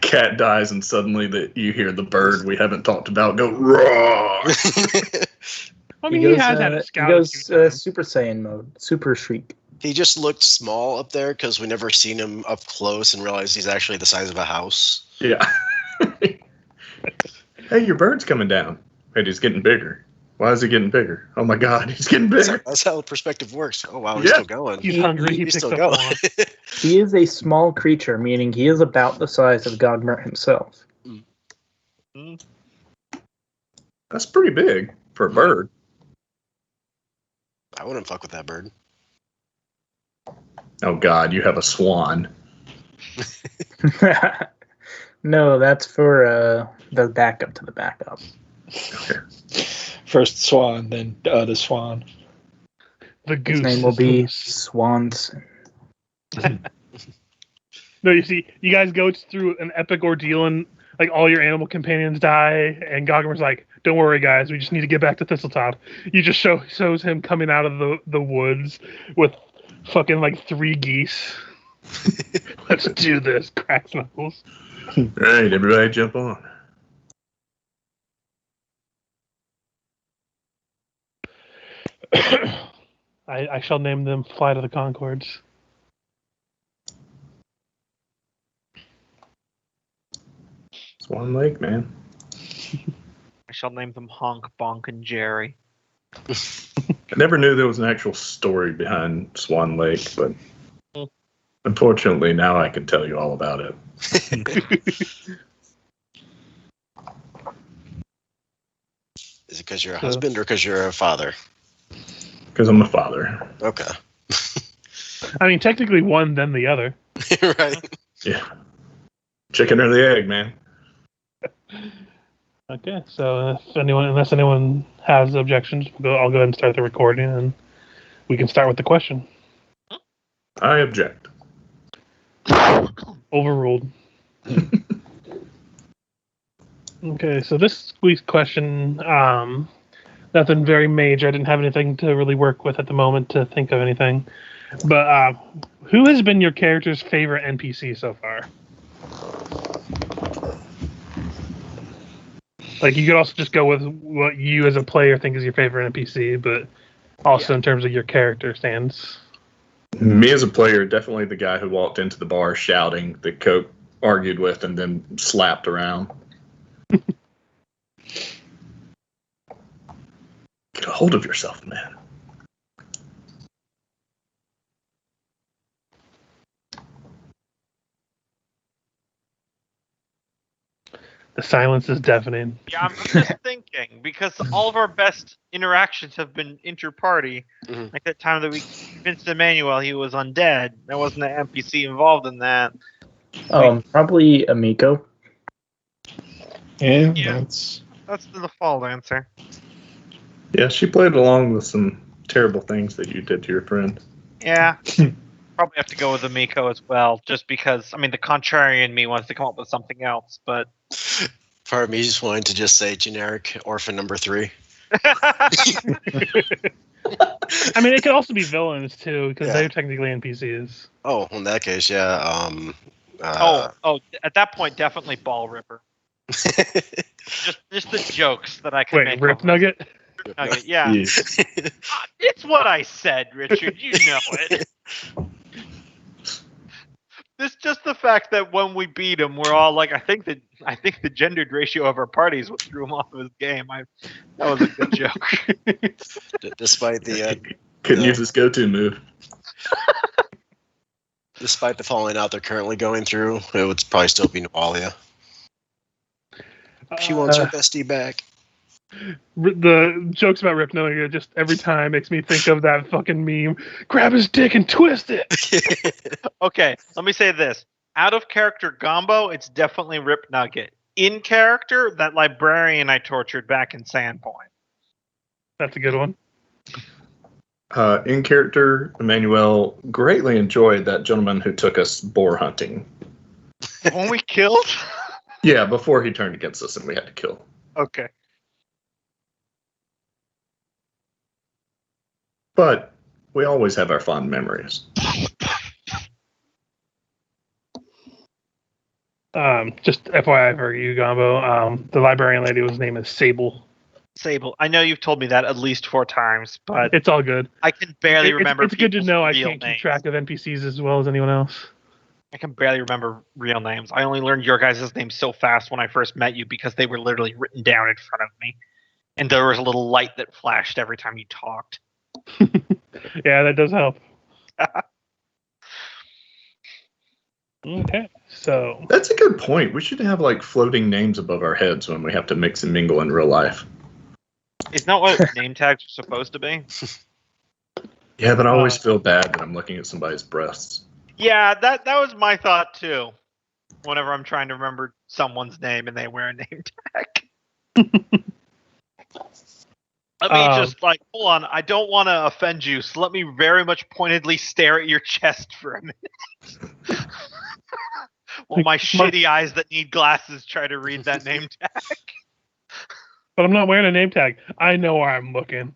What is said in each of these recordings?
cat dies, and suddenly you hear the bird we haven't talked about go roar. I mean, he has had a scout. He goes Super Saiyan mode, Super Shriek. He just looked small up there because we never seen him up close and realized he's actually the size of a house. Yeah. Hey, your bird's coming down. Wait, he's getting bigger. Why is he getting bigger? Oh my God, he's getting bigger. That's how perspective works. Oh wow, he's still going. He's hungry. He's still going. He is a small creature, meaning he is about the size of Gogmar himself. That's pretty big for a bird. I wouldn't fuck with that bird. Oh God, you have a swan. No, that's for the backup to the backup. Okay. First swan, then the swan. The goose. His name will be Swanson. No, you see, you guys go through an epic ordeal, and like all your animal companions die, and Gogmar's like, "Don't worry, guys, we just need to get back to Thistletop." You just shows him coming out of the woods with fucking like 3 geese. Let's do this. Cracks knuckles. All right, everybody, jump on. I shall name them Flight of the Conchords. Swan Lake, man. I shall name them Honk, Bonk, and Jerry. I never knew there was an actual story behind Swan Lake, but unfortunately now I can tell you all about it. Is it because you're a husband or because you're a father? Because I'm a father. Okay. I mean, technically one, then the other. Right. Yeah. Chicken or the egg, man. Okay, so unless anyone has objections, I'll go ahead and start the recording, and we can start with the question. I object. Overruled. Okay, so this week's question, nothing very major. I didn't have anything to really work with at the moment to think of anything. But who has been your character's favorite NPC so far? Like, you could also just go with what you as a player think is your favorite NPC, but also in terms of your character stance. Me as a player, definitely the guy who walked into the bar shouting that Coke argued with and then slapped around. Get a hold of yourself, man. The silence is deafening. Yeah, I'm just thinking, because all of our best interactions have been inter-party. Mhm. Like that time that we convinced Emmanuel he was undead. There wasn't an NPC involved in that. Probably Amiko. Yeah, Yeah. that's That's the default answer. Yeah, she played along with some terrible things that you did to your friend. Yeah. Probably have to go with Amiko as well, just because, I mean, the contrarian me wants to come up with something else, but... Part of me just wanted to just say generic orphan number 3. I mean, it could also be villains, too, because Yeah. they're technically NPCs. Oh, in that case, yeah. At that point, definitely Ball Ripper. Just the jokes that I could make. Wait, Rip Nugget? Nugget, yeah. It's what I said, Richard. You know it. It's just the fact that when we beat him, we're all like, I think the gendered ratio of our party is what threw him off of his game. That was a good joke. Despite the Couldn't use his go-to move. despite the falling out they're currently going through, it would probably still be Nawalia. She wants her bestie back. The jokes about Rip Nugget just every time makes me think of that fucking meme. Grab his dick and twist it! Okay, let me say this. Out of character Gombo, it's definitely Rip Nugget. In character, that librarian I tortured back in Sandpoint. That's a good one. In character, Emmanuel greatly enjoyed that gentleman who took us boar hunting. When we killed? Yeah, before he turned against us and we had to kill. Okay. But we always have our fond memories. Just FYI for you, Gombo. The librarian lady was name is Sable. Sable. I know you've told me that at least 4 times, but It's all good. I can barely remember. It's good to people's know I real can't names. keep track of NPCs as well as anyone else. I can barely remember real names. I only learned your guys' names so fast when I first met you because they were literally written down in front of me, and there was a little light that flashed every time you talked. Yeah, that does help. Okay, so That's a good point. We should have like floating names above our heads when we have to mix and mingle in real life. Isn't that what name tags are supposed to be? Yeah, but I always feel bad when I'm looking at somebody's breasts. Yeah, that was my thought too. Whenever I'm trying to remember someone's name and they wear a name tag. Let me just hold on. I don't want to offend you, so let me very much pointedly stare at your chest for a minute. While my shitty eyes that need glasses try to read that name tag. But I'm not wearing a name tag. I know where I'm looking.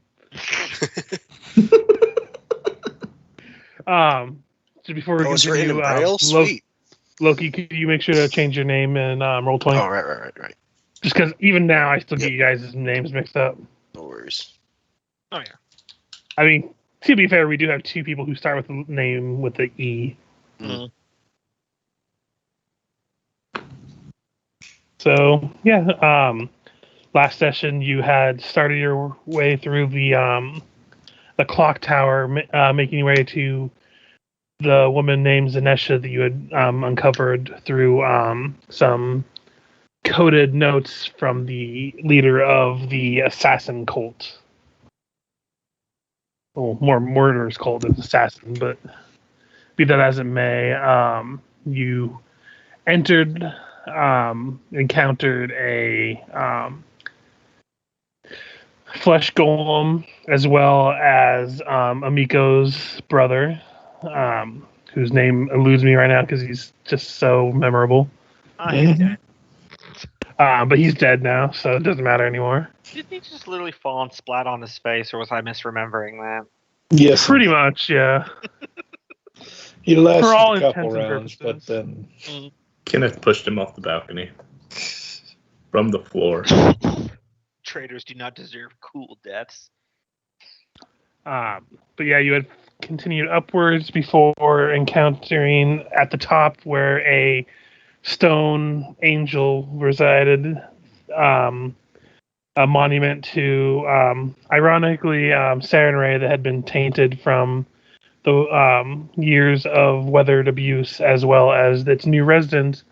So before we it's written in continue, Braille? Sweet. Loki, could you make sure to change your name in Roll20? Oh, right. Just because even now I still get you guys' names mixed up. No worries. Oh, yeah. I mean, to be fair, we do have 2 people who start with the name with the E. Mm. So, yeah, last session you had started your way through the clock tower, making your way to the woman named Zanesha that you had uncovered through some coded notes from the leader of the assassin cult. Well, more murderers cult than assassin, but be that as it may, you encountered a flesh golem as well as Amiko's brother, whose name eludes me right now because he's just so memorable. He's dead. But he's dead now, so it doesn't matter anymore. Didn't he just literally fall and splat on his face, or was I misremembering that? Yes, Pretty much, yeah. he lasted For all a couple intents and rounds, but purposes. then Kenneth pushed him off the balcony from the floor. Traitors do not deserve cool deaths. But yeah, you had continued upwards before encountering at the top where a stone angel resided. A monument to, ironically, Saren Ray that had been tainted from the years of weathered abuse, as well as its new resident,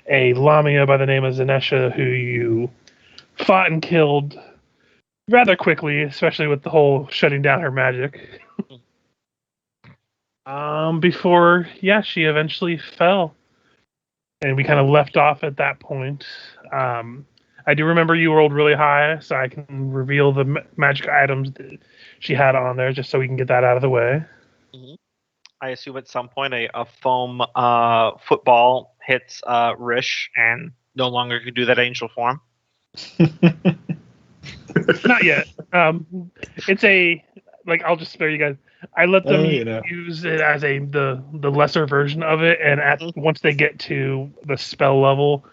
a Lamia by the name of Zanesha, who you fought and killed rather quickly, especially with the whole shutting down her magic. Before, she eventually fell. And we kind of left off at that point. I do remember you rolled really high, so I can reveal the magic items that she had on there, just so we can get that out of the way. Mm-hmm. I assume at some point a foam football hits Rish and no longer could do that angel form. Not yet. It's I'll just spare you guys. I let them use it as the lesser version of it, and once they get to the spell level,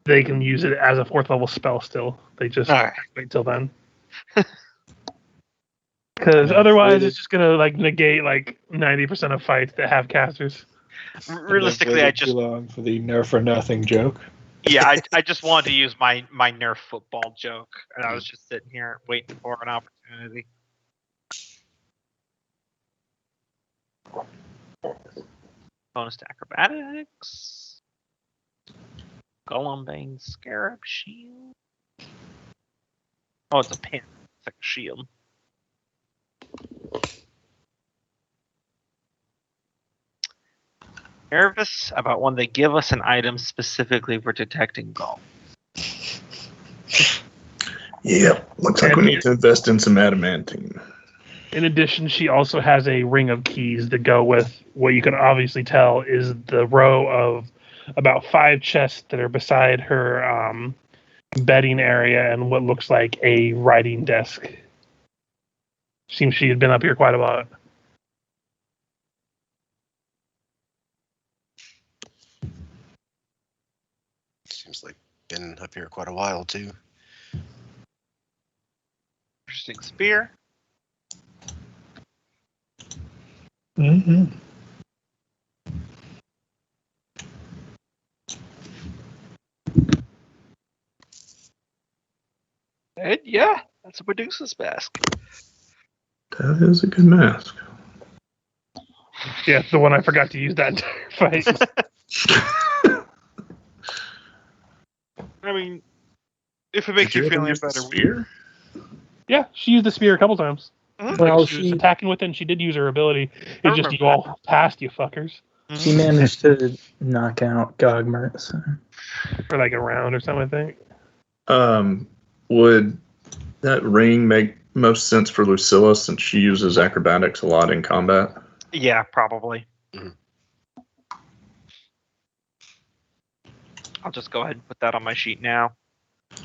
they can use it as a 4th level spell still. They just wait till then. Because otherwise it's just gonna negate 90% of fights that have casters. Realistically, I just too long for the nerf or nothing joke. Yeah, I just wanted to use my Nerf football joke, and I was just sitting here waiting for an opportunity. Bonus to acrobatics. Golumbane Scarab Shield. Oh, it's a pin. It's like a shield. Nervous about when they give us an item specifically for detecting golem. Yeah, looks like we need to invest in some adamantine. In addition, she also has a ring of keys that go with what you can obviously tell is the row of about 5 chests that are beside her bedding area and what looks like a writing desk. Seems she had been up here quite a lot. Seems like been up here quite a while too. Interesting spear. Mm-hmm. And yeah, that's a Medusa's mask. That is a good mask. Yeah, it's the one I forgot to use that entire fight. I mean, if it makes Did you ever feel any use the better. spear? Yeah, she used the spear a couple times. Mhm. Well, She was she attacking with it, and she did use her ability. I It's just remember you all passed, you fuckers, she managed to knock out Gogmert. So. for like a round or something, I think. Would that ring make most sense for Lucilla since she uses acrobatics a lot in combat? Yeah, probably. Mhm. I'll just go ahead and put that on my sheet now.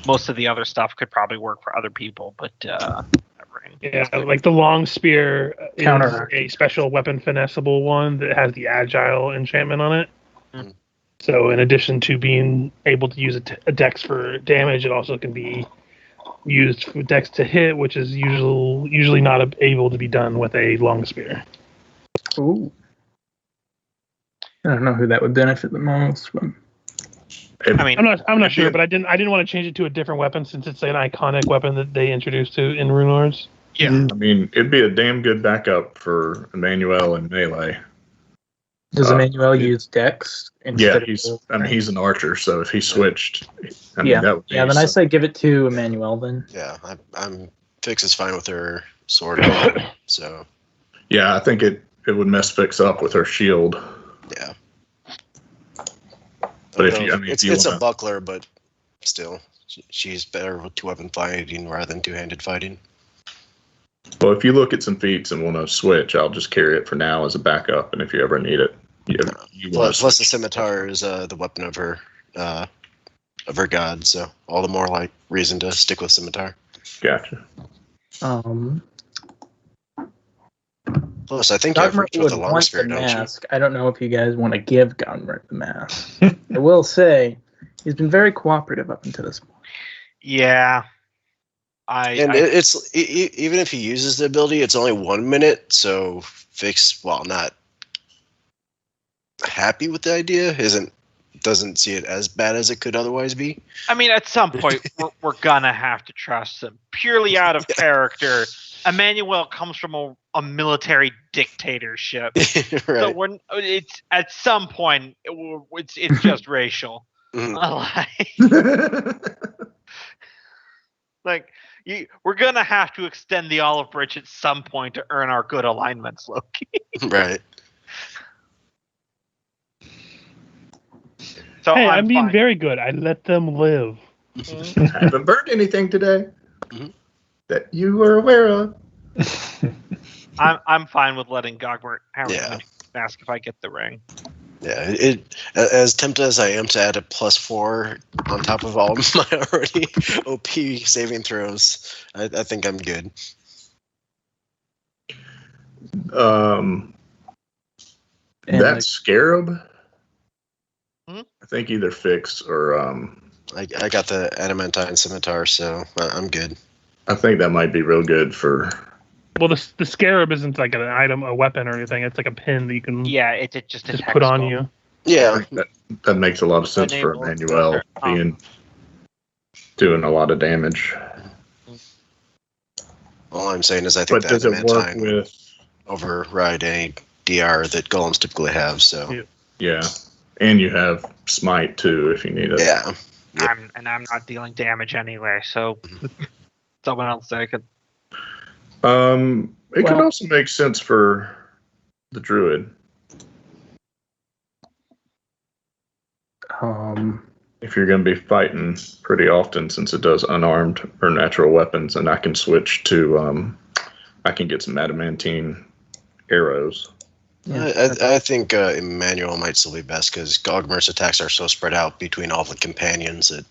Most of the other stuff could probably work for other people, but that ring. Yeah, like the long spear is Counteract. a special weapon finessable one that has the agile enchantment on it. Mm. So in addition to being able to use a dex for damage, it also can be used for dex to hit, which is usually not able to be done with a long spear. Ooh. I don't know who that would benefit the most, but I mean, I'm not It'd be sure, a- but I didn't want to change it to a different weapon since it's an iconic weapon that they introduced to in Runelords. yeah. I mean, it'd be a damn good backup for Emmanuel and Melee. does Emmanuel it- use Dex Yeah, instead he's an archer, so if he switched, I mean, Yeah. that would be Yeah, then I say give it to Emmanuel then. Yeah, I'm Fix is fine with her sword. So Yeah, I think it would mess Fix up with her shield. yeah. But if Although you, I mean, if it's you it's wanna, a buckler, but still, she's better with two-weapon fighting rather than two-handed fighting. well, if you look at some feats and want to switch, I'll just carry it for now as a backup, and if you ever need it, you want Plus the scimitar is the weapon of her god, so all the more like reason to stick with scimitar. Gotcha. Plus, I think you have Gogmert reach with would a long want spear, the don't you? mask. I don't know if you guys want to give Gogmert the mask. I will say, he's been very cooperative up until this point. Yeah. And even if he uses the ability, it's only 1 minute. So Fix, while not happy with the idea, doesn't see it as bad as it could otherwise be. I mean, at some point, we're gonna have to trust him. Purely out of character, Emmanuel comes from a military dictatorship. Right. So it's at some point, it's just racial. Mhm. We're gonna have to extend the olive branch at some point to earn our good alignments, Loki. Right. So Hey, I'm being fine. very good. I let them live. I haven't burned anything today Mhm. that you were aware of. I'm fine with letting Gogmert have Yeah. the mask if I get the ring. Yeah. It as tempted as I am to add a +4 on top of all my already OP saving throws, I think I'm good. Um, And that like, scarab, Hmm? I think either Fix or I got the adamantine scimitar, so I'm good. I think that might be real good for. Well, the scarab isn't like an item, a weapon, or anything. It's like a pin that you can Yeah, it's just a just text put on box. you. Yeah. That makes a lot of sense for Enable. Emmanuel doing a lot of damage. All I'm saying is I think But the does it work adamantine would with? override any DR that golems typically have. So Yeah, and you have smite too if you need it. yeah. Yep. I'm not dealing damage anyway, so someone else take it. It could Well- also make sense for the druid if you're going to be fighting pretty often, since it does unarmed or natural weapons, and I can switch to I can get some adamantine arrows. yeah. I think Emmanuel might still be best because Gogmer's attacks are so spread out between all the companions that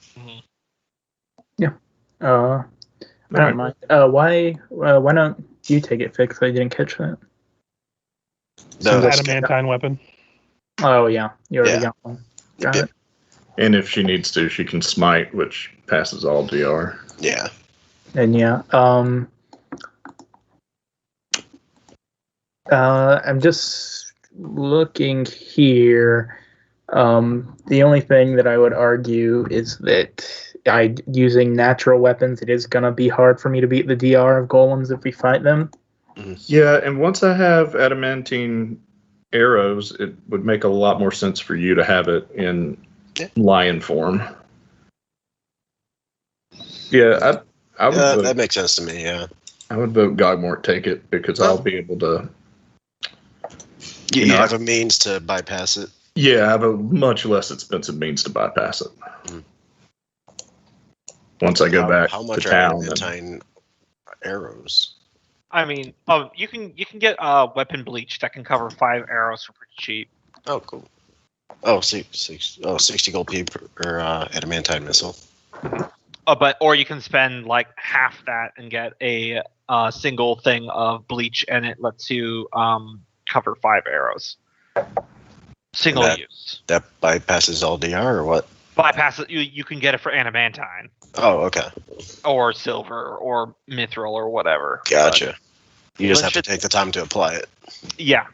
I don't mind. Why don't you take it, Fix? I didn't catch that. the Adamantine weapon. Oh yeah, you already Yeah. got one. Got Yep. it. And if she needs to, she can smite, which passes all DR. Yeah. And I'm just looking here. The only thing that I would argue is that using natural weapons, it is gonna be hard for me to beat the DR of golems if we fight them. Yeah, and once I have adamantine arrows, it would make a lot more sense for you to have it in lion form. Yeah, I would vote, that makes sense to me, yeah. I would vote Gogmort take it because I'll be able to. You have a means to bypass it. Yeah, I have a much less expensive means to bypass it. Once I go back how much to town. adamantine arrows? I mean, you can get weapon bleach that can cover 5 arrows for pretty cheap. Oh, cool. Oh, 60 gold P per adamantine missile. Or you can spend like half that and get a single thing of bleach, and it lets you cover 5 arrows. Single use. That bypasses all DR or what? Bypass it. You can get it for adamantine. Oh, okay. Or silver or mithril or whatever. Gotcha. You just have Let's to take the time to apply it. Yeah,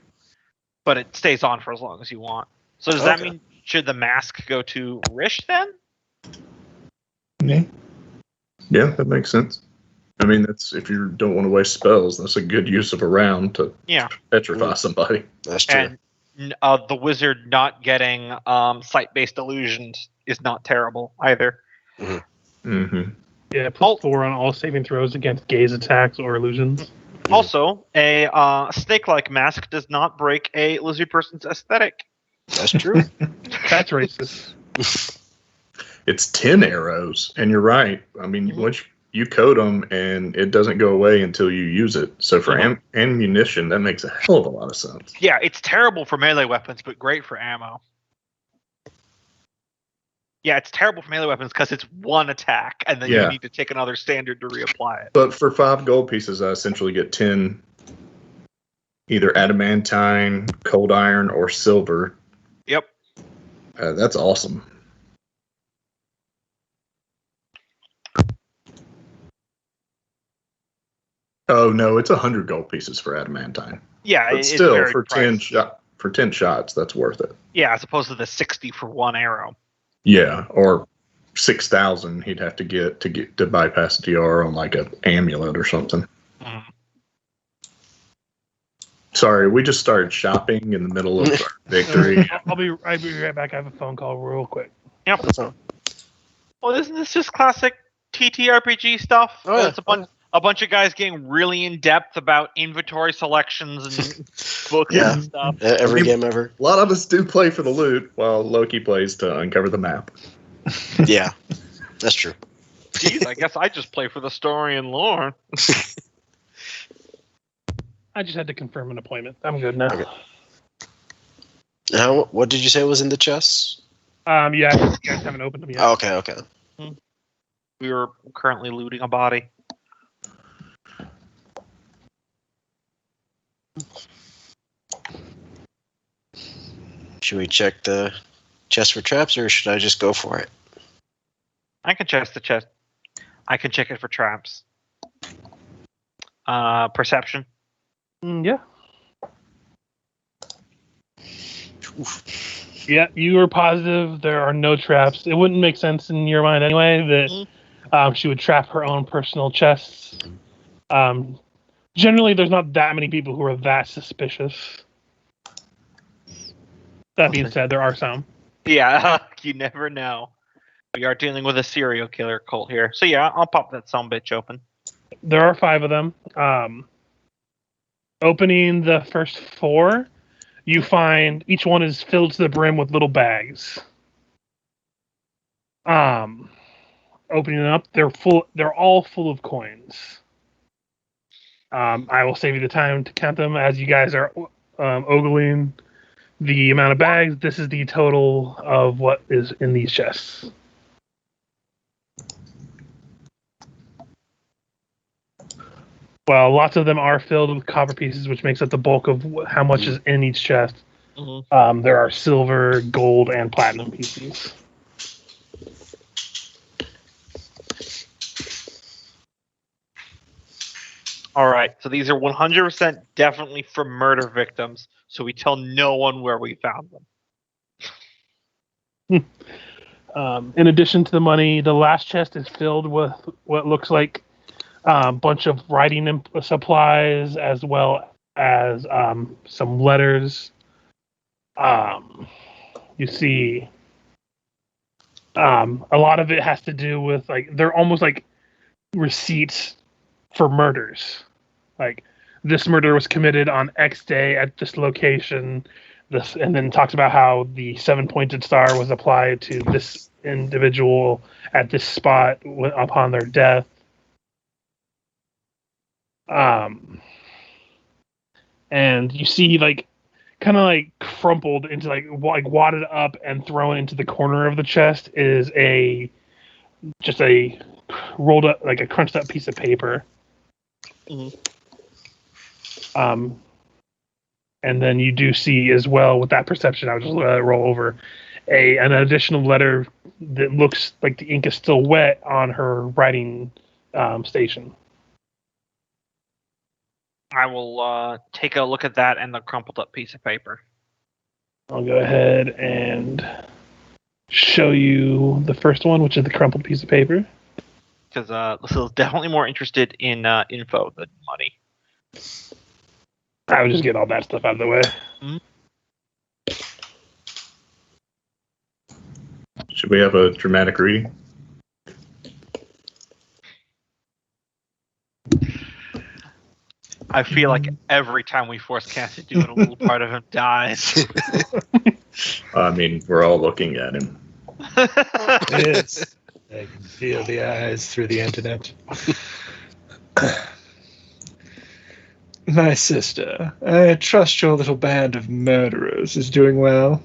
but it stays on for as long as you want. So does that mean should the mask go to Rish then? Yeah, that makes sense. I mean, that's if you don't want to waste spells, that's a good use of a round to petrify somebody. That's true. And the wizard not getting sight-based illusions is not terrible either. Yeah, +4 on all saving throws against gaze attacks or illusions. Also, a snake-like mask does not break a lizard person's aesthetic. That's true. That's racist. It's 10 arrows, and you're right. I mean, once you code them, and it doesn't go away until you use it. So for ammunition, that makes a hell of a lot of sense. Yeah, it's terrible for melee weapons, but great for ammo. Yeah, it's terrible for melee weapons because it's one attack, and then you need to take another standard to reapply it. But for 5 gold pieces, I essentially get 10 either adamantine, cold iron, or silver. Yep. That's awesome. Oh no, it's 100 gold pieces for adamantine. Yeah, but still for 10 shots, that's worth it. Yeah, as opposed to the 60 for 1 arrow. Yeah, or 6,000 he'd have to get to bypass DR on like an amulet or something. Sorry, we just started shopping in the middle of our victory. I'll be right back. I have a phone call real quick. Yep. Well, isn't this just classic TTRPG stuff? Oh, yeah. It's a bunch of guys getting really in depth about inventory selections and books and stuff. Every game ever. A lot of us do play for the loot, while Loki plays to uncover the map. Yeah, that's true. Jeez, I guess I just play for the story and lore. I just had to confirm an appointment. I'm good now. Okay. Now, what did you say was in the chests? Yeah, you guys haven't opened them yet. Oh, okay. We were currently looting a body. Should we check the chest for traps, or should I just go for it? I can check the chest. I can check it for traps. Perception. Yeah. Yeah, you were positive there are no traps. It wouldn't make sense in your mind anyway that she would trap her own personal chests. Generally, there's not that many people who are that suspicious. That being said, there are some. Yeah, you never know. We are dealing with a serial killer cult here. So yeah, I'll pop that sumbitch open. There are 5 of them. Opening the first 4, you find each one is filled to the brim with little bags. Opening them up, they're all full of coins. I will save you the time to count them as you guys are ogling the amount of bags. This is the total of what is in these chests. Well, lots of them are filled with copper pieces, which makes up the bulk of how much is in each chest. There are silver, gold, and platinum pieces. All right, so these are 100% definitely for murder victims, so we tell no one where we found them. In addition to the money, the last chest is filled with what looks like a bunch of writing supplies, as well as some letters. You see, a lot of it has to do with they're almost like receipts for murders. Like, this murder was committed on X day at this location. This, and then talks about how the 7-pointed star was applied to this individual at this spot upon their death. And you see, kind of crumpled into like wadded up and thrown into the corner of the chest is just a rolled up, like a crunched up piece of paper. Mhm. And then you do see as well, with that perception, I'll just roll over an additional letter that looks like the ink is still wet on her writing station. I will take a look at that and the crumpled up piece of paper. I'll go ahead and show you the first one, which is the crumpled piece of paper. Because Lucille's definitely more interested in info than money. I would just get all that stuff out of the way. Should we have a dramatic reading? I feel like every time we force Cass to do it, a little part of him dies. I mean, we're all looking at him. Yes. I can feel the eyes through the internet. My sister, I trust your little band of murderers is doing well,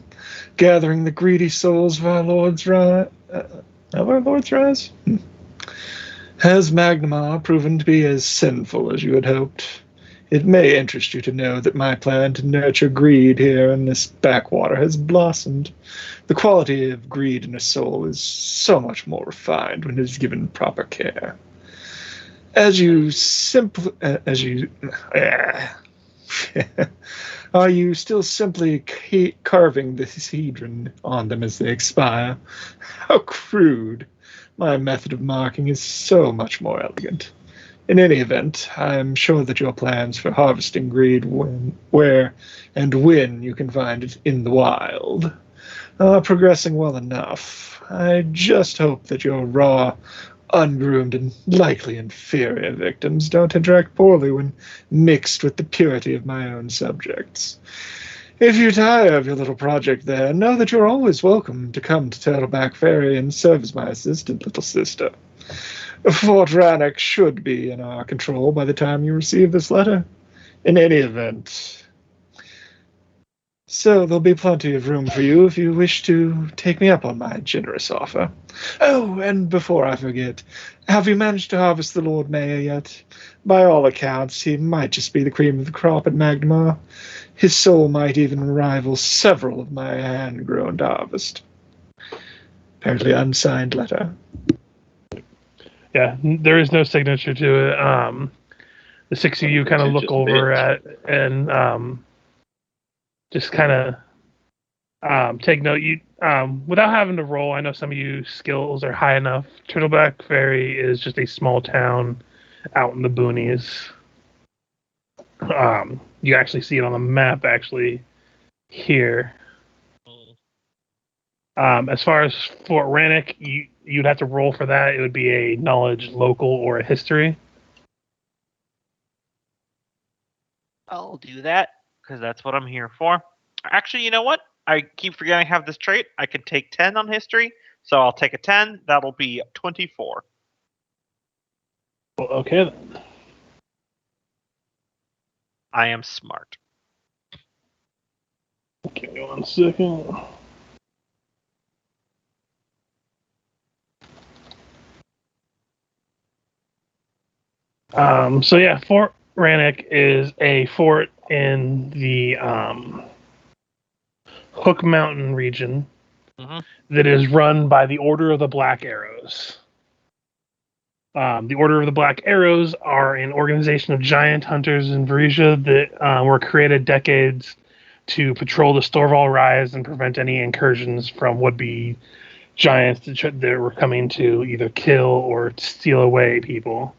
gathering the greedy souls of our Lord's Rise. Has Magnimar proven to be as sinful as you had hoped? It may interest you to know that my plan to nurture greed here in this backwater has blossomed. The quality of greed in a soul is so much more refined when it is given proper care. Are you still simply carving the hedron on them as they expire? How crude! My method of marking is so much more elegant. In any event, I am sure that your plans for harvesting greed where and when you can find it in the wild are progressing well enough. I just hope that your raw, ungroomed, and likely inferior victims don't interact poorly when mixed with the purity of my own subjects. If you tire of your little project there, know that you're always welcome to come to Turtleback Ferry and serve as my assistant, little sister. Fort Rannoch should be in our control by the time you receive this letter. In any event. So there'll be plenty of room for you if you wish to take me up on my generous offer. Oh, and before I forget, have you managed to harvest the Lord Mayor yet? By all accounts, he might just be the cream of the crop at Magnimar. His soul might even rival several of my hand-grown harvest. Apparently unsigned letter. Yeah, there is no signature to it. The six of you kind of look over at and just kind of take note. You without having to roll. I know some of you skills are high enough. Turtleback Ferry is just a small town out in the boonies. You actually see it on the map actually here. As far as Fort Rannoch, you'd have to roll for that. It would be a knowledge local or a history. I'll do that, because that's what I'm here for. Actually, you know what? I keep forgetting I have this trait. I can take 10 on history, so I'll take a 10. That'll be 24. Well, okay then. I am smart. Give me 1 second. So yeah, Fort Rannoch is a fort in the Hook Mountain region that is run by the Order of the Black Arrows. The Order of the Black Arrows are an organization of giant hunters in Varesia that were created decades to patrol the Storval Rise and prevent any incursions from would-be giants that were coming to either kill or steal away people.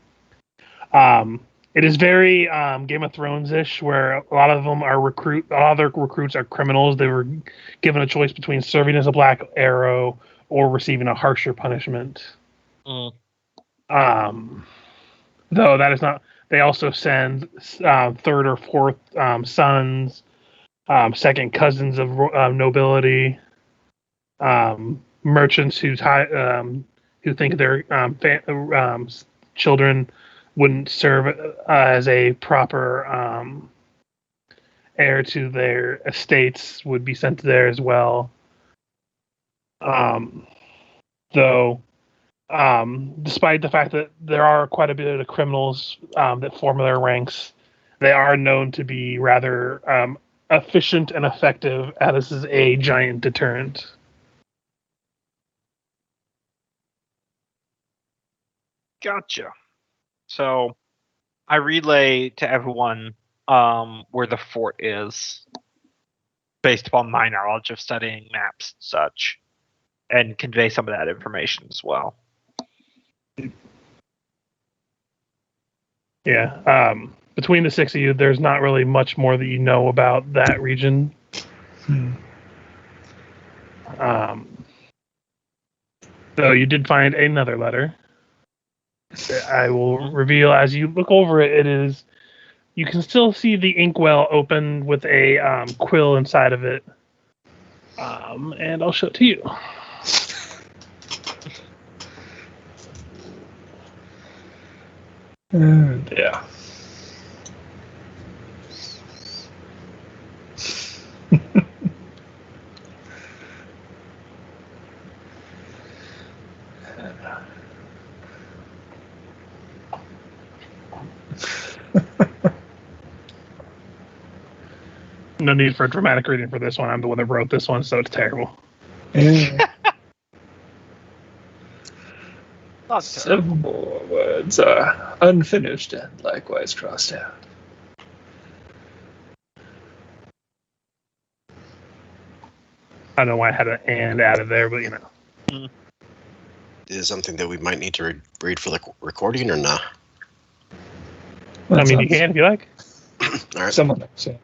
It is very Game of Thrones-ish, where a lot of them are a lot of their recruits are criminals. They were given a choice between serving as a Black Arrow or receiving a harsher punishment. Though that is not. They also send third or fourth sons, second cousins of nobility, merchants who think their children wouldn't serve as a proper heir to their estates would be sent there as well. Though, despite the fact that there are quite a bit of criminals that form their ranks, they are known to be rather efficient and effective as a giant deterrent. Gotcha. So, I relay to everyone where the fort is, based upon my knowledge of studying maps and such, and convey some of that information as well. Yeah. Between the six of you, there's not really much more that you know about that region. So you did find another letter. I will reveal as you look over it. It is. You can still see the inkwell open with a quill inside of it. And I'll show it to you. Yeah. No need for a dramatic reading for this one. I'm the one that wrote this one, so it's terrible. Yeah. Not Several more words are unfinished and likewise crossed out. I don't know why I had an and added there, but you know. Is something that we might need to read for the recording or not? Well, I mean, you can if you like. All right, Someone else. Yeah.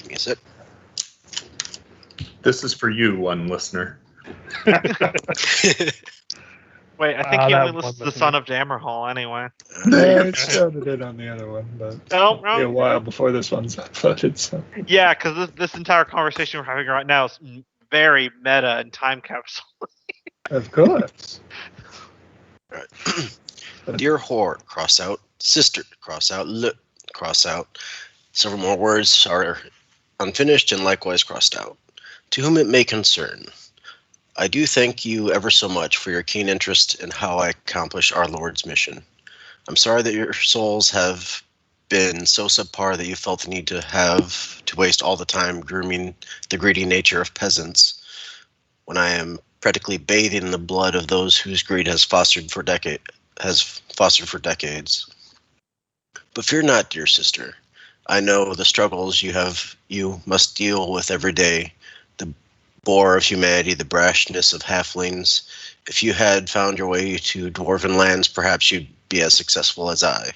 give me a sip. This is for you, one listener. Wait, I think he that only one listens to listener. Son of Jammerhall anyway. No, I started it on the other one, but Oh, it'll be a while before this one's uploaded. So Yeah, because this entire conversation we're having right now is very meta and time capsule. of course. All right. Dear whore, cross out. Sister, cross out. Cross out. Several more words are unfinished and likewise crossed out. To whom it may concern. I do thank you ever so much for your keen interest in how I accomplish our Lord's mission. I'm sorry that your souls have been so subpar that you felt the need to waste all the time grooming the greedy nature of peasants, when I am practically bathing in the blood of those whose greed has fostered for decades. But fear not, dear sister. I know the struggles you must deal with every day, the bore of humanity, the brashness of halflings. If you had found your way to dwarven lands, perhaps you'd be as successful as I.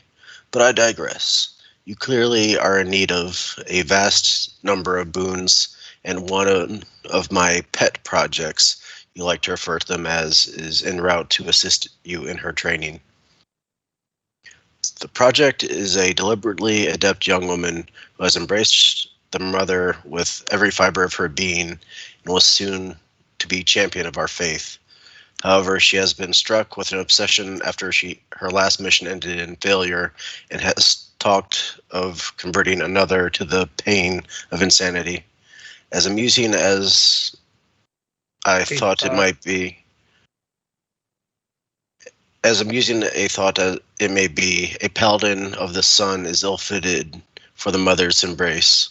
But I digress. You clearly are in need of a vast number of boons, and one of my pet projects, you like to refer to them as, is en route to assist you in her training. The project is a deliberately adept young woman who has embraced the mother with every fiber of her being and was soon to be champion of our faith. However, she has been struck with an obsession after her last mission ended in failure and has talked of converting another to the pain of insanity. As amusing as I thought it might be, as amusing a thought as it may be, a paladin of the sun is ill-fitted for the mother's embrace.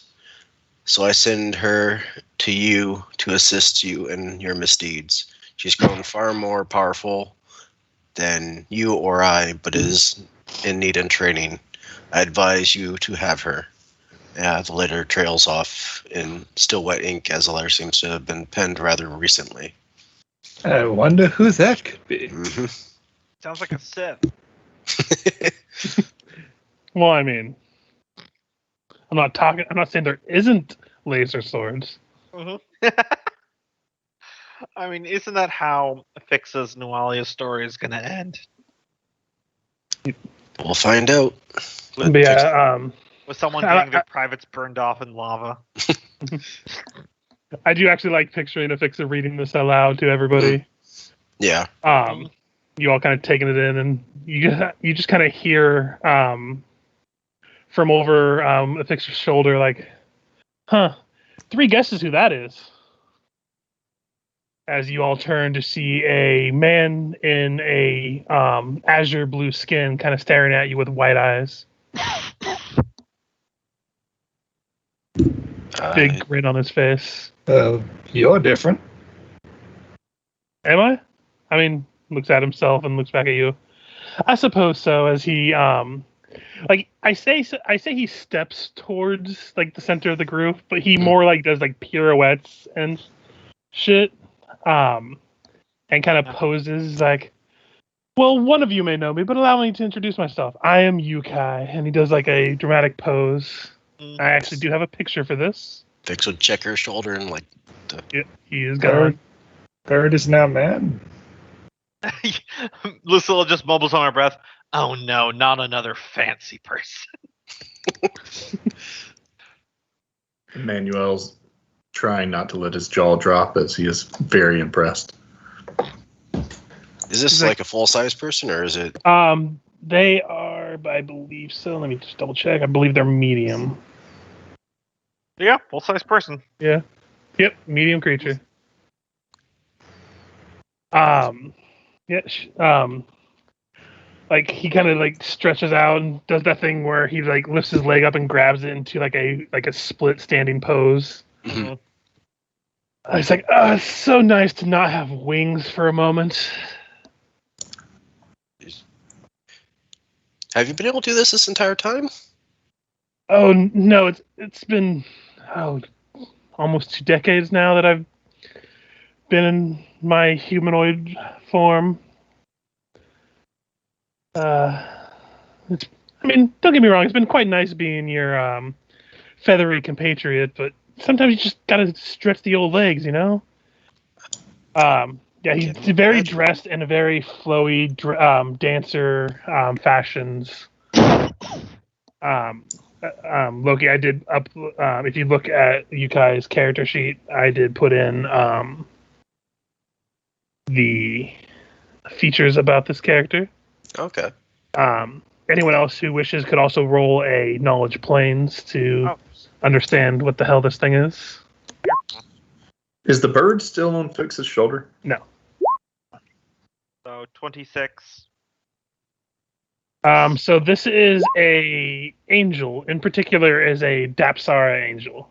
So I send her to you to assist you in your misdeeds. She's grown far more powerful than you or I, but is in need and training, I advise you to have her. The letter trails off in still wet ink, as the letter seems to have been penned rather recently. I wonder who that could be. Mm-hmm. Sounds like a Sith. Well, I mean, I'm not saying there isn't laser swords. I mean, isn't that how Afixa's Nualia story is going to end? We'll find out. But yeah, With someone getting their privates burned off in lava. I do actually like picturing Afixa reading this aloud to everybody. Yeah. You all kind of taking it in, and you just kind of hear from over Afixa's shoulder, like, "Huh, 3 guesses who that is." As you all turn to see a man in a azure blue skin, kind of staring at you with white eyes, big grin on his face. You're different. Am I? I mean, looks at himself and looks back at you. I suppose so. As he, like I say he steps towards like the center of the group, but he more like does like pirouettes and shit, and kind of poses like, well, one of you may know me, but allow me to introduce myself. I am Yukai, and he does like a dramatic pose. I actually do have a picture for this. Fix would check her shoulder and like. Yeah, he is gone. Bird is now man. Lucilla just mumbles on her breath. Oh no, not another fancy person. Emmanuel's trying not to let his jaw drop as he is very impressed. Is this like a full-size person, or is it? They are, I believe so. Let me just double check. I believe they're medium. Yeah, full-size person. Yeah. Yep, medium creature. Like he kind of like stretches out and does that thing where he like lifts his leg up and grabs it into like a split standing pose. Mm-hmm. It's like, oh, it's so nice to not have wings for a moment. Have you been able to do this entire time? Oh no, it's been almost 2 decades now that I've been in my humanoid form. I mean, don't get me wrong, it's been quite nice being your feathery compatriot, but sometimes you just gotta stretch the old legs, you know? Yeah, he's very dressed in a very flowy dancer fashions. Loki, I did up. If you look at Yukai's character sheet, I did put in the features about this character. Okay. Anyone else who wishes could also roll a knowledge planes to understand what the hell this thing is. Is the bird still on Fix's shoulder? No. So 26. So this is a angel. In particular, is a Dapsara angel.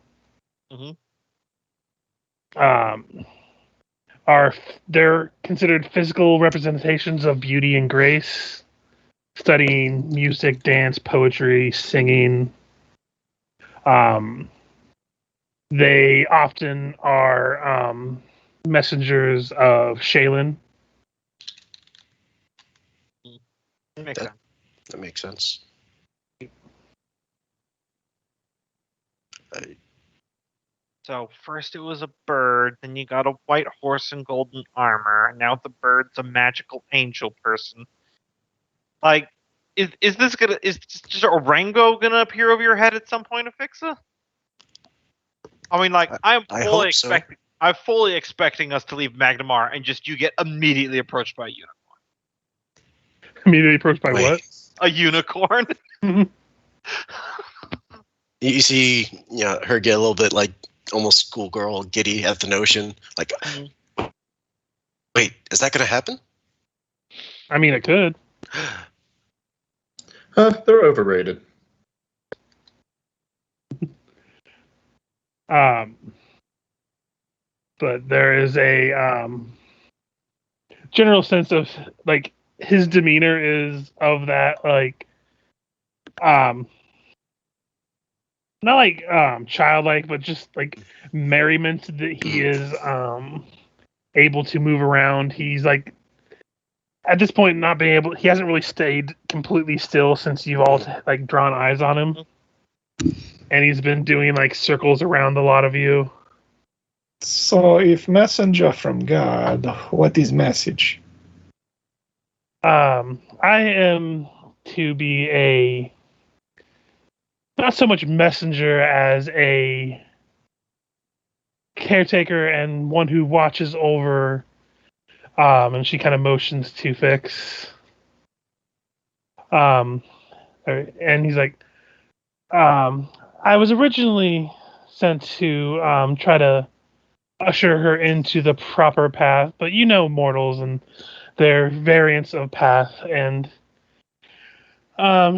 They're considered physical representations of beauty and grace, studying music, dance, poetry, singing. They often are messengers of Shaylin. Makes sense. That makes sense. So first it was a bird, then you got a white horse in golden armor, and now the bird's a magical angel person. Like, is just Orango gonna appear over your head at some point, Afixa? I mean, like, I'm fully expecting us to leave Magnimar and just you get immediately approached by a unicorn. Immediately approached by what? A unicorn. You see, her get a little bit like almost schoolgirl giddy at the notion. Like, wait, is that going to happen? I mean, it could. They're overrated. But there is a general sense of like his demeanor is of that like not like childlike, but just like merriment that he is able to move around. He's like at this point not being able. He hasn't really stayed completely still since you've all like drawn eyes on him, and he's been doing like circles around a lot of you. So, if messenger from God, what is message? I am to be a not so much messenger as a caretaker and one who watches over. And she kind of motions to Fix. And he's like, I was originally sent to try to usher her into the proper path, but you know mortals and their variants of path, and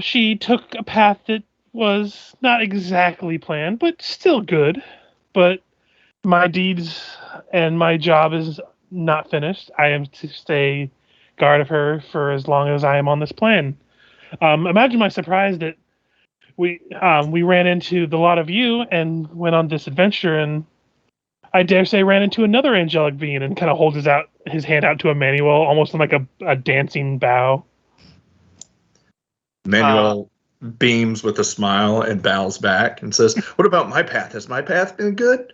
she took a path that was not exactly planned, but still good. But my deeds and my job is not finished. I am to stay guard of her for as long as I am on this plan. Imagine my surprise that we ran into the lot of you and went on this adventure, and I dare say ran into another angelic being, and kind of holds his hand out to Emmanuel, almost in like a dancing bow. Manuel beams with a smile and bows back and says, "What about my path? Has my path been good?"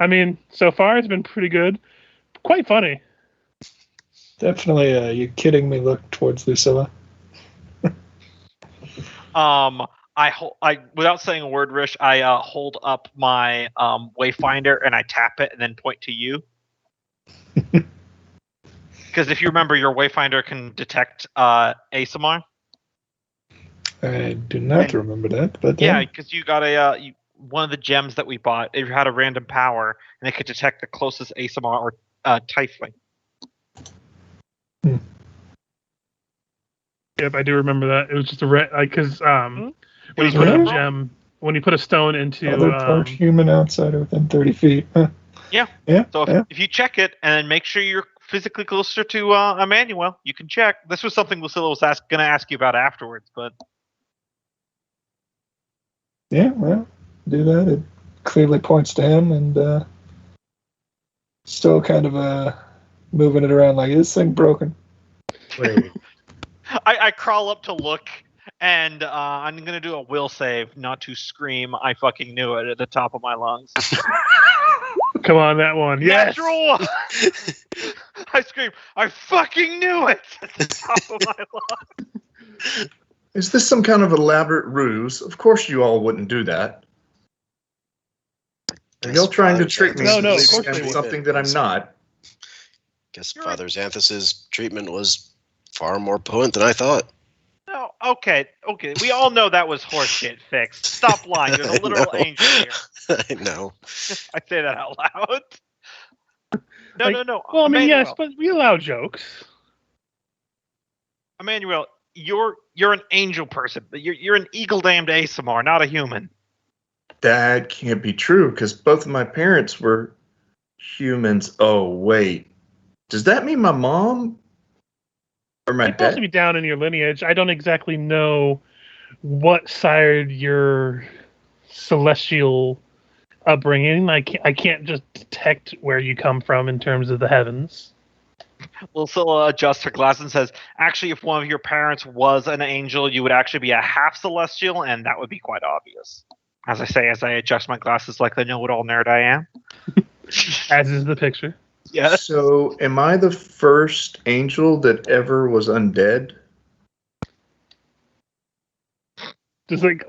I mean, so far it's been pretty good. Quite funny. Definitely, you kidding me? Look towards Lucilla. I without saying a word, Rish, I hold up my wayfinder and I tap it and then point to you. Because if you remember, your wayfinder can detect ASMR. I do not remember that, but Yeah, because you got one of the gems that we bought. It had a random power, and it could detect the closest ASMR or Tiefling. Yep, I do remember that. It was just because when you put a gem, when you put a stone into other part human outside or within 30 feet. Huh. Yeah. Yeah. So yeah. if you check it and then make sure you're physically closer to Emmanuel, you can check. This was something Lucilla was going to ask you about afterwards, but yeah, well, do that. It clearly points to him, and still kind of moving it around like, is this thing broken? Wait. I crawl up to look, and I'm going to do a will save, not to scream, I fucking knew it, at the top of my lungs. Come on, that one. Yes! Natural one! I scream, I fucking knew it, at the top of my lungs. Is this some kind of elaborate ruse? Of course you all wouldn't do that. Are y'all trying to trick me No, into of course believing they I'm something that I'm not? Guess Father Xanthus's treatment was far more potent than I thought. No, okay. We all know that was horseshit, Fixed. Stop lying. You're the literal angel here. I know. I say that out loud. No. Well, I mean, Emmanuel, yes, but we allow jokes. Emmanuel, you're an angel person, but you're an eagle-damned ASMR, not a human. That can't be true, because both of my parents were humans. Oh, wait. Does that mean my mom or my You're supposed to dad? be down in your lineage. I don't exactly know what sired your celestial upbringing. I can't just detect where you come from in terms of the heavens. Lucilla adjusts her glass and says, actually, if one of your parents was an angel, you would actually be a half celestial, and that would be quite obvious. As I say, as I adjust my glasses like the know-it-all nerd I am. As is the picture. Yes. So, am I the first angel that ever was undead? Just like,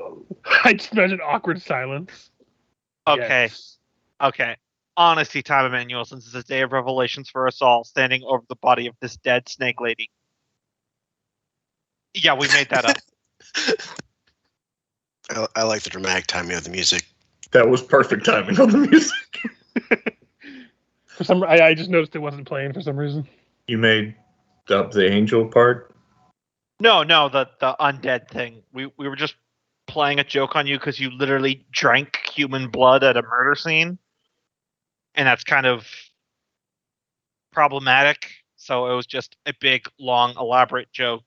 I just imagine awkward silence. Okay. Yes. Okay. Honesty time, Emmanuel, since it's a day of revelations for us all, standing over the body of this dead snake lady. Yeah, we made that up. I like the dramatic timing of the music. That was perfect timing on the music. For some, I just noticed it wasn't playing for some reason. You made up the angel part? No, the undead thing. We were just playing a joke on you because you literally drank human blood at a murder scene. And that's kind of problematic. So it was just a big, long, elaborate joke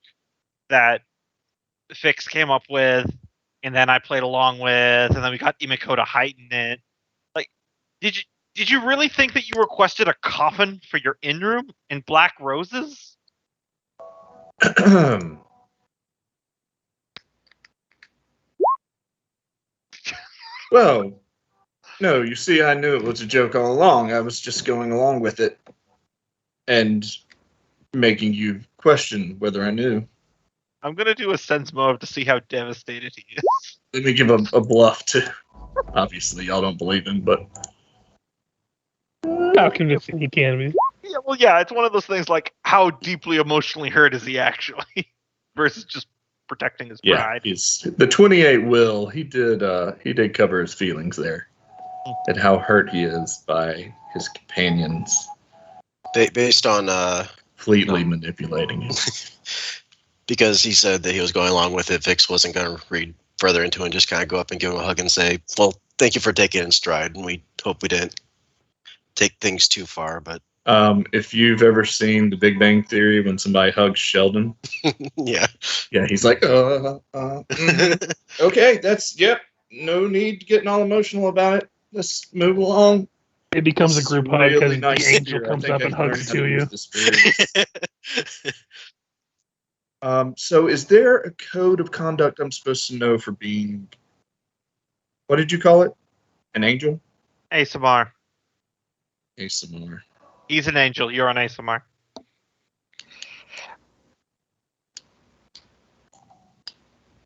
that Fix came up with, and then I played along with, and then we got Imiko to heighten it. Like, did you really think that you requested a coffin for your inn room in black roses? Well, no, you see, I knew it was a joke all along. I was just going along with it and making you question whether I knew. I'm gonna do a sense motive to see how devastated he is. Let me give a bluff to. Obviously, y'all don't believe him, but How convincing he can be. Yeah, well, yeah, it's one of those things like how deeply emotionally hurt is he actually, versus just protecting his yeah, pride. he's the 28 will. He did cover his feelings there, and how hurt he is by his companions Based on fleetly manipulating him. because he said that he was going along with it, Vix wasn't going to read further into it and just kind of go up and give him a hug and say, well, thank you for taking it in stride, and we hope we didn't take things too far, but If you've ever seen The Big Bang Theory when somebody hugs Sheldon, yeah. he's like, mhm. Okay, yep, no need to getting all emotional about it. Let's move along. It becomes a It's group hug because really nice the angel here. I comes think up and I've learned hugs how to to you. use the spirit. So is there a code of conduct I'm supposed to know for being, what did you call it? An angel? ASMR. ASMR. He's an angel. You're on ASMR.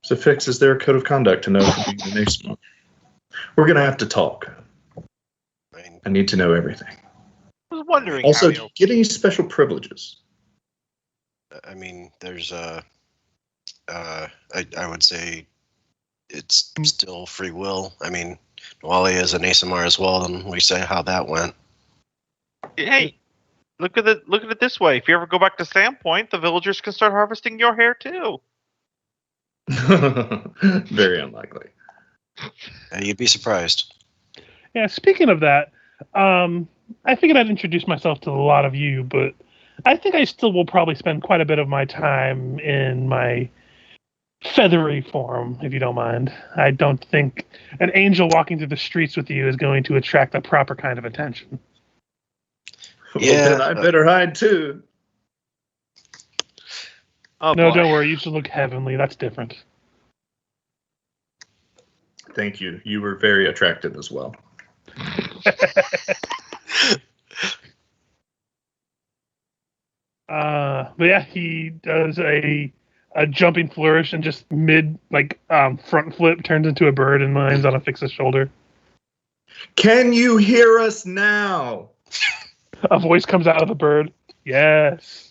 So Fix, is there a code of conduct to know for being an ASMR? We're going to have to talk. I need to know everything. I was wondering. Also, how do you get any special privileges? I mean, there's I would say it's still free will. I mean, Wally is an ASMR as well, and we say how that went. Hey, look at it this way. If you ever go back to Sandpoint, the villagers can start harvesting your hair too. Very unlikely. You'd be surprised. Yeah, speaking of that, I figured I'd introduce myself to a lot of you, but I think I still will probably spend quite a bit of my time in my feathery form, if you don't mind. I don't think an angel walking through the streets with you is going to attract the proper kind of attention. Yeah, Well, then I better hide too. Oh, No, boy. don't worry. You should look heavenly. That's different. Thank you. You were very attractive as well. But yeah, he does a jumping flourish and just front flip turns into a bird and lands on a Fix's shoulder. Can you hear us now? A voice comes out of the bird. Yes.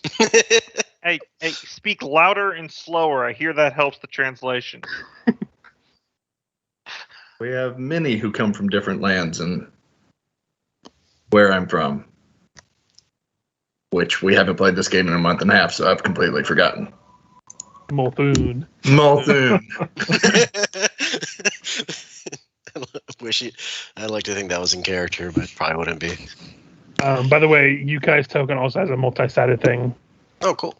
Hey, speak louder and slower. I hear that helps the translation. We have many who come from different lands and where I'm from, which we haven't played this game in a month and a half, so I've completely forgotten. Multhoon. Multhoon. I'd like to think that was in character, but probably wouldn't be. By the way, Yukai's token also has a multi-sided thing. Oh, cool.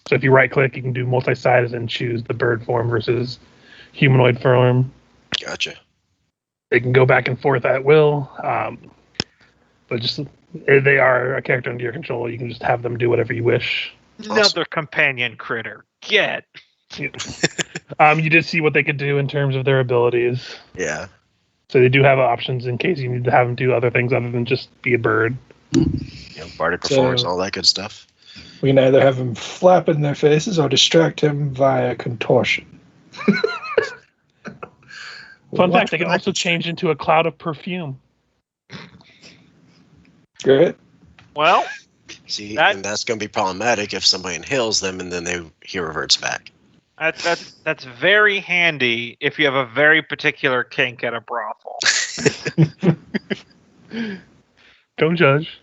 So if you right-click, you can do multi-sided and choose the bird form versus humanoid form. Gotcha. They can go back and forth at will, but just they are a character under your control. You can just have them do whatever you wish. Another companion critter. Get. You did see what they could do in terms of their abilities. Yeah. So they do have options in case you need to have them do other things other than just be a bird. Bardic performance, all that good stuff. We can either have him flap in their faces or distract him via contortion. Fun fact, they can also change into a cloud of perfume. Great. Well, See, and that's going to be problematic if somebody inhales them and then he reverts back. that's very handy if you have a very particular kink at a brothel. Don't judge.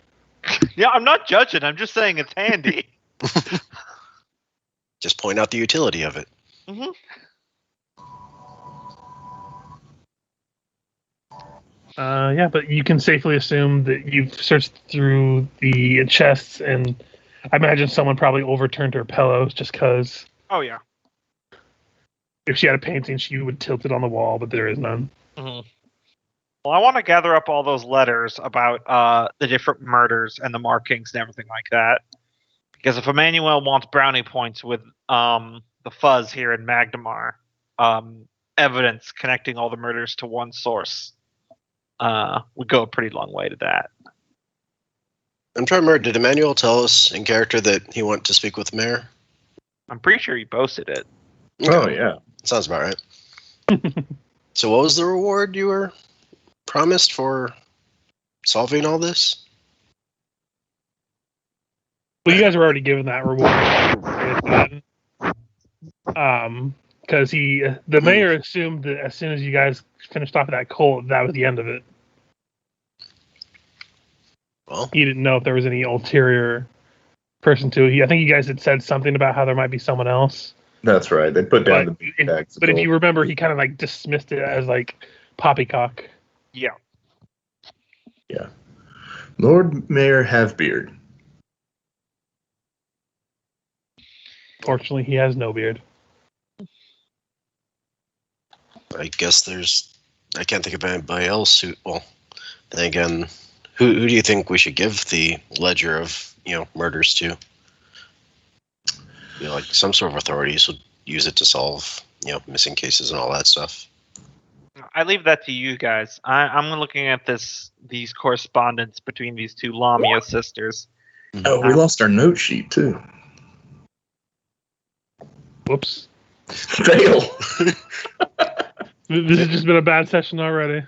Yeah, I'm not judging. I'm just saying it's handy. Just point out the utility of it. Mm-hmm. Yeah, but you can safely assume that you've searched through the chests and I imagine someone probably overturned her pillows just because Oh yeah. if she had a painting, she would tilt it on the wall, but there is none. Mm-hmm. Well, I want to gather up all those letters about the different murders and the markings and everything like that. Because if Emmanuel wants brownie points with the fuzz here in Magnimar, evidence connecting all the murders to one source would go a pretty long way to that. I'm trying to remember, did Emmanuel tell us in character that he went to speak with the mayor? I'm pretty sure he boasted it. Oh yeah. Sounds about right. So what was the reward you were promised for solving all this? Well, you guys were already given that reward. Because the mayor assumed that as soon as you guys finished off that cult, that was the end of it. Well, He didn't know if there was any ulterior person to it. I think you guys had said something about how there might be someone else. That's right. They put down But, the big bags. but if you remember, he kind of like dismissed it as like poppycock. Yeah. Lord Mayor Halfbeard. Fortunately, he has no beard. I guess I can't think of anybody else who, well, then again, who do you think we should give the ledger of, murders to? Like some sort of authorities would use it to solve, missing cases and all that stuff. I leave that to you guys. I'm looking at these correspondence between these two Lamia sisters. Oh, we lost our note sheet too. Whoops. Fail. This has just been a bad session already.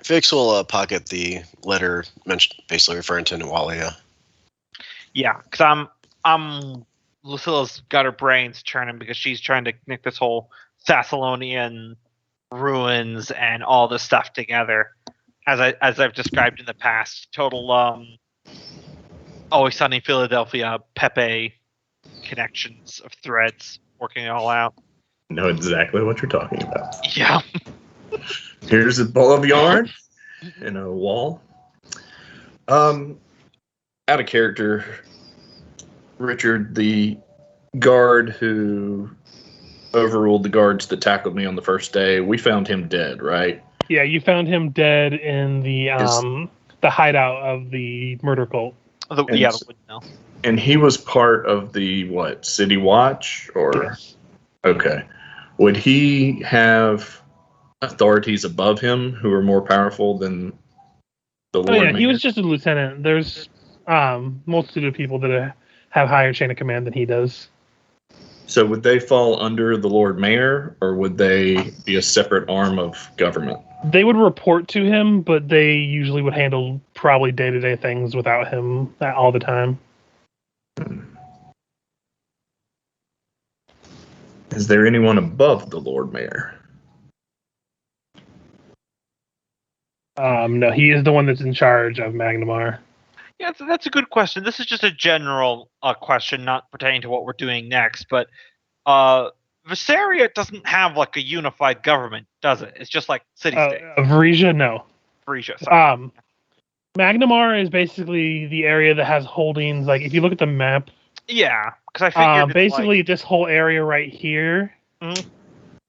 Fix will pocket the letter mentioned, basically referring to Nualia. Yeah, because Lucilla's got her brains churning because she's trying to connect this whole Thessalonian ruins and all this stuff together, as I've described in the past. Total Always Sunny Philadelphia Pepe connections of threads working it all out. Know exactly what you're talking about. Yeah. Here's a ball of yarn and a wall. Out of character, Richard, the guard who overruled the guards that tackled me on the first day, we found him dead, right? Yeah, you found him dead in the hideout of the murder cult. The windmill. And he was part of the City Watch, or Yes. Okay. Would he have authorities above him who are more powerful than the Lord? Oh yeah, he Mayor? was just a lieutenant. There's multitude of people that have higher chain of command than he does. So would they fall under the Lord Mayor, or would they be a separate arm of government? They would report to him, but they usually would handle probably day-to-day things without him all the time. Is there anyone above the Lord Mayor? No, he is the one that's in charge of Magnimar. Yeah, that's a good question. This is just a general question, not pertaining to what we're doing next. But Visaria doesn't have like a unified government, does it? It's just like city-state. Varisia, no. Varisia, sorry. Magnimar is basically the area that has holdings. Like, if you look at the map, Yeah, because I figured basically this whole area right here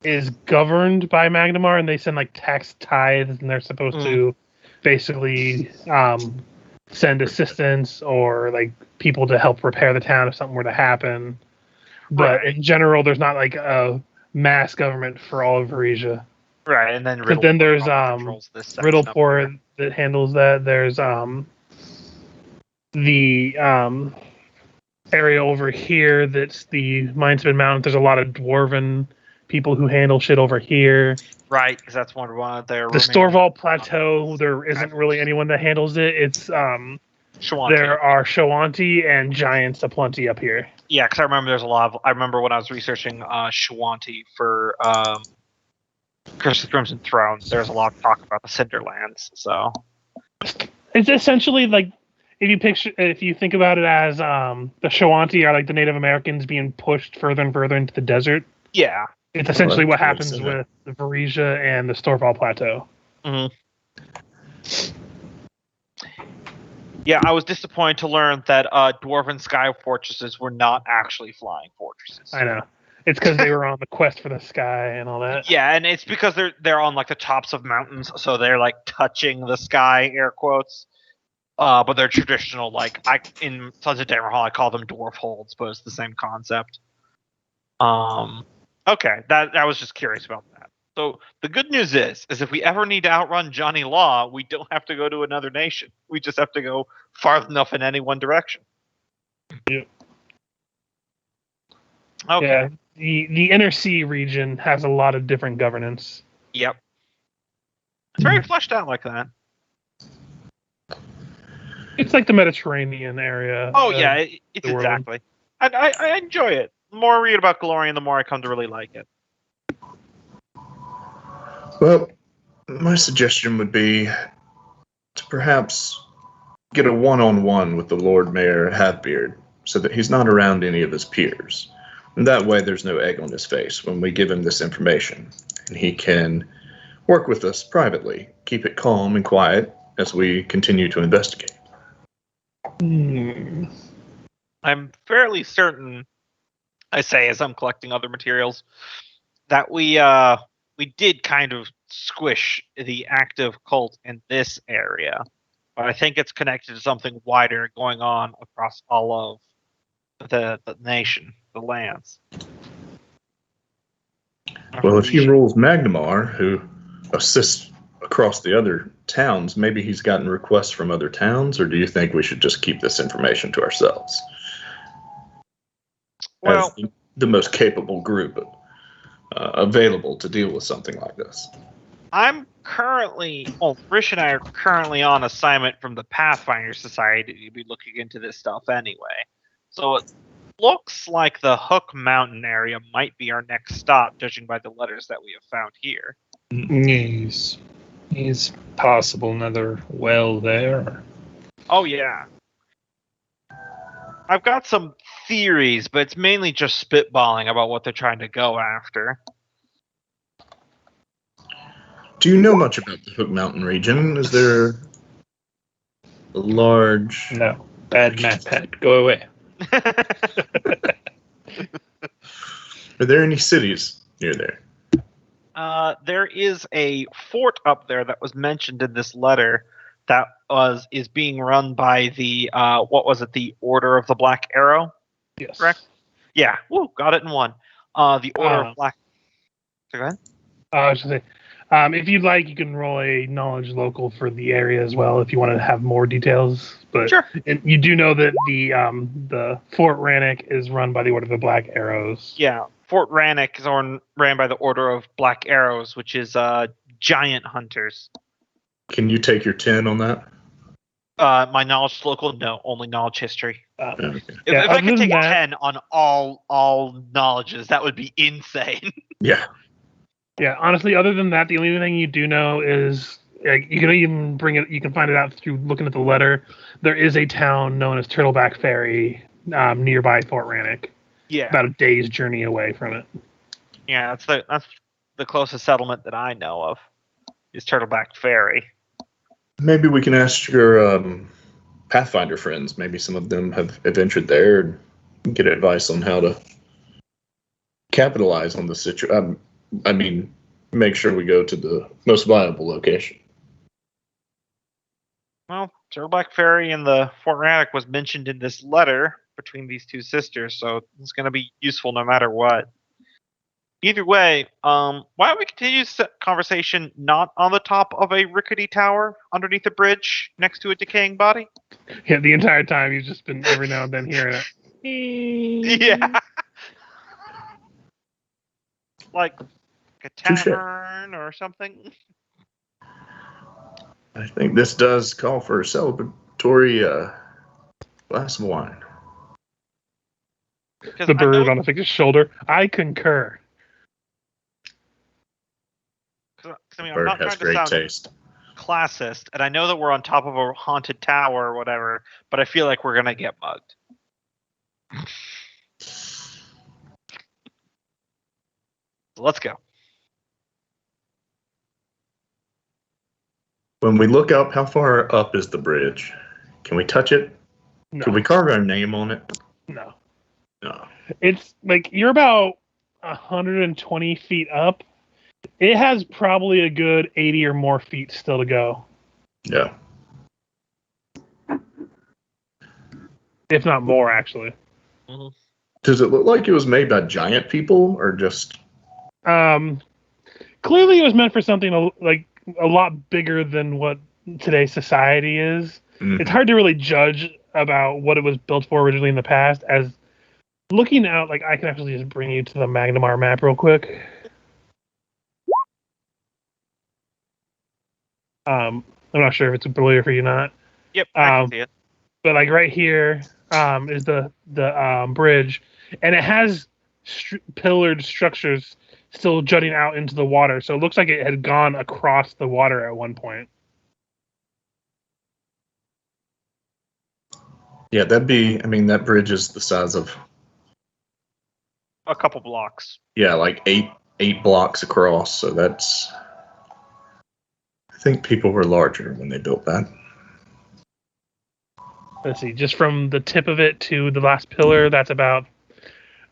is governed by Magnimar, and they send like tax tithes, and they're supposed to basically send assistance or like people to help repair the town if something were to happen. But in general, there's not like a mass government for all of Varisia. Right, and then But then there's Riddleport that handles that. There's the area over here that's the Minesman Mountain. There's a lot of dwarven people who handle shit over here. Right, because that's one of their. The Storval Plateau, there isn't really anyone that handles it. It's Shawanti. there are Shawanti and giants aplenty up here. Yeah, because I remember there's a lot of. I remember when I was researching Shawanti for Curse of the Crimson Throne, there's a lot of talk about the Cinderlands. So It's essentially like if you think about it as the Shawanti are like the Native Americans being pushed further and further into the desert. yeah. It's essentially what that's happens close, with the Varisia and the Storval Plateau. Mm-hmm. Yeah, I was disappointed to learn that dwarven sky fortresses were not actually flying fortresses. I know. It's because they were on the quest for the sky and all that. Yeah, and it's because they're on like the tops of mountains, so they're like touching the sky, air quotes. But they're traditional, like in Sons of Damerhall, I call them dwarf holds, but it's the same concept. Okay, that I was just curious about that. So the good news is if we ever need to outrun Johnny Law, we don't have to go to another nation. We just have to go far enough in any one direction. Yep. Okay. Yeah, the inner sea region has a lot of different governance. Yep. It's very fleshed out like that. It's like the Mediterranean area. Oh yeah, it's the world. exactly. I enjoy it. The more I read about Galorian, the more I come to really like it. Well, my suggestion would be to perhaps get a one-on-one with the Lord Mayor Halfbeard so that he's not around any of his peers. And that way there's no egg on his face when we give him this information. And he can work with us privately, keep it calm and quiet as we continue to investigate. I'm fairly certain, I say as I'm collecting other materials, that we did kind of squish the active cult in this area. But I think it's connected to something wider going on across all of the nation, the lands. Well, if he rules Magnimar, who assists across the other towns, maybe he's gotten requests from other towns, or do you think we should just keep this information to ourselves? Well, as the most capable group available to deal with something like this. Rish and I are currently on assignment from the Pathfinder Society to be looking into this stuff anyway. So it looks like the Hook Mountain area might be our next stop, judging by the letters that we have found here. Yes. Is possible another well there? Oh, yeah. I've got some theories, but it's mainly just spitballing about what they're trying to go after. Do you know much about the Hook Mountain region? Is there a large... No. Bad map pet. Go away. Are there any cities near there? There is a fort up there that was mentioned in this letter that is being run by the the Order of the Black Arrow? Yes. Correct? Yeah. Woo, got it in one. The Order of Black. So go ahead. I was going to say, if you'd like, you can roll a knowledge local for the area as well if you want to have more details. But Sure. And you do know that the Fort Rannoch is run by the Order of the Black Arrows. Yeah. Fort Rannoch is ran by the Order of Black Arrows, which is giant hunters. Can you take your 10 on that? My knowledge local, no, only knowledge history. Okay. If I could take a 10 on all knowledges, that would be insane. Yeah. Yeah, honestly, other than that, the only thing you do know is you can even bring it. You can find it out through looking at the letter. There is a town known as Turtleback Ferry nearby Fort Rannoch. Yeah, about a day's journey away from it. Yeah, that's the closest settlement that I know of is Turtleback Ferry. Maybe we can ask your Pathfinder friends. Maybe some of them have adventured there and get advice on how to capitalize on the situation. I mean, make sure we go to the most viable location. Well, Turtleback Ferry and the Fort Rannoch was mentioned in this letter between these two sisters, so it's going to be useful no matter what. Either way, why don't we continue this conversation not on the top of a rickety tower underneath a bridge next to a decaying body? Yeah, the entire time you've just been every now and then hearing it. Yeah. Like a tavern or something. I think this does call for a celebratory glass of wine. The bird on the figure's shoulder. I concur. I mean, I'm Bird not has trying to great sound taste. classist, and I know that we're on top of a haunted tower or whatever, but I feel like we're gonna get mugged. So let's go. When we look up, how far up is the bridge? Can we touch it? No, Could we carve our name on it? no. No. It's like you're about 120 feet up. It has probably a good 80 or more feet still to go, Yeah. if not more, actually. Does it look like it was made by giant people or just? Clearly, it was meant for something like a lot bigger than what today's society is. Mhm. It's hard to really judge about what it was built for originally in the past. As looking out, like I can actually just bring you to the Magnimar map real quick. I'm not sure if it's familiar for you or not. Yep, I can see it. But like right here is the bridge, and it has pillared structures still jutting out into the water. So it looks like it had gone across the water at one point. Yeah, that'd be. I mean, that bridge is the size of. A couple blocks. Yeah, like eight blocks across. So that's. I think people were larger when they built that. Let's see, just from the tip of it to the last pillar, that's about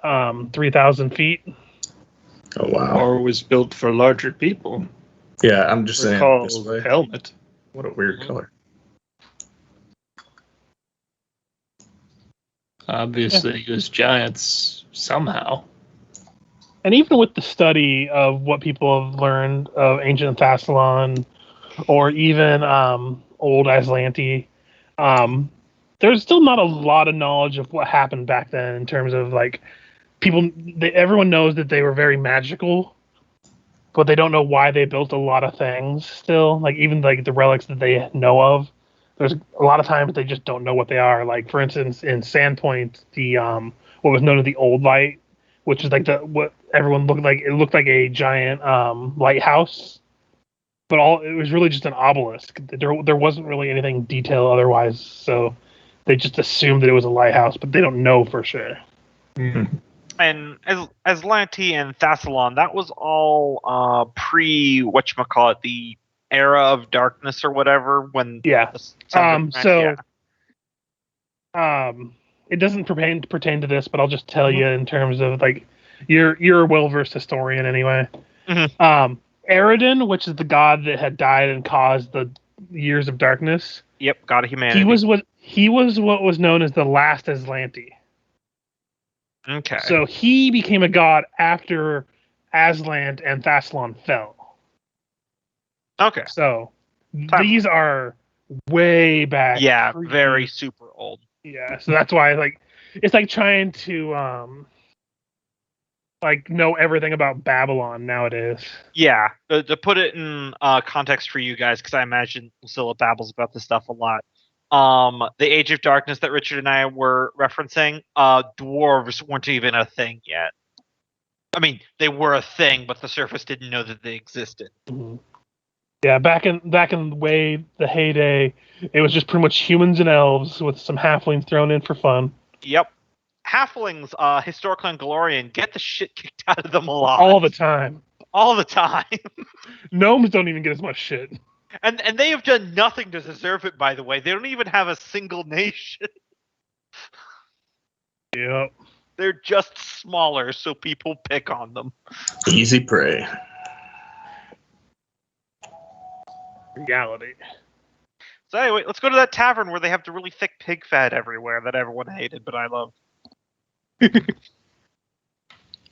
3,000 feet. Oh wow! Or was built for larger people. Yeah, I'm just saying Called this way. helmet. What a weird color. Obviously, it was giants somehow. And even with the study of what people have learned of ancient Thassalon or even old Aslanti, there's still not a lot of knowledge of what happened back then in terms of like everyone knows that they were very magical, but they don't know why they built a lot of things still. Like even like the relics that they know of, there's a lot of times they just don't know what they are. Like for instance, in Sandpoint, the what was known as the Old Light, which is like what everyone looked like. It looked like a giant lighthouse, but it was really just an obelisk. There wasn't really anything detailed otherwise, so they just assumed that it was a lighthouse, but they don't know for sure. And Aslanti and Thassalon, that was all pre whatchamacallit, the era of darkness or whatever. When Yeah. yeah. It doesn't pertain to this, but I'll just tell you in terms of like you're a well-versed historian anyway. Eridan, which is the god that had died and caused the years of darkness. Yep, god of humanity. He was what was known as the last Aslanti. Okay. So he became a god after Aslant and Thassalon fell. Okay. So these are way back. Yeah, very super old. Yeah, so that's why like it's like trying to like know everything about Babylon nowadays. Yeah, to put it in context for you guys, because I imagine Lucilla babbles about this stuff a lot. The Age of Darkness that Richard and I were referencing, dwarves weren't even a thing yet. I mean, they were a thing, but the surface didn't know that they existed. Mm-hmm. Yeah, back in the heyday, it was just pretty much humans and elves with some halflings thrown in for fun. Yep. Halflings, historical and Galorian, get the shit kicked out of them a lot. All the time. All the time. Gnomes don't even get as much shit. And they have done nothing to deserve it, by the way. They don't even have a single nation. Yep. They're just smaller, so people pick on them. Easy prey. Reality. So anyway, let's go to that tavern where they have the really thick pig fat everywhere that everyone hated, but I love.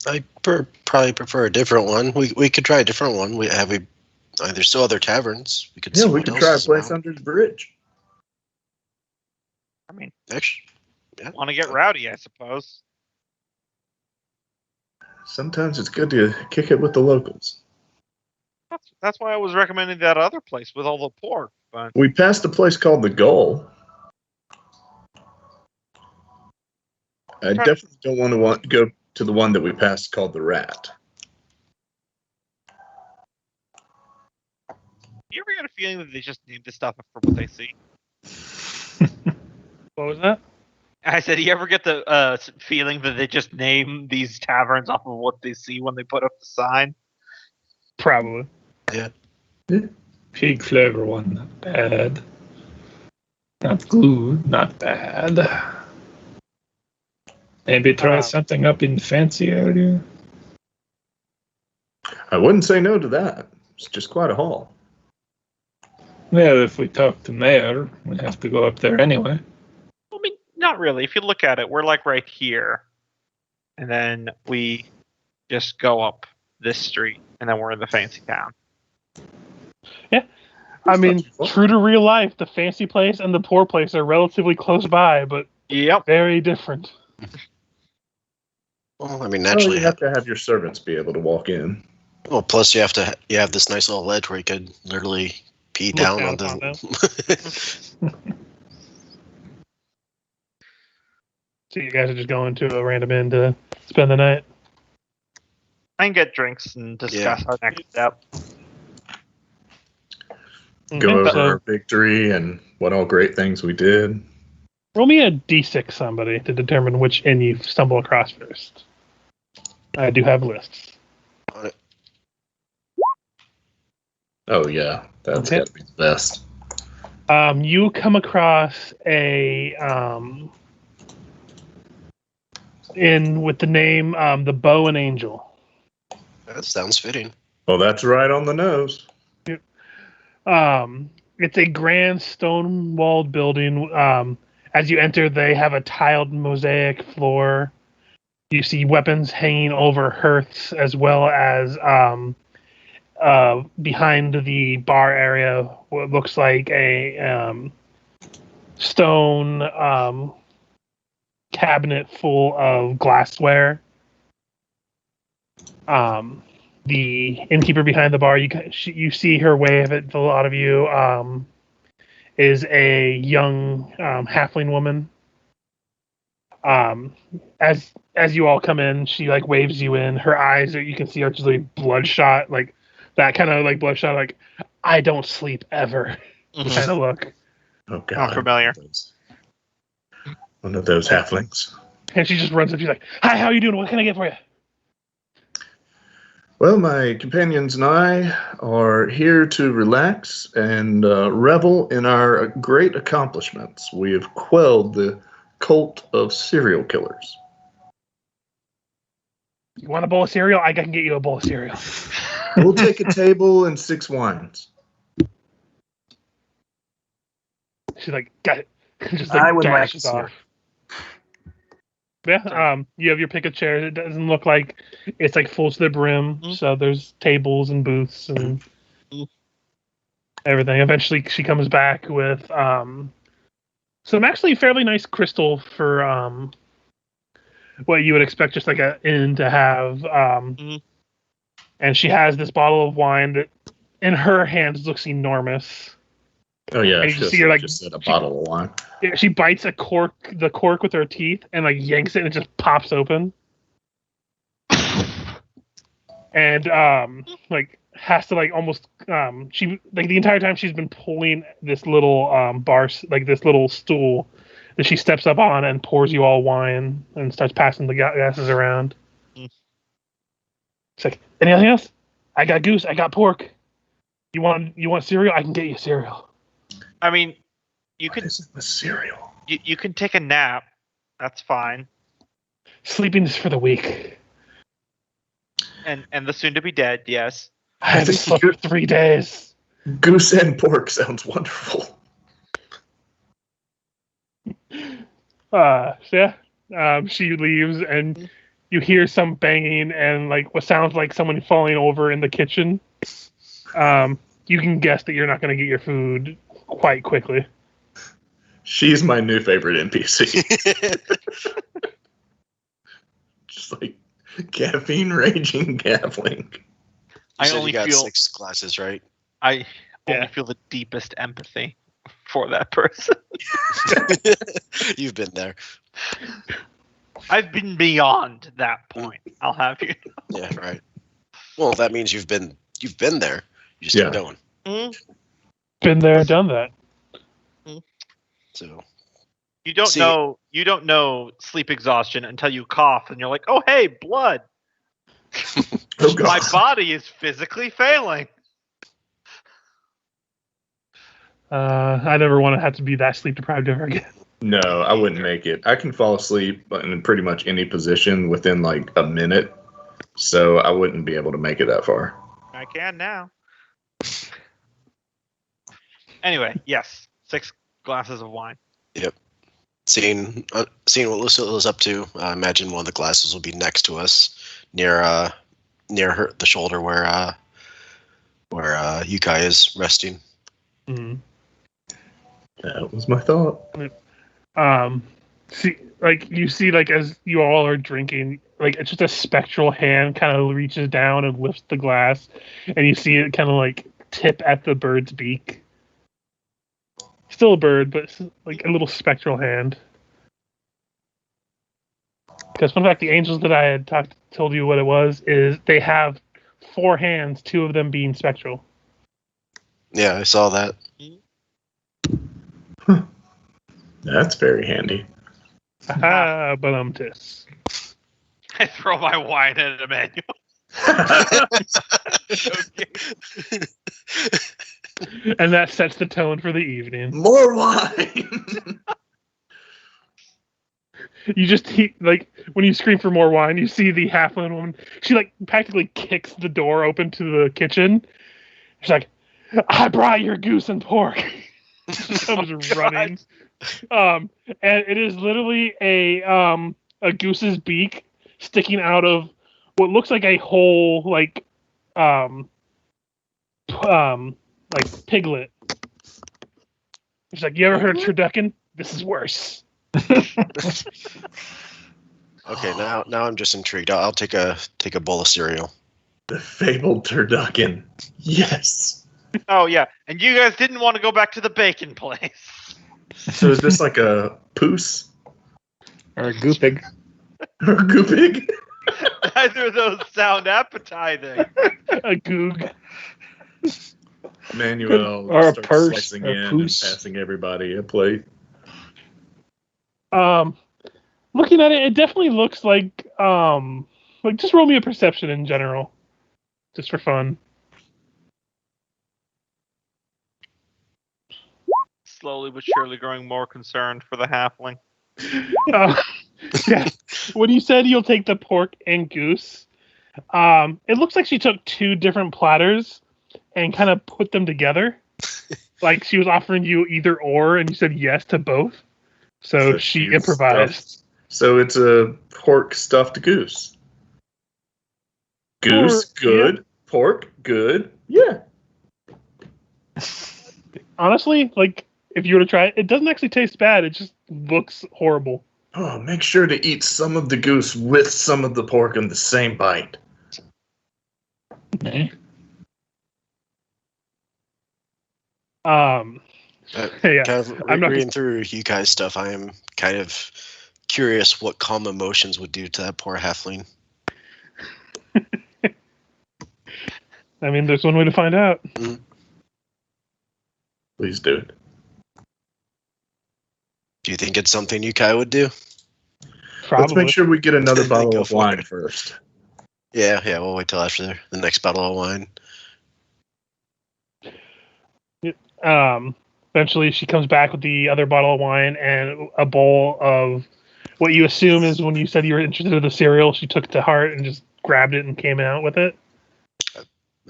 I probably prefer a different one. We could try a different one. There's still other taverns. We could. Yeah, see we what could else try a is place around. under the bridge. I mean, Actually, yeah. want to get rowdy, I suppose. Sometimes it's good to kick it with the locals. That's why I was recommending that other place with all the pork. But We passed a place called the Gull. I definitely don't want to go to the one that we passed called the Rat. you ever get a feeling that they just named this stuff for what they see? What was that? I said, you ever get the feeling that they just name these taverns off of what they see when they put up the sign? Probably. Yeah. Pig flavor one, not bad. Not good, not bad. Maybe try something up in the fancy area. I wouldn't say no to that. It's just quite a haul. Well, if we talk to Mayor, we have to go up there anyway. I mean, not really. If you look at it, we're like right here, and then we just go up this street, and then we're in the fancy town. I mean, not too far. true to real life, the fancy place and the poor place are relatively close by, but Yep. very different. Well, I mean, Well, naturally. you have to have your servants be able to walk in. Well, plus you have this nice little ledge where you could literally pee Look down down on upon the. So you guys are just going to a random inn to spend the night. I can get drinks and discuss our next step. Go Okay, over so our victory and what all great things we did. roll me a d6, somebody, to determine which inn you stumble across first. I do have lists. Oh yeah, that's Okay. got to be the best. You come across a inn with the name the Bow and Angel. That sounds fitting. Well, that's right on the nose. It's a grand stone-walled building. As you enter, they have a tiled mosaic floor. You see weapons hanging over hearths, as well as behind the bar area, what looks like a stone cabinet full of glassware. The innkeeper behind the bar, you see her wave at a lot of you, is a young halfling woman. As you all come in, she like waves you in. Her eyes, you can see, are just like bloodshot, like that kind of like bloodshot, like I don't sleep ever kind of look. Oh god, familiar. One of those halflings. And she just runs up. She's like, "Hi, how are you doing? What can I get for you?" Well, my companions and I are here to relax and revel in our great accomplishments. We have quelled the cult of serial killers. You want a bowl of cereal? I can get you a bowl of cereal. We'll take a table and 6 wines. She's like, "Got it." Just I would like dashes cereal. off. Yeah, you have your pick of chairs. It doesn't look like it's like full to the brim. So there's tables and booths and everything. Eventually, she comes back with some actually fairly nice crystal for what you would expect just like an inn to have. And she has this bottle of wine that, in her hands, looks enormous. Oh yeah, And you just, see her, like, just said a bottle of wine. Yeah, she bites the cork with her teeth and like yanks it and it just pops open. And like has to like almost she like the entire time she's been pulling this little bar, like this little stool that she steps up on and pours you all wine and starts passing the glasses around. It's like, anything else? I got goose, I got pork. You want cereal? I can get you cereal. I mean, you What could is in the cereal? you can take a nap. That's fine. Sleeping is for the weak. And the soon to be dead, yes. I haven't slept for 3 days. Goose and pork sounds wonderful. So yeah, she leaves and you hear some banging and like what sounds like someone falling over in the kitchen. You can guess that you're not going to get your food quite quickly. She's my new favorite NPC. Just like caffeine raging halfling. I You only got feel 6 glasses, right? I Yeah. only feel the deepest empathy for that person. You've been there. I've been beyond that point. I'll have you. Yeah, right. Well, that means you've been there. You just Yeah. keep going. Been there, done that. So You don't See- know sleep exhaustion until you cough and you're like, oh hey, blood. Oh god. My body is physically failing. I never want to have to be that sleep deprived ever again. No, I wouldn't make it. I can fall asleep in pretty much any position within like a minute, so I wouldn't be able to make it that far. I can now. Anyway, yes, 6 glasses of wine. Yep. Seeing what Lucilla's up to, I imagine one of the glasses will be next to us, near the shoulder where Yukai is resting. Mm-hmm. That was my thought. You see, as you all are drinking, it's just a spectral hand kind of reaches down and lifts the glass, and you see it kind of tip at the bird's beak. Still a bird, but it's like a little spectral hand. Because fun fact, the angels that I had told you what it was is they have 4 hands, 2 of them being spectral. Yeah, I saw that. That's very handy. Ah, but tis. I throw my wine at Emmanuel. And that sets the tone for the evening. More wine! You just when you scream for more wine, you see the halfling woman. She practically kicks the door open to the kitchen. She's like, "I brought your goose and pork." She comes running. And it is literally a goose's beak sticking out of what looks like a whole piglet. She's like, "You ever heard of turducken? This is worse." Okay, now I'm just intrigued. I'll take a bowl of cereal. The fabled turducken. Yes. Oh yeah, and you guys didn't want to go back to the bacon place. So is this like a poos? Or a goopig. Or a goopig? Neither of those sound appetizing. A goog. Manuel Or a starts purse, slicing a in and poos. passing everybody a plate. Looking at it, it definitely looks like just roll me a perception in general, just for fun. Slowly but surely growing more concerned for the halfling. Yeah. When you said you'll take the pork and goose, it looks like she took 2 different platters and kind of put them together. Like she was offering you either or, and you said yes to both. So she she's improvised. stuffed. So it's a pork stuffed goose. Goose, good. Yeah. Pork, good. Yeah. Honestly, if you were to try it, it doesn't actually taste bad. It just looks horrible. Oh, make sure to eat some of the goose with some of the pork in the same bite. Okay. Yeah. Kind of I'm not reading through Yukai's stuff, I am kind of curious what calm emotions would do to that poor halfling. I mean, there's one way to find out. Please do it. Do you think it's something Yukai would do? Probably. Let's make sure we get another bottle Go of for wine it. first. Yeah, we'll wait till after the next bottle of wine. Eventually, she comes back with the other bottle of wine and a bowl of what you assume is when you said you were interested in the cereal. She took it to heart and just grabbed it and came out with it.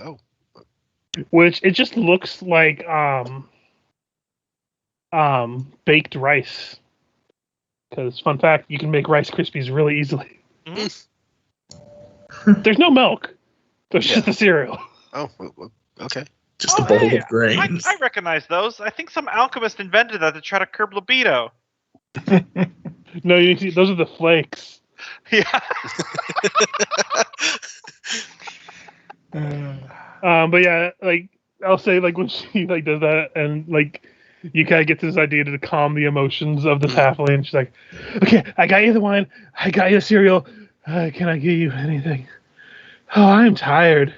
Oh. Which it just looks like baked rice. Because fun fact, you can make Rice Krispies really easily. There's no milk. There's just the cereal. Oh, okay. Just a bowl hey, of grains. I recognize those. I think some alchemist invented that to try to curb libido. No, you see, those are the flakes. Yeah. But yeah, I'll say when she does that and you kind of get this idea to calm the emotions of this halfling. She's like, "Okay, I got you the wine. I got you the cereal. Can I get you anything? Oh, I'm tired.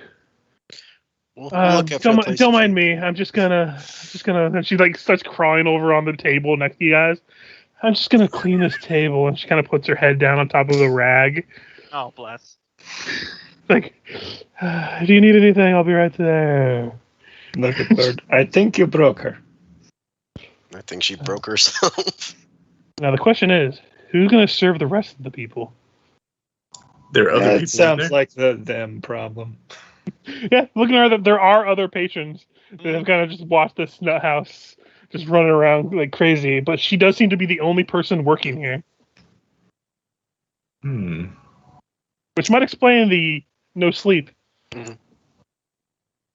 We'll look after the place Don't if mind you- me. I'm just gonna. And she starts crawling over on the table next to you guys. I'm just gonna clean this table, and she kind of puts her head down on top of the rag. Oh, bless. If you need anything, I'll be right there. Look at bird. I think you broke her. I think she broke herself. Now the question is, who's going to serve the rest of the people? There are other people. It sounds like the them problem. Yeah, looking at her, there are other patrons that have kind of just watched this nut house just running around like crazy, but she does seem to be the only person working here, which might explain the no sleep.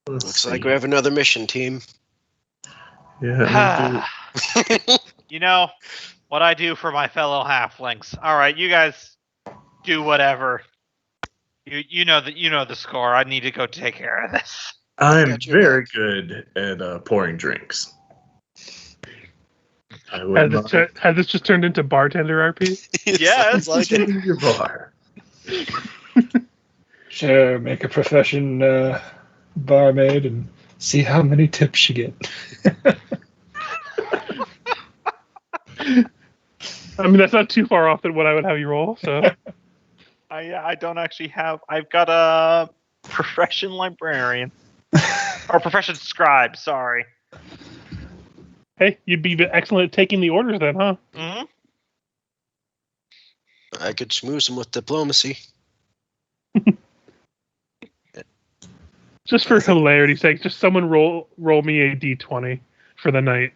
Looks like we have another mission, team. Yeah. You know what I do for my fellow halflings. All right, you guys do whatever. You know the score. I need to go take care of this. I'm very good at pouring drinks. Has this just turned into bartender RP? Yes. Like it. Your bar. Sure, make a profession barmaid and see how many tips you get. I mean, that's not too far off than what I would have you roll. So I don't actually have. I've got a profession librarian or profession scribe. Sorry. hey, you'd be excellent at taking the orders then, huh? Mm-hmm. I could schmooze him with diplomacy. Just for hilarity's sake, just someone roll me a d20 for the night.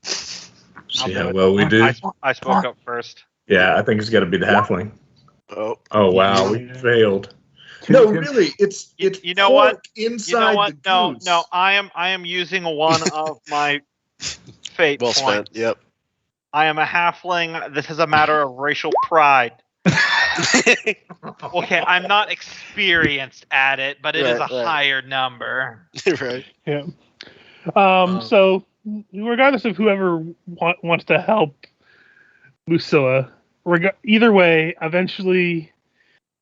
See how well we do. I spoke up first. Yeah, I think it's got to be the halfling. Oh, Wow, we failed. No, really, it's You know what? inside You know what? the goose. No. I am using one of my fate well points. spent. Yep. I am a halfling. This is a matter of racial pride. Okay, I'm not experienced at it, but it is a higher number. Right. Yeah. So, regardless of whoever wants to help Lucilla, either way, eventually,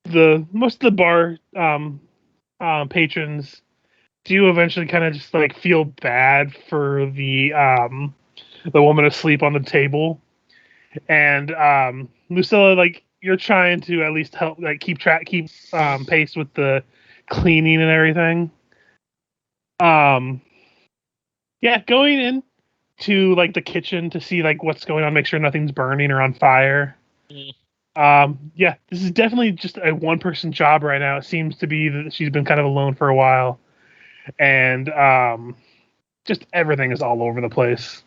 most of the bar patrons do eventually kind of just like feel bad for the woman asleep on the table, and Lucilla, like, you're trying to at least help, like, keep pace with the cleaning and everything. Yeah, going in to like the kitchen to see like what's going on, make sure nothing's burning or on fire. Yeah, this is definitely just a one-person job right now. It seems to be that she's been kind of alone for a while, and just everything is all over the place.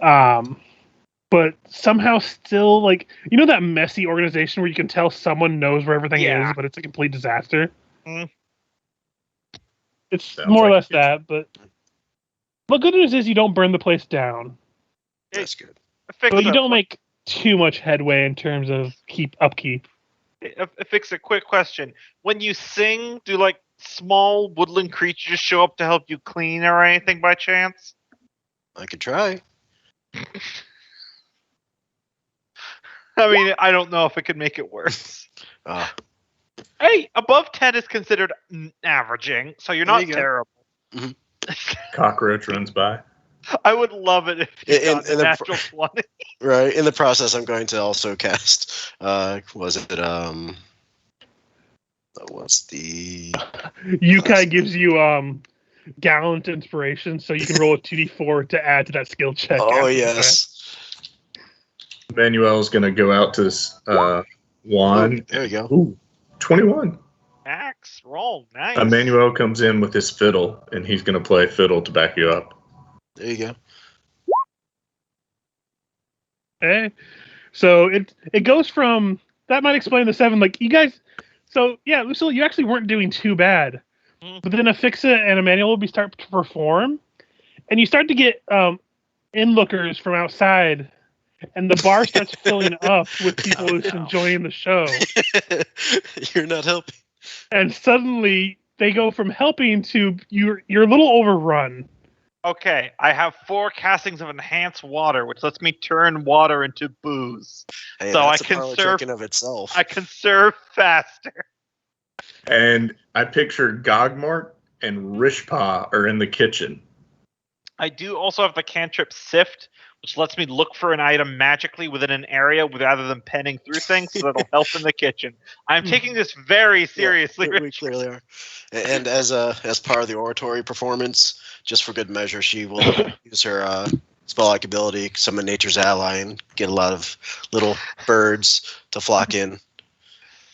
But somehow still, like, you know that messy organization where you can tell someone knows where everything is, but it's a complete disaster? It's Sounds more or like less that, but the good news is you don't burn the place down. That's good. But you don't make too much headway in terms of upkeep. Fix a quick question. When you sing, do like small woodland creatures show up to help you clean or anything by chance? I could try. I mean, I don't know if it could make it worse. Hey, above 10 is considered averaging, so you're not terrible. Mm-hmm. Cockroach runs by. I would love it if you got a natural 20. Right. In the process, I'm going to also cast. What's the? Yukai gives you gallant inspiration, so you can roll a 2d4 to add to that skill check. Oh yes. Manuel's gonna go out to wand. There you go. Ooh, 21. Max, roll, nice. Emmanuel comes in with his fiddle, and he's gonna play fiddle to back you up. There you go. Okay. So it goes from, that might explain the 7, like, you guys, so yeah, Lucille, you actually weren't doing too bad. But then Afixa and Emmanuel will start to perform, and you start to get in-lookers from outside, and the bar starts filling up with people who's enjoying the show. You're not helping. And suddenly they go from helping to you're a little overrun. Okay, I have 4 castings of enhanced water, which lets me turn water into booze. Hey, so I that's a parlor conserve trick in of itself. I conserve faster. And I picture Gogmart and Rishpa are in the kitchen. I do also have the cantrip Sift, which lets me look for an item magically within an area rather than penning through things, so that'll help in the kitchen. I'm taking this very seriously. Yeah, we clearly are. And as part of the oratory performance, just for good measure, she will use her spell-like ability, summon nature's ally, and get a lot of little birds to flock in.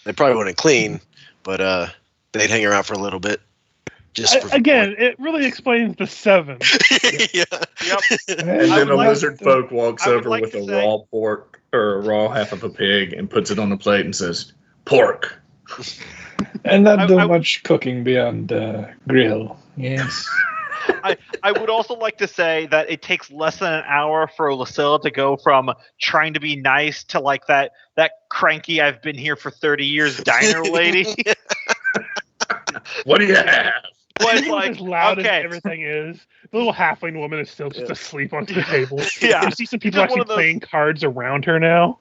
They probably wouldn't clean, but they'd hang around for a little bit. Again, it really explains the 7. Yeah. Yep. And I then would a like- lizard folk walks I would over like with to a say- raw pork or a raw half of a pig and puts it on the plate and says, "Pork." And not do I- much cooking beyond grill. Yes. I would also like to say that it takes less than an hour for Lucilla to go from trying to be nice to like that cranky I've been here for 30 years diner lady. What do you have? Was Even like, as loud okay. as everything is, the little halfling woman is still just asleep on the table. Yeah. You see some people It's just one actually of those- playing cards around her now.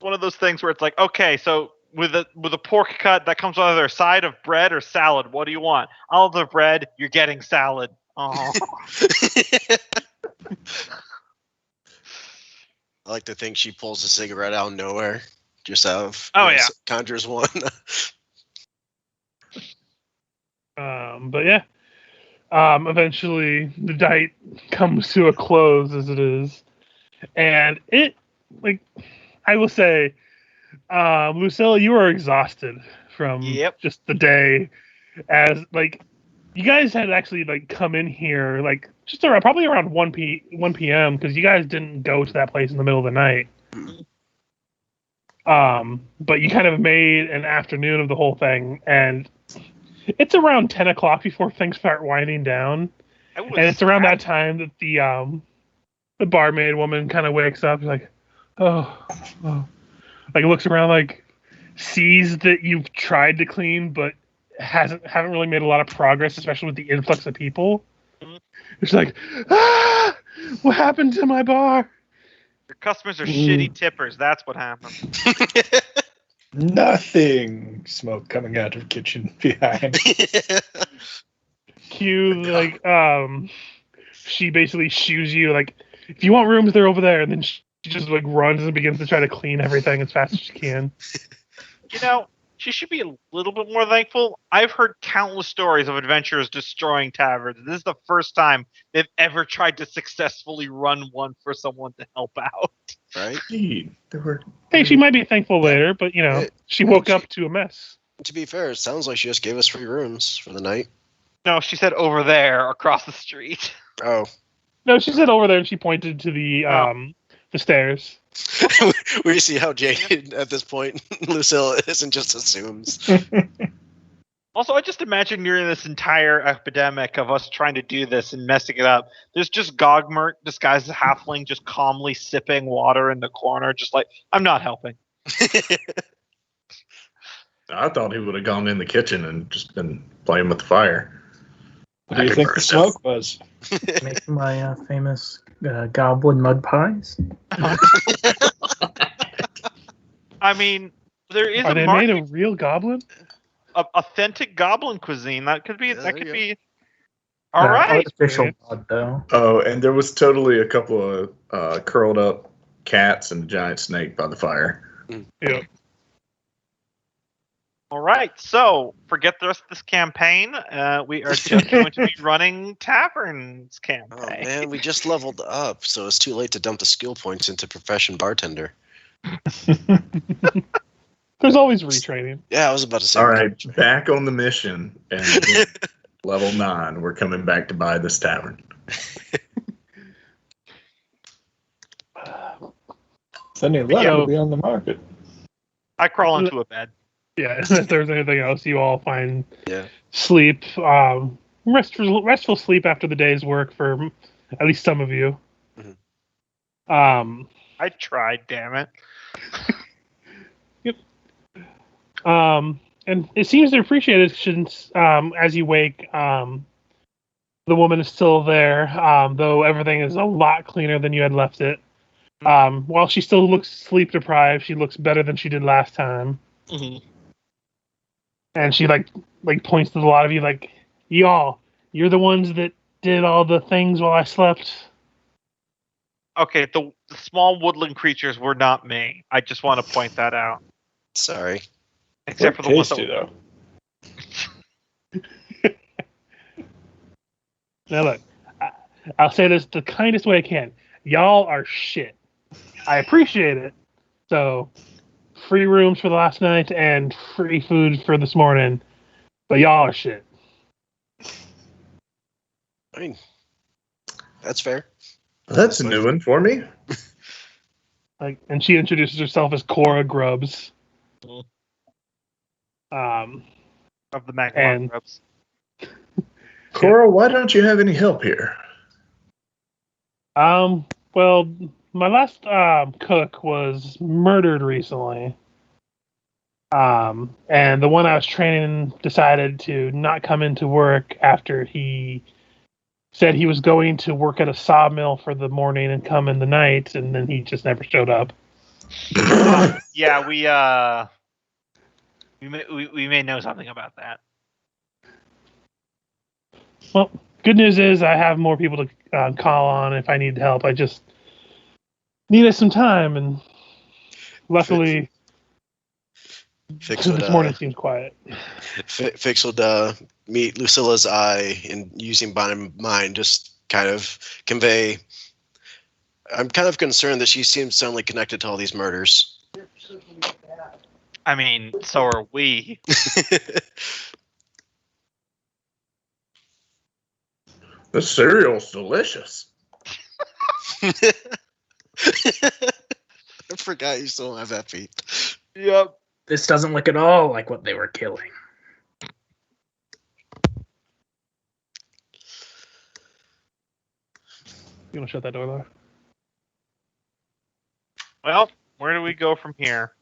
One of those things where it's like, okay, so with a pork cut that comes on either side of bread or salad, what do you want? Olive bread, you're getting salad. Oh. I like to think she pulls a cigarette out of nowhere, just out of conjures one. But yeah. Eventually the night comes to a close as it is. And it, like, I will say, Lucilla, you are exhausted from just the day, as like you guys had actually like come in here like just around, probably around 1 p.m. because you guys didn't go to that place in the middle of the night. But you kind of made an afternoon of the whole thing, and it's around 10 o'clock before things start winding down, and it's around that time that the barmaid woman kind of wakes up, like, oh, like looks around, like sees that you've tried to clean, but haven't really made a lot of progress, especially with the influx of people. It's like, what happened to my bar? Your customers are shitty tippers. That's what happened. Nothing. Smoke coming out of kitchen behind. Cue, like, she basically shoos you, like, if you want rooms, they're over there, and then she just like runs and begins to try to clean everything as fast as she can. You know, she should be a little bit more thankful. I've heard countless stories of adventurers destroying taverns. This is the first time they've ever tried to successfully run one for someone to help out. Right? Hey, she might be thankful later, but you know, she woke up to a mess. To be fair, it sounds like she just gave us free rooms for the night. No, she said over there, across the street. Oh. No, she said over there, and she pointed to the stairs. We see how jaded at this point Lucilla is and just assumes. Also, I just imagine during this entire epidemic of us trying to do this and messing it up, there's just Gogmert disguised as a halfling just calmly sipping water in the corner, just like, I'm not helping. I thought he would have gone in the kitchen and just been playing with the fire. What do you think the smoke was? Make my famous goblin mud pies. I mean, there is Are a they market made of real goblin? of authentic goblin cuisine. That could be. Yeah, that there could you be. All Not right. artificial mud, though. Oh, and there was totally a couple of curled up cats and a giant snake by the fire. Yeah. All right. So forget the rest of this campaign. We are just going to be running taverns Oh campaign. man, we just leveled up, so it's too late to dump the skill points into profession bartender. There's always retraining. Yeah, I was about to say. All right, back on the mission, and level 9, we're coming back to buy this tavern. Sending Yeah. level will be on the market. I crawl into a bed. Yeah, if there's anything else, you all find Yeah. sleep, restful sleep after the day's work for at least some of you. Mhm. I tried. Damn it. And it seems to appreciate it since, as you wake, the woman is still there, though everything is a lot cleaner than you had left it. While she still looks sleep deprived, she looks better than she did last time. Mm-hmm. And she like points to a lot of you, like, y'all, you're the ones that did all the things while I slept. Okay, the small woodland creatures were not me. I just want to point that out. Sorry. Except for the ones tasty, that. though. Now look, I'll say this the kindest way I can. Y'all are shit. I appreciate it. So, free rooms for the last night and free food for this morning. But y'all are shit. I mean, that's fair. That's a new one for me. And she introduces herself as Cora Grubbs. Mm. Of the Magnimar And- Grubs. Cora, why don't you have any help here? Well, my last cook was murdered recently. And the one I was training decided to not come into work after he said he was going to work at a sawmill for the morning and come in the night, and then he just never showed up. Yeah, we may know something about that. Well, good news is I have more people to call on if I need help. I just needed some time, and luckily Fix this would, morning seems quiet. Fix would meet Lucilla's eye and using body mind just kind of convey. I'm kind of concerned that she seems suddenly connected to all these murders. I mean, so are we. The cereal's delicious. I forgot you still have that feat. Yep. This doesn't look at all like what they were killing. You want to shut that door though? Well, where do we go from here?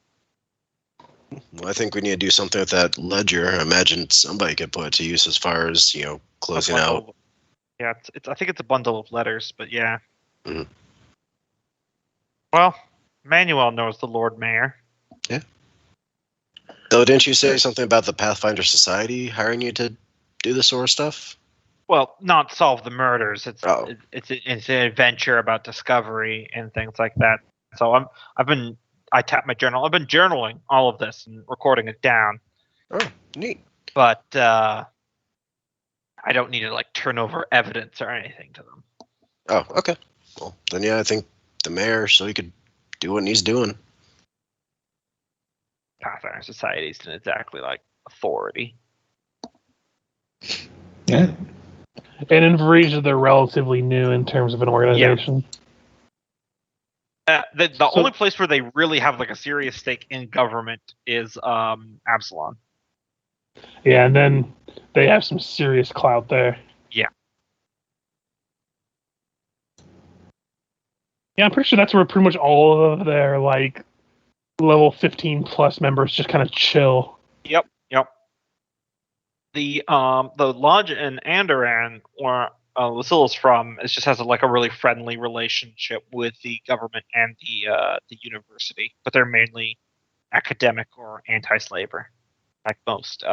Well, I think we need to do something with that ledger. I imagine somebody could put it to use as far as, closing A out. bundle- Yeah, it's. I think it's a bundle of letters, but yeah. Mhm. Well, Manuel knows the Lord Mayor. Though, didn't you say something about the Pathfinder Society hiring you to do this sort of stuff? Well, not solve the murders. It's Oh. it's an adventure about discovery and things like that. So I tapped my journal. I've been journaling all of this and recording it down. Oh, neat. But I don't need to turn over evidence or anything to them. Oh, okay. Well, then yeah, I think the mayor, so he could do what he's doing. Pathfinder Society isn't exactly authority. Yeah. And in Varesia, they're relatively new in terms of an organization. The only place where they really have a serious stake in government is Absalon. Yeah, and then they have some serious clout there. Yeah. Yeah, I'm pretty sure that's where pretty much all of their level 15 plus members just kind of chill. Yep. The lodge in Andoran, where Lucilla's from, it just has a really friendly relationship with the government and the university, but they're mainly academic or anti-slaver, like most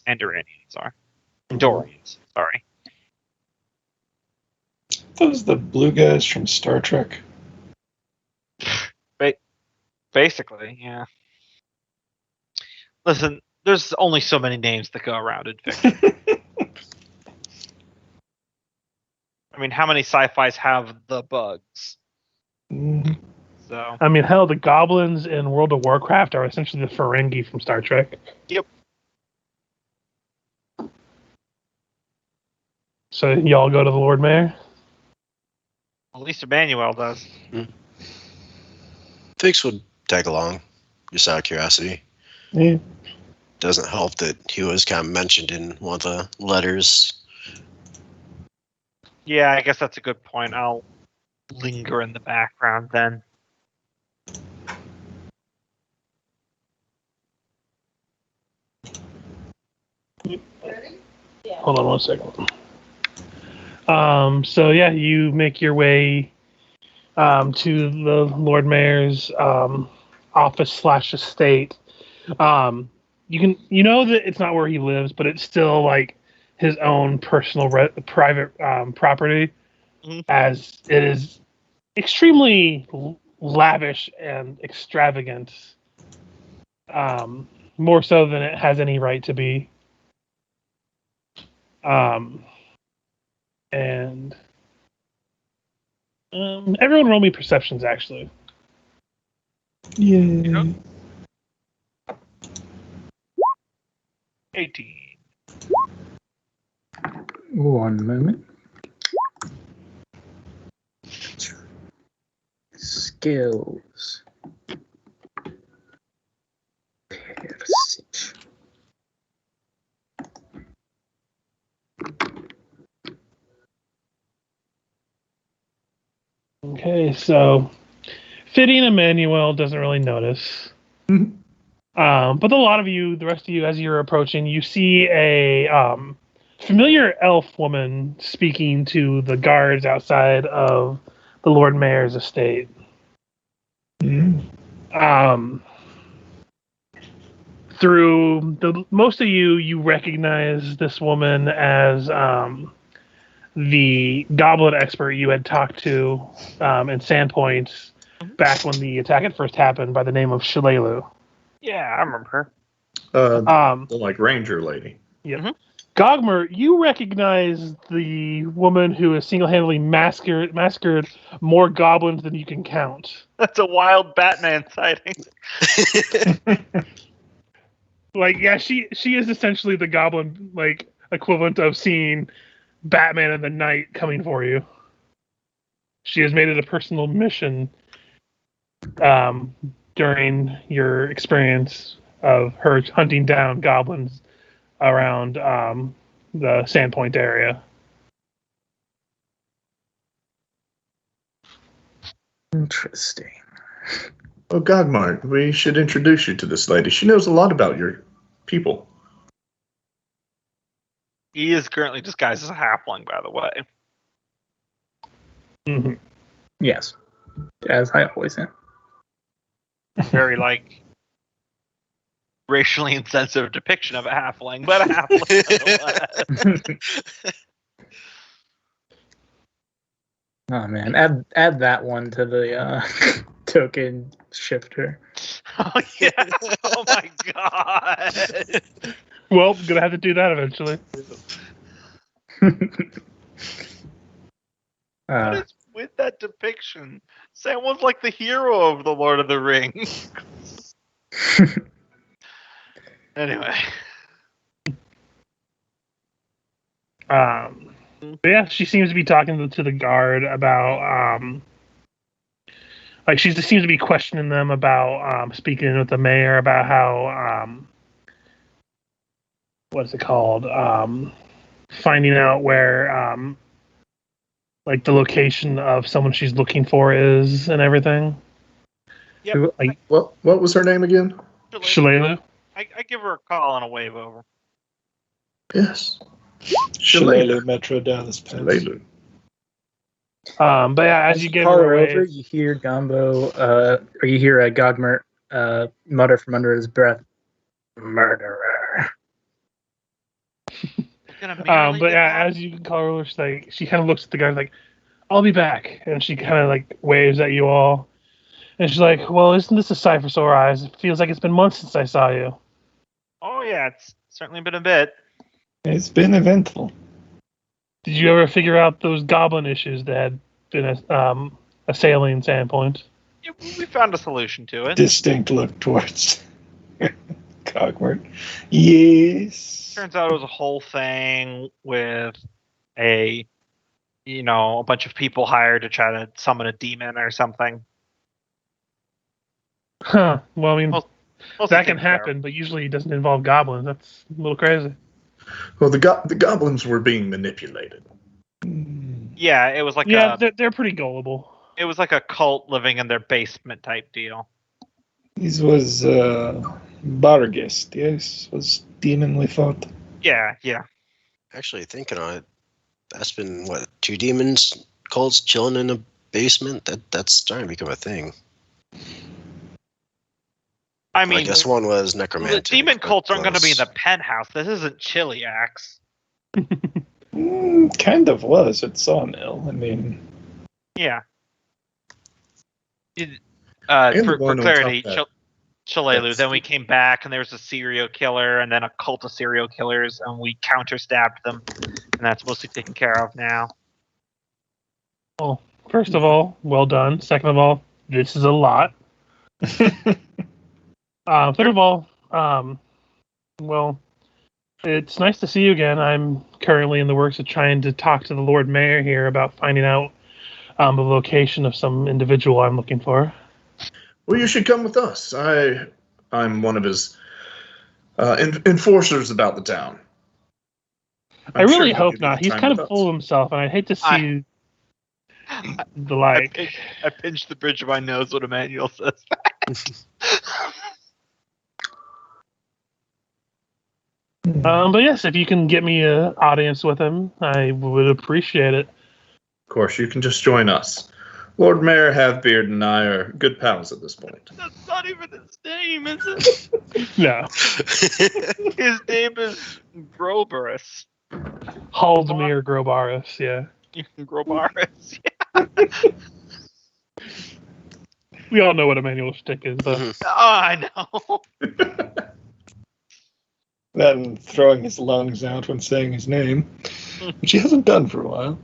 Andoranians are. Andorians, sorry. Those are the blue guys from Star Trek. Basically, yeah. Listen, there's only so many names that go around in fiction. I mean, how many sci-fis have the bugs? Mhm. So I mean, hell, the goblins in World of Warcraft are essentially the Ferengi from Star Trek. Yep. So y'all go to the Lord Mayor? at least Emmanuel does. Fix would tag along, just out of curiosity. Yeah. Doesn't help that he was kind of mentioned in one of the letters. Yeah, I guess that's a good point. I'll linger in the background then. Hold on one second. So yeah, you make your way to the Lord Mayor's office / estate. You know that it's not where he lives, but it's still his own personal private property, as it is extremely lavish and extravagant, more so than it has any right to be. And Everyone roll me perceptions, actually. Yeah. 18. 1 moment. Skills. Perception. Okay, so Fitty and Emmanuel doesn't really notice. But a lot of you, the rest of you, as you're approaching, you see a familiar elf woman speaking to the guards outside of the Lord Mayor's estate. Through most of you recognize this woman as the goblin expert you had talked to in Sandpoint back when the attack had first happened, by the name of Shalelu. Yeah, I remember her. The like ranger lady. Yep. Mhm. Gogmer, you recognize the woman who has single-handedly massacred more goblins than you can count. That's a wild Batman sighting. Like, yeah, she is essentially the goblin, like, equivalent of seeing Batman in the night coming for you. She has made it a personal mission during your experience of her hunting down goblins around the Sandpoint area. Interesting. Oh, Gogmar, we should introduce you to this lady. She knows a lot about your people. He is currently disguised as a halfling, by the way. Mm-hmm. Yes. As I always am. Very, racially insensitive depiction of a halfling, but a halfling nonetheless. Oh man, add that one to the token shifter. Oh, yeah. Oh, my God. Well, gonna have to do that eventually. What is with that depiction? Someone's like the hero of the Lord of the Rings. Anyway. But yeah, she seems to be talking to the guard about like she seems to be questioning them about speaking with the mayor about how what's it called, finding out where like the location of someone she's looking for is and everything. Yep. Like, What was her name again? Shalelu. I give her a call and a wave over. Yes. Shalelu Metro Dallas Pass. Shalelu. But yeah, as you get call her her away, over, you hear Gumbo, or you hear Gogmer mutter from under his breath, "Murderer." but yeah, as you can call her over, she kind of looks at the guys like, "I'll be back," and she kind of like waves at you all, and she's like, "Well, isn't this a sight for sore eyes? It feels like it's been months since I saw you." Oh, yeah, it's certainly been a bit. It's been eventful. Did you ever figure out those goblin issues that had been assailing Sandpoint? Yeah, we found a solution to it. Distinct look towards Cogward. Yes. Turns out it was a whole thing with a bunch of people hired to try to summon a demon or something. Huh. Well, I mean, Mostly that can taken care of. happen, but usually it doesn't involve goblins. That's a little crazy. Well, the goblins were being manipulated. Yeah, it was like they're pretty gullible. it was like a cult living in their basement type deal. This was Barghest, yes? Was demon we fought? Yeah. Actually, thinking on it, that's been, 2 demons cults chilling in a basement? That's starting to become a thing. I mean, I guess one was the necromantic. demon but cults aren't going to be in close. the penthouse. This isn't Chiliax. Kind of was at Sawmill. I mean, Yeah. And For the one on clarity, top of Shalelu. that's- Then we came back, and there was a serial killer, and then a cult of serial killers, and we counter-stabbed them, and that's mostly taken care of now. first of all, well done. Second of all, this is a lot. Third of all, well, it's nice to see you again. I'm currently in the works of trying to talk to the Lord Mayor here about finding out the location of some individual I'm looking for. Well, you should come with us. I'm one of his enforcers about the town. I I'm really he'll hope give you not. the He's time kind with of us. full of himself, and I'd hate to see the like. I pinched the bridge of my nose when Emmanuel says But yes, if you can get me an audience with him, I would appreciate it. Of course, you can just join us. Lord Mayor Halfbeard and I are good pals at this point. That's not even his name, is it? No, His name is Groberus. Haldemir Grobarus, yeah. Grobarus. We all know what Emmanuel's shtick is, though. Mhm. Oh, I know. Then throwing his lungs out when saying his name, which he hasn't done for a while.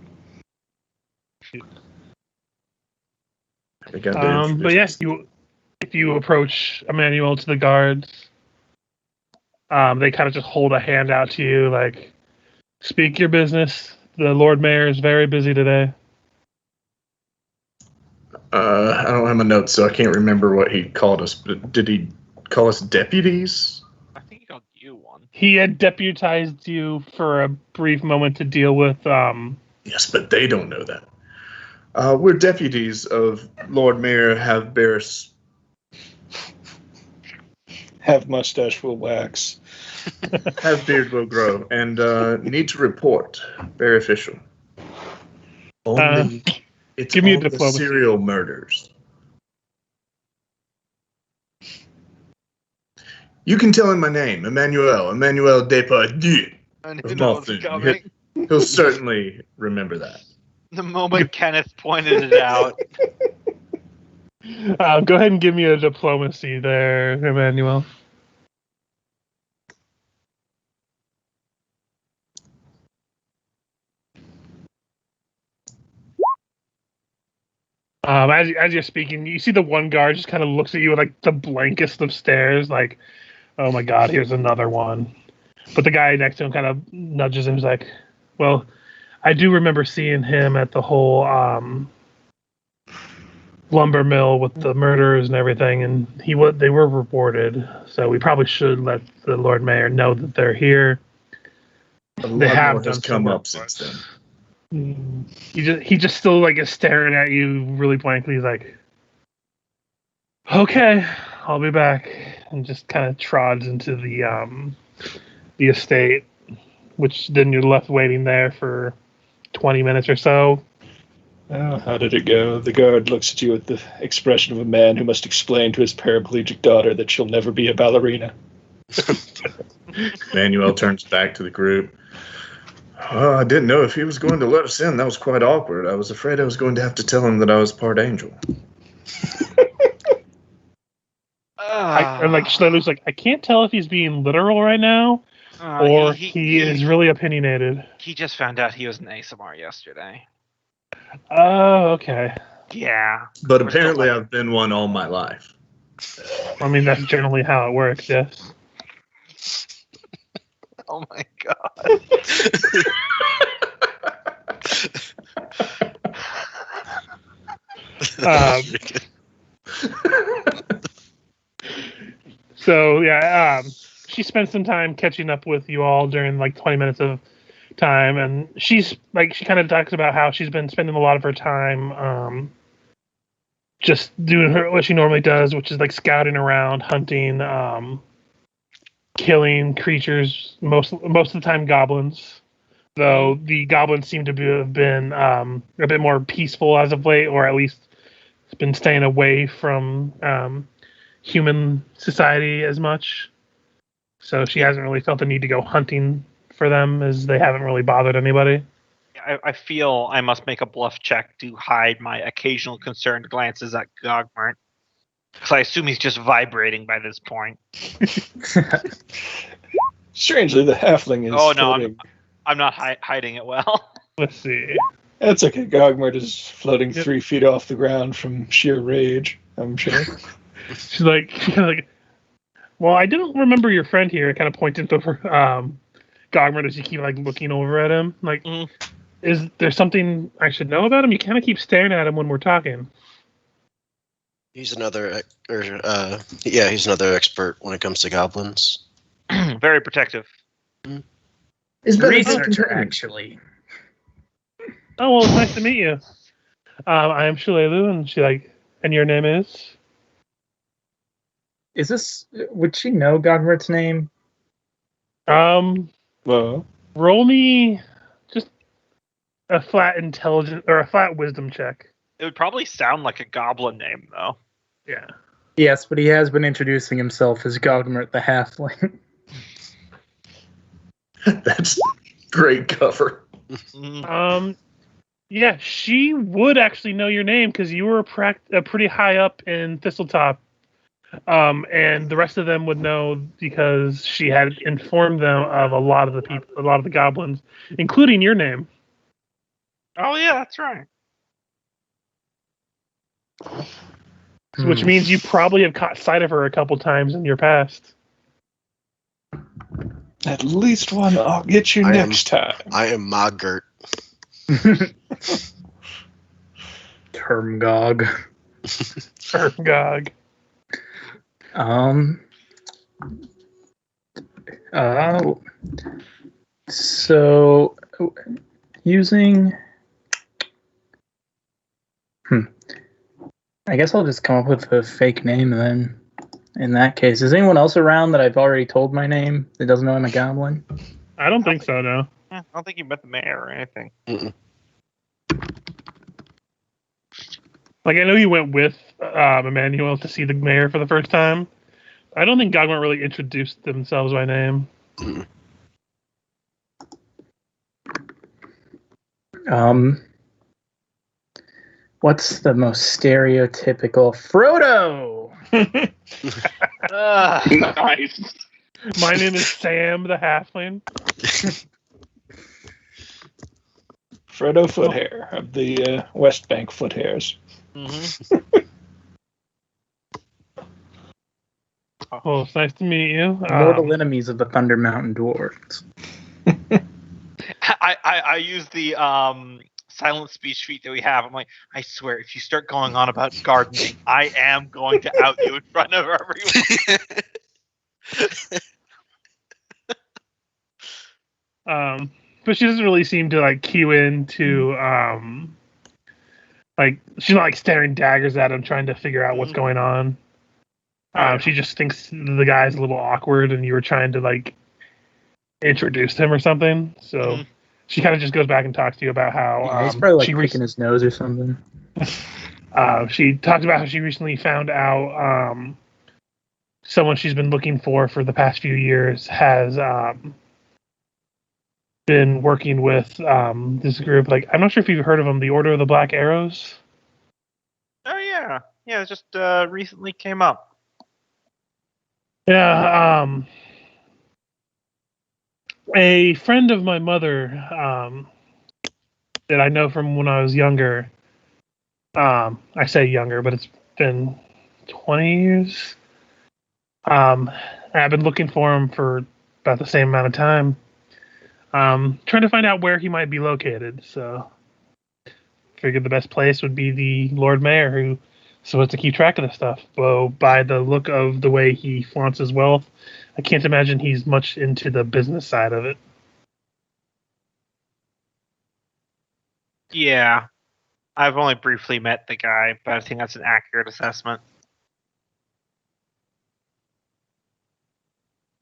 But yes, if you approach Emmanuel to the guards, they kind of just hold a hand out to you, like, speak your business. The Lord Mayor is very busy today. I don't have my notes, so I can't remember what he called us. But did he call us deputies? I think he called you one. He had deputized you for a brief moment to deal with. Yes, but they don't know that. We're deputies of Lord Mayor Halfbeard. Have mustache will wax. Halfbeard will grow, and need to report. Very official. Only it's give me a all the diplomacy. serial murders. You can tell him my name, Emmanuel Depatures. I knew Of that was Malthus. coming. He'll certainly remember that. The moment Kenneth pointed it out. Go ahead and give me a diplomacy there, Emmanuel. As you're speaking, you see the one guard just kind of looks at you with like the blankest of stares, like, "Oh my God, here's another one." But the guy next to him kind of nudges him. He's like, "Well, I do remember seeing him at the whole lumber mill with the murders and everything, and they were reported. So we probably should let the Lord Mayor know that they're here." A They lot have more has done some come work up for since us. then. He just still like is staring at you really blankly. He's like, "Okay, I'll be back," and just kind of trods into the estate, which then you're left waiting there for 20 minutes or so. Oh, how did it go? The guard looks at you with the expression of a man who must explain to his paraplegic daughter that she'll never be a ballerina. Manuel turns back to the group. Oh, I didn't know if he was going to let us in. That was quite awkward. I was afraid I was going to have to tell him that I was part angel. And like Schlelu's like, I can't tell if he's being literal right now or he is really opinionated. He just found out he was an ASMR yesterday. Oh, okay. Yeah. But We're still apparently like- I've been one all my life. I mean, that's generally how it works, yes. Oh my God. So yeah, she spent some time catching up with you all during like 20 minutes of time, and she kind of talks about how she's been spending a lot of her time just doing what she normally does, which is like scouting around, hunting, killing creatures, most of the time goblins. Though the goblins seem to have been a bit more peaceful as of late, or at least been staying away from human society as much. So she hasn't really felt the need to go hunting for them, as they haven't really bothered anybody. I feel I must make a bluff check to hide my occasional concerned glances at Gogmart. Because I assume he's just vibrating by this point. Strangely, the halfling is Oh, no, holding... I'm not hiding it well. Let's see. That's okay. Gogmart is floating Yep. 3 feet off the ground from sheer rage, I'm sure. She's like, well, I didn't remember your friend here. Kind of pointing to Gogmart as you keep like looking over at him. Like, is there something I should know about him? You kind of keep staring at him when we're talking. He's another, he's another expert when it comes to goblins. Very protective. Is better than Researcher, companion. actually. Oh, well, it's nice to meet you. I am Shilelu, and your name is? Is this? Would she know Gogmart's name? Well, Roll me just a flat intelligence or a flat wisdom check. It would probably sound like a goblin name, though. Yeah. Yes, but he has been introducing himself as Gogmart the Halfling. That's great cover. Yeah, she would actually know your name because you were pretty high up in Thistletop. And the rest of them would know because she had informed them of a lot of the goblins, including your name. Oh yeah, that's right. Which means you probably have caught sight of her a couple times in your past. at least one I'll get you next time. I am Mogert. Termgog. Gog. So using I guess I'll just come up with a fake name then. In that case, is anyone else around that I've already told my name that doesn't know I'm a goblin? I don't think so, no. I don't think you met the mayor or anything. Like, I know you went with Emmanuel to see the mayor for the first time. I don't think Gogmart really introduced themselves by name. What's the most stereotypical Frodo? Nice. My name is Sam the Halfling. Frodo Foothair of the West Bank Foothairs. Well, it's nice to meet you. Mortal enemies of the Thunder Mountain Dwarves. I use the silent speech feat that we have. I'm like, I swear, if you start going on about gardening, I am going to out you in front of everyone. But she doesn't really seem to like cue into like she's not like staring daggers at him trying to figure out what's going on. She just thinks the guy's a little awkward and you were trying to like introduce him or something. So she kind of just goes back and talks to you about how He's probably like picking his nose or something. She talked about how she recently found out someone she's been looking for the past few years has been working with this group. Like, I'm not sure if you've heard of them, the Order of the Black Arrows. Oh yeah, it just recently came up. Yeah, a friend of my mother that I know from when I was younger. I say younger, but it's been 20 years. I've been looking for him for about the same amount of time. Trying to find out where he might be located. So, figured the best place would be the Lord Mayor, who's supposed to keep track of this stuff. Well, by the look of the way he flaunts his wealth, I can't imagine he's much into the business side of it. Yeah, I've only briefly met the guy, but I think that's an accurate assessment.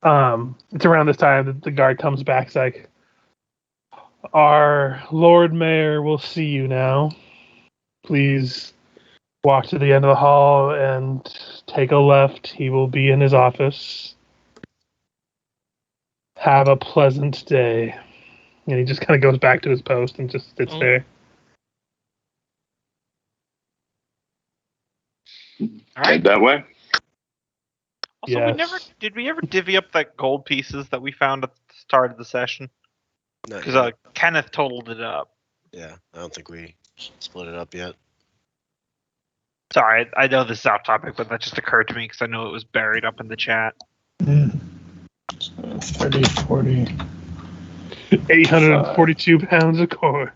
It's around this time that the guard comes back. It's like, our Lord Mayor will see you now. Please walk to the end of the hall and take a left. He will be in his office. Have a pleasant day. And he just kind of goes back to his post and just sits there. All right. Head that way. Also, Yes. did we ever divvy up that gold pieces that we found at the start of the session? No, Because Kenneth totaled it up. Yeah, I don't think we split it up yet. Sorry, I know this is off topic, but that just occurred to me because I know it was buried up in the chat. So 30, 40. 842 pounds of corn.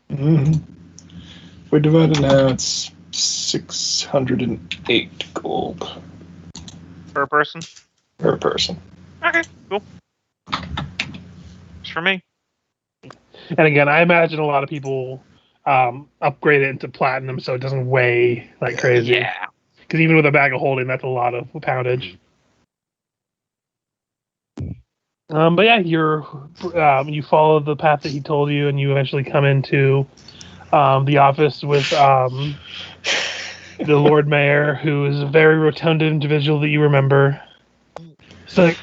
If we divide it now, it's 608 gold Per person? per person. Okay, cool. It's for me. And again, I imagine a lot of people upgrade it into platinum so it doesn't weigh like crazy. Yeah. Because even with a bag of holding, that's a lot of poundage. But yeah, you follow the path that he told you, and you eventually come into the office with the Lord Mayor, who is a very rotund individual that you remember. It's like,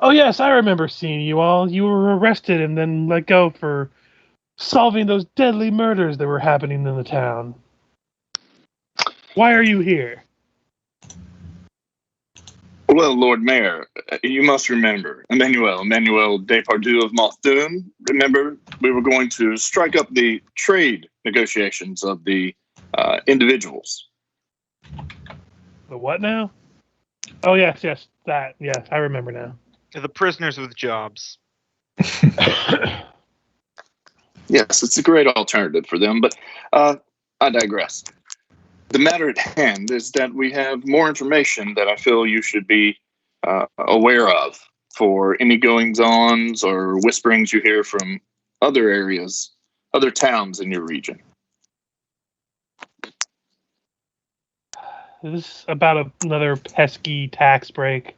oh yes, I remember seeing you all. You were arrested and then let go for solving those deadly murders that were happening in the town. Why are you here? Well, Lord Mayor, you must remember Emmanuel Depatures of Mothdoom. Remember, we were going to strike up the trade negotiations of the individuals. The what now? Oh yes, that. Yes, I remember now. The prisoners with jobs. Yes, it's a great alternative for them, but I digress. The matter at hand is that we have more information that I feel you should be aware of for any goings-ons or whisperings you hear from other areas, other towns in your region. This is about another pesky tax break.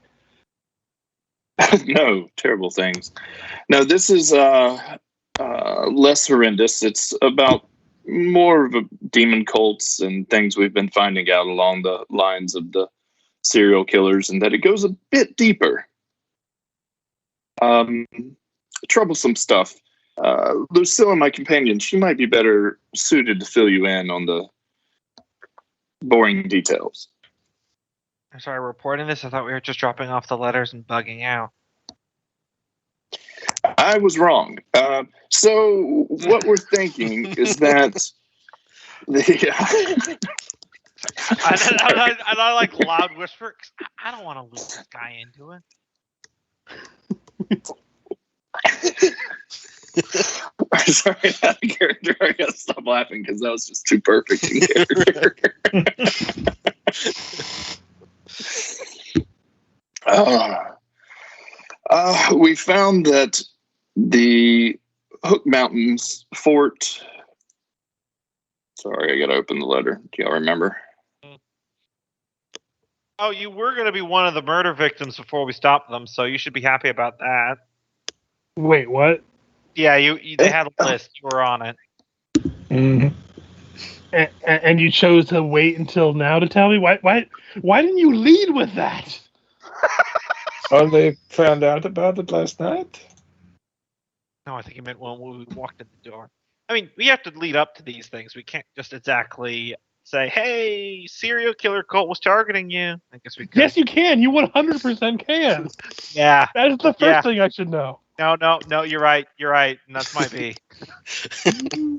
No, terrible things. No, this is less horrendous. It's about more of a demon cults and things we've been finding out along the lines of the serial killers, and that it goes a bit deeper. Troublesome stuff. Lucilla, my companion, she might be better suited to fill you in on the boring details. I'm sorry, we're reporting this. I thought we were just dropping off the letters and bugging out. I was wrong. So what we're thinking is that And I like loud whisper. 'Cause I don't want to lose this guy into it. Sorry, that character. I gotta stop laughing because that was just too perfect in character. We found that the Hook Mountains fort. Sorry, I gotta open the letter. Do y'all remember? Oh, you were going to be one of the murder victims before we stopped them, so you should be happy about that. Wait, what? Yeah, they had a list. You were on it. Mm-hmm. And you chose to wait until now to tell me? Why didn't you lead with that? Oh, they found out about it last night? No, I think you meant when we walked in the door. I mean, we have to lead up to these things. We can't just exactly say, "Hey, serial killer cult was targeting you." I guess we could. Yes, you can. You 100% can. Yeah. That is the first thing I should know. No, you're right. And that's my B.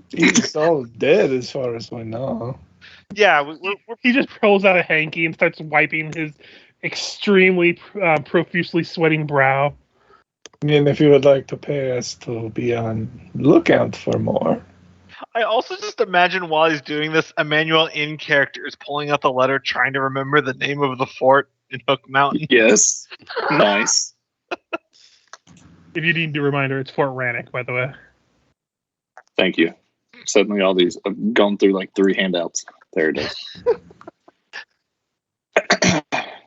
He's all dead as far as we know. Yeah, we're He just pulls out a hanky and starts wiping his extremely profusely sweating brow. And if you would like to pay us to be on lookout for more. I also just imagine while he's doing this, Emmanuel in character is pulling out the letter, trying to remember the name of the fort in Hook Mountain. Yes. Nice. If you need a reminder, it's Fort Rannick, by the way. Thank you. Suddenly all these, I've gone through like 3 handouts. There it is.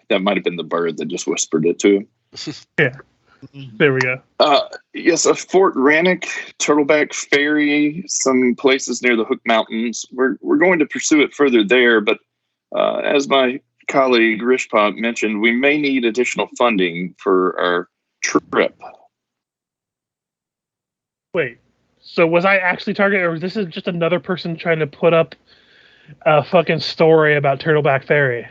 That might have been the bird that just whispered it to him. Yeah. There we go. Yes, a Fort Rannick, Turtleback Ferry, some places near the Hook Mountains. We're going to pursue it further there, but as my colleague Rishpop mentioned, we may need additional funding for our trip. Wait. So was I actually targeted, or was this just another person trying to put up a fucking story about Turtleback Ferry?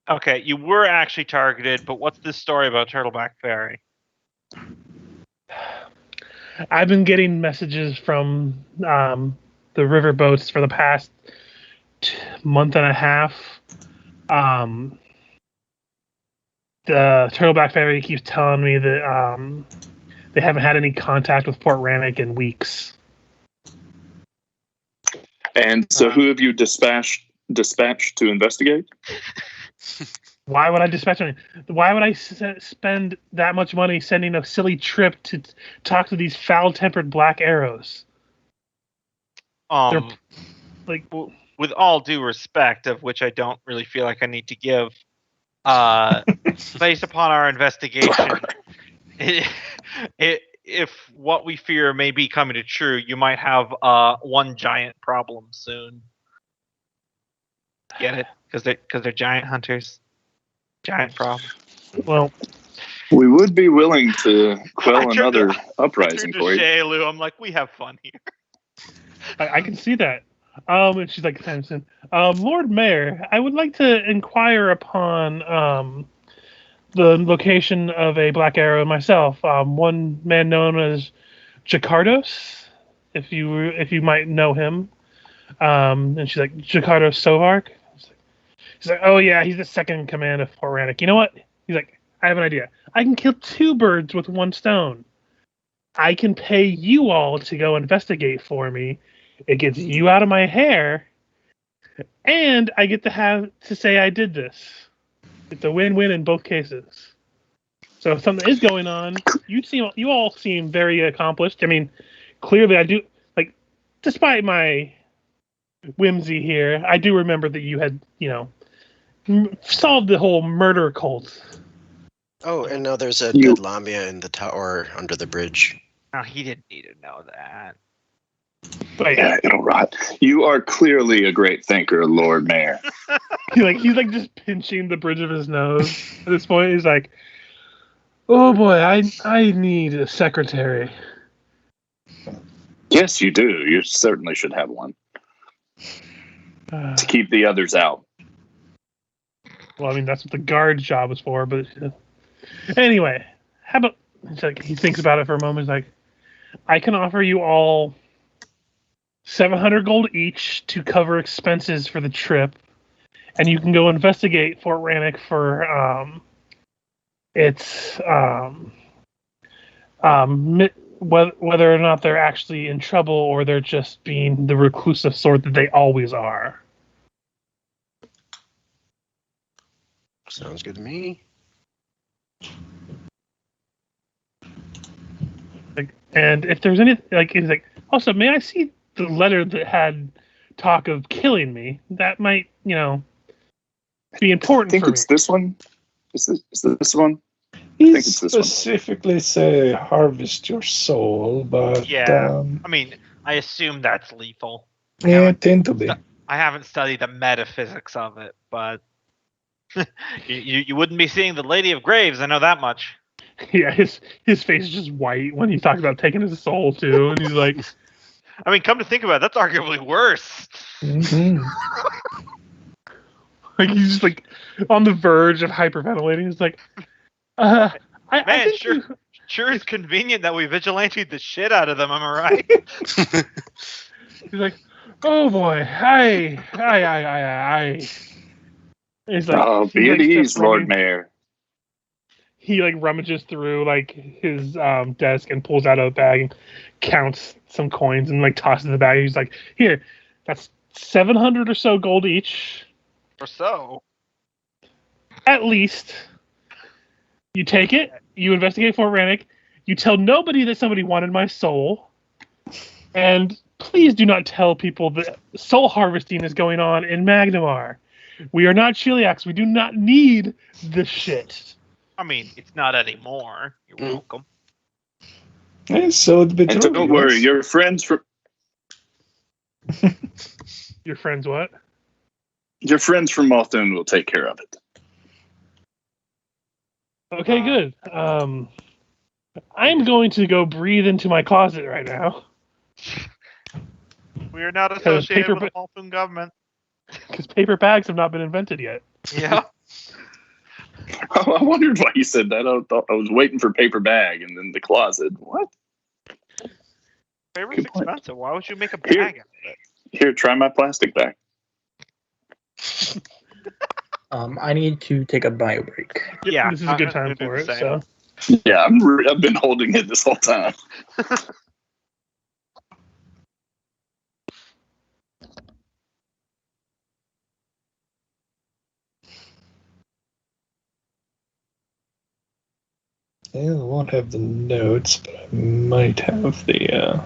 Okay, you were actually targeted, but what's this story about Turtleback Ferry? I've been getting messages from the river boats for the past month and a half. The Turtleback Ferry keeps telling me that they haven't had any contact with Port Rannoch in weeks. And so, who have you dispatched to investigate? Why would I dispatch money? Why would I spend that much money sending a silly trip to talk to these foul-tempered black arrows? They're like, with all due respect, of which I don't really feel like I need to give, based upon our investigation, if what we fear may be coming to true, you might have one giant problem soon. Get it? Because they're giant hunters. Giant problem. well, We would be willing to quell another I uprising turned to for you. Shaylu. I'm like, we have fun here. I can see that. And she's like, Samson, Lord Mayor, I would like to inquire upon the location of a black arrow myself. One man known as Jakardos, if you might know him. And she's like, Jakardos Sovark? She's like, oh yeah, he's the second in command of Port Rannoch. You know what? He's like, I have an idea. I can kill two birds with one stone. I can pay you all to go investigate for me. It gets you out of my hair, and I get to say I did this. It's a win-win in both cases. So if something is going on, you all seem very accomplished. I mean, clearly I do. Like, despite my whimsy here, I do remember that you had, solved the whole murder cult. Oh, and now there's a dead Lamia in the tower under the bridge. No, he didn't need to know that. But Yeah, it'll rot. You are clearly a great thinker, Lord Mayor. he's just pinching the bridge of his nose at this point. He's like, oh boy, I need a secretary. Yes, you do. You certainly should have one to keep the others out. Well, I mean, that's what the guard's job is for. But anyway, how about he thinks about it for a moment. He's like, I can offer you all 700 gold each to cover expenses for the trip, and you can go investigate Fort Rannoch for whether or not they're actually in trouble or they're just being the reclusive sort that they always are. Sounds good to me. And if there's any, he's like, also, may I see the letter that had talk of killing me? That might, be important I think for it's me. this one. Is this one? He think it's this one. specifically say harvest your soul, but Yeah. I mean, I assume that's lethal. yeah, tend to be. I haven't studied the metaphysics of it, but you wouldn't be seeing the Lady of Graves. I know that much. Yeah, his face is just white when he talks about taking his soul too, and he's like, I mean, come to think about it, that's arguably worse. Mm-hmm. like he's just like on the verge of hyperventilating. He's like, I think sure is convenient that we vigilanted the shit out of them. Am I right? He's like, oh boy, I. He's like, be at ease, just Lord Mayor. He rummages through his desk and pulls out a bag and counts some coins and tosses the bag. He's like, here, that's 700 or so gold each. Or so. At least. You take it, you investigate Fort Rannoch, you tell nobody that somebody wanted my soul, and please do not tell people that soul harvesting is going on in Magnimar. We are not Chiliacs. We do not need this shit. I mean, it's not anymore. You're welcome. And so the And don't worry, your friends from Your friends what? your friends from Muldoon will take care of it. Okay, good. I'm going to go breathe into my closet right now. We are not associated with the Malfoon government. Because paper bags have not been invented yet. Yeah. Oh, I wondered why you said that. I was waiting for paper bag and then the closet. What? Ferry's Good point. expensive. Why would you make a Here. bag out of it? Here, try my plastic bag. I need to take a bio break. Yeah, This is a good I'm time gonna do for the it. same. So Yeah, I've been holding it this whole time. Yeah, I won't have the notes, but I might have the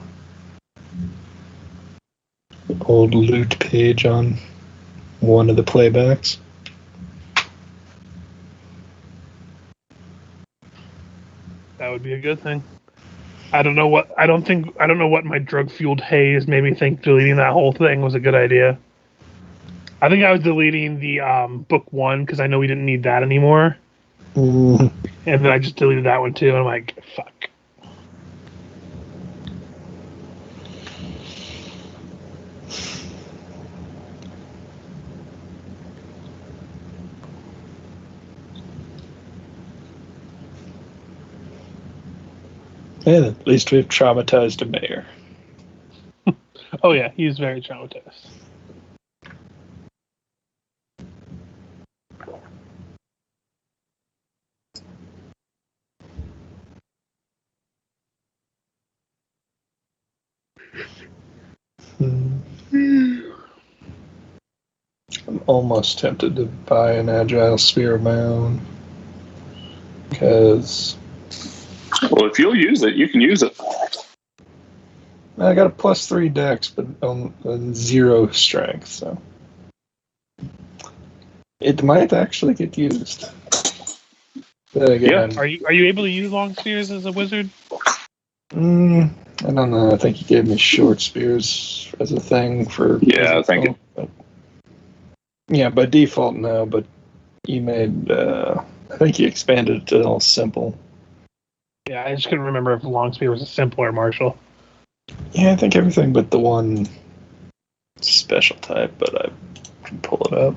old loot page on one of the playbacks. that would be a good thing. I don't know what my drug fueled haze made me think deleting that whole thing was a good idea. I think I was deleting the book 1 because I know we didn't need that anymore, Mm, and then I just deleted that one too. And I'm like, fuck. yeah, at least we've traumatized a mayor. Oh yeah, he's very traumatized. I'm almost tempted to buy an agile sphere of my own. Because Well, if you'll use it, you can use it. I got a +3 dex, but on 0 strength, so it might actually get used. But again, Are you able to use long spears as a wizard? I don't know. I think he gave me short spears as a thing for. Yeah, I think it. But, yeah, by default no. But you made. I think he expanded it to all simple. Yeah, I just couldn't remember if long spear was a simple or martial. Yeah, I think everything but the one special type. But I can pull it up.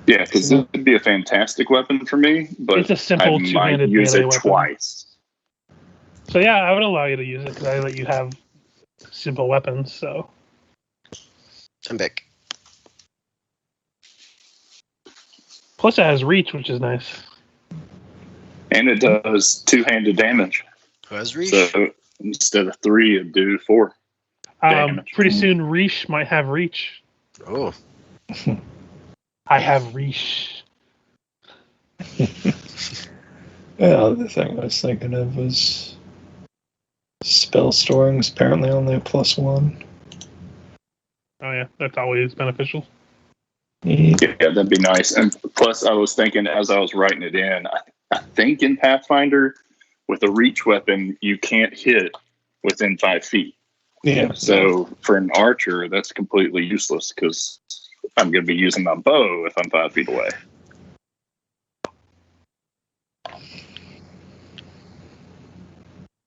Yeah, because it would be a fantastic weapon for me, but It's a simple I might two-handed use melee it weapon. twice. So yeah, I would allow you to use it because I let you have simple weapons. So I'm back. plus it has reach, which is nice. And it does two-handed damage. Who has reach? So instead of 3, it'd do 4. Damage. Pretty soon, Reach might have reach. Oh. I have reach. Yeah, the other thing I was thinking of was spell storing is apparently only a +1. Oh yeah, that's always beneficial. Yeah. Yeah, that'd be nice. And plus, I was thinking as I was writing it in, I think in Pathfinder, with a reach weapon, you can't hit within 5 feet. Yeah. So for an archer, that's completely useless because I'm going to be using my bow if I'm 5 feet away.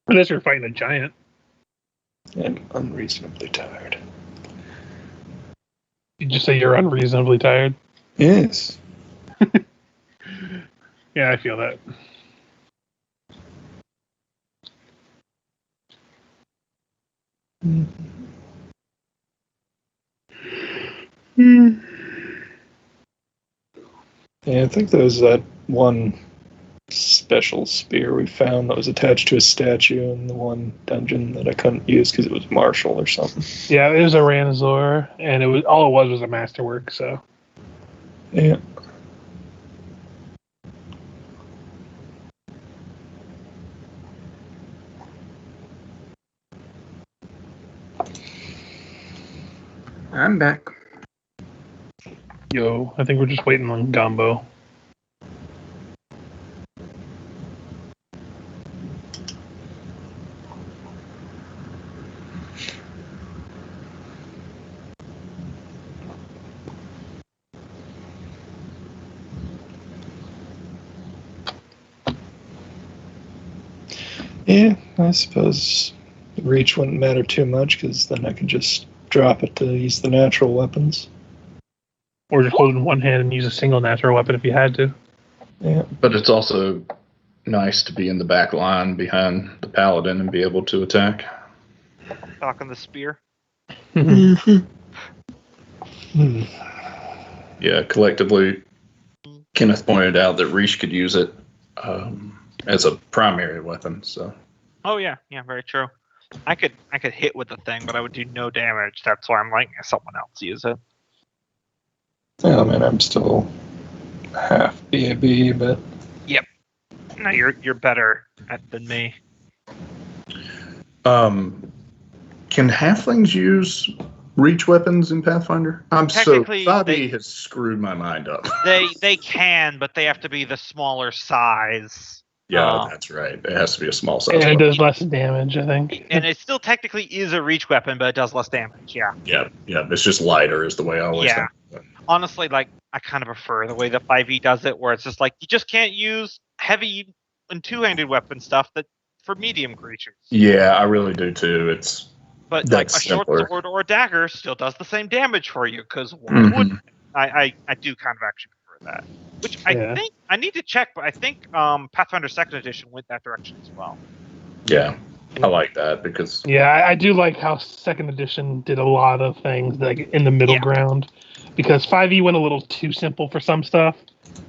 Unless you're fighting a giant. I'm unreasonably tired. You just say you're unreasonably tired. Yes. Yeah, I feel that. Yeah, I think there was that one special spear we found that was attached to a statue in the one dungeon that I couldn't use because it was martial or something. Yeah, it was a Ranazor, and it was a masterwork. So Yeah. I'm back. yo, I think we're just waiting on Gombo. Yeah, I suppose reach wouldn't matter too much because then I could just drop it to use the natural weapons. Or just hold it in one hand and use a single natural weapon if you had to. Yeah. But it's also nice to be in the back line behind the paladin and be able to attack. Talking the spear. Hmm. Yeah, collectively, Kenneth pointed out that Reach could use it as a primary weapon. So. Oh yeah, very true. I could hit with the thing, but I would do no damage. That's why I'm letting someone else use it. Yeah, I mean, I'm still half BAB, but No, you're better than me. Can halflings use reach weapons in Pathfinder? Technically, 5e has screwed my mind up. They can, but they have to be the smaller size. Yeah, that's right. It has to be a small size. And it weapon. does less damage, I think. And it still technically is a reach weapon, but it does less damage. Yeah. Yeah. It's just lighter, is the way I always Yeah. think. Honestly, like I kind of prefer the way the 5e does it, where it's just like you just can't use heavy and two-handed weapon stuff that for medium creatures. Yeah, I really do too. But like a short sword or a dagger still does the same damage for you, because why wouldn't it? I do kind of actually prefer that. Which I think I need to check, but I think Pathfinder 2nd Edition went that direction as well. Yeah, I like that because Yeah, I do like how 2nd Edition did a lot of things like in the middle ground, because 5e went a little too simple for some stuff.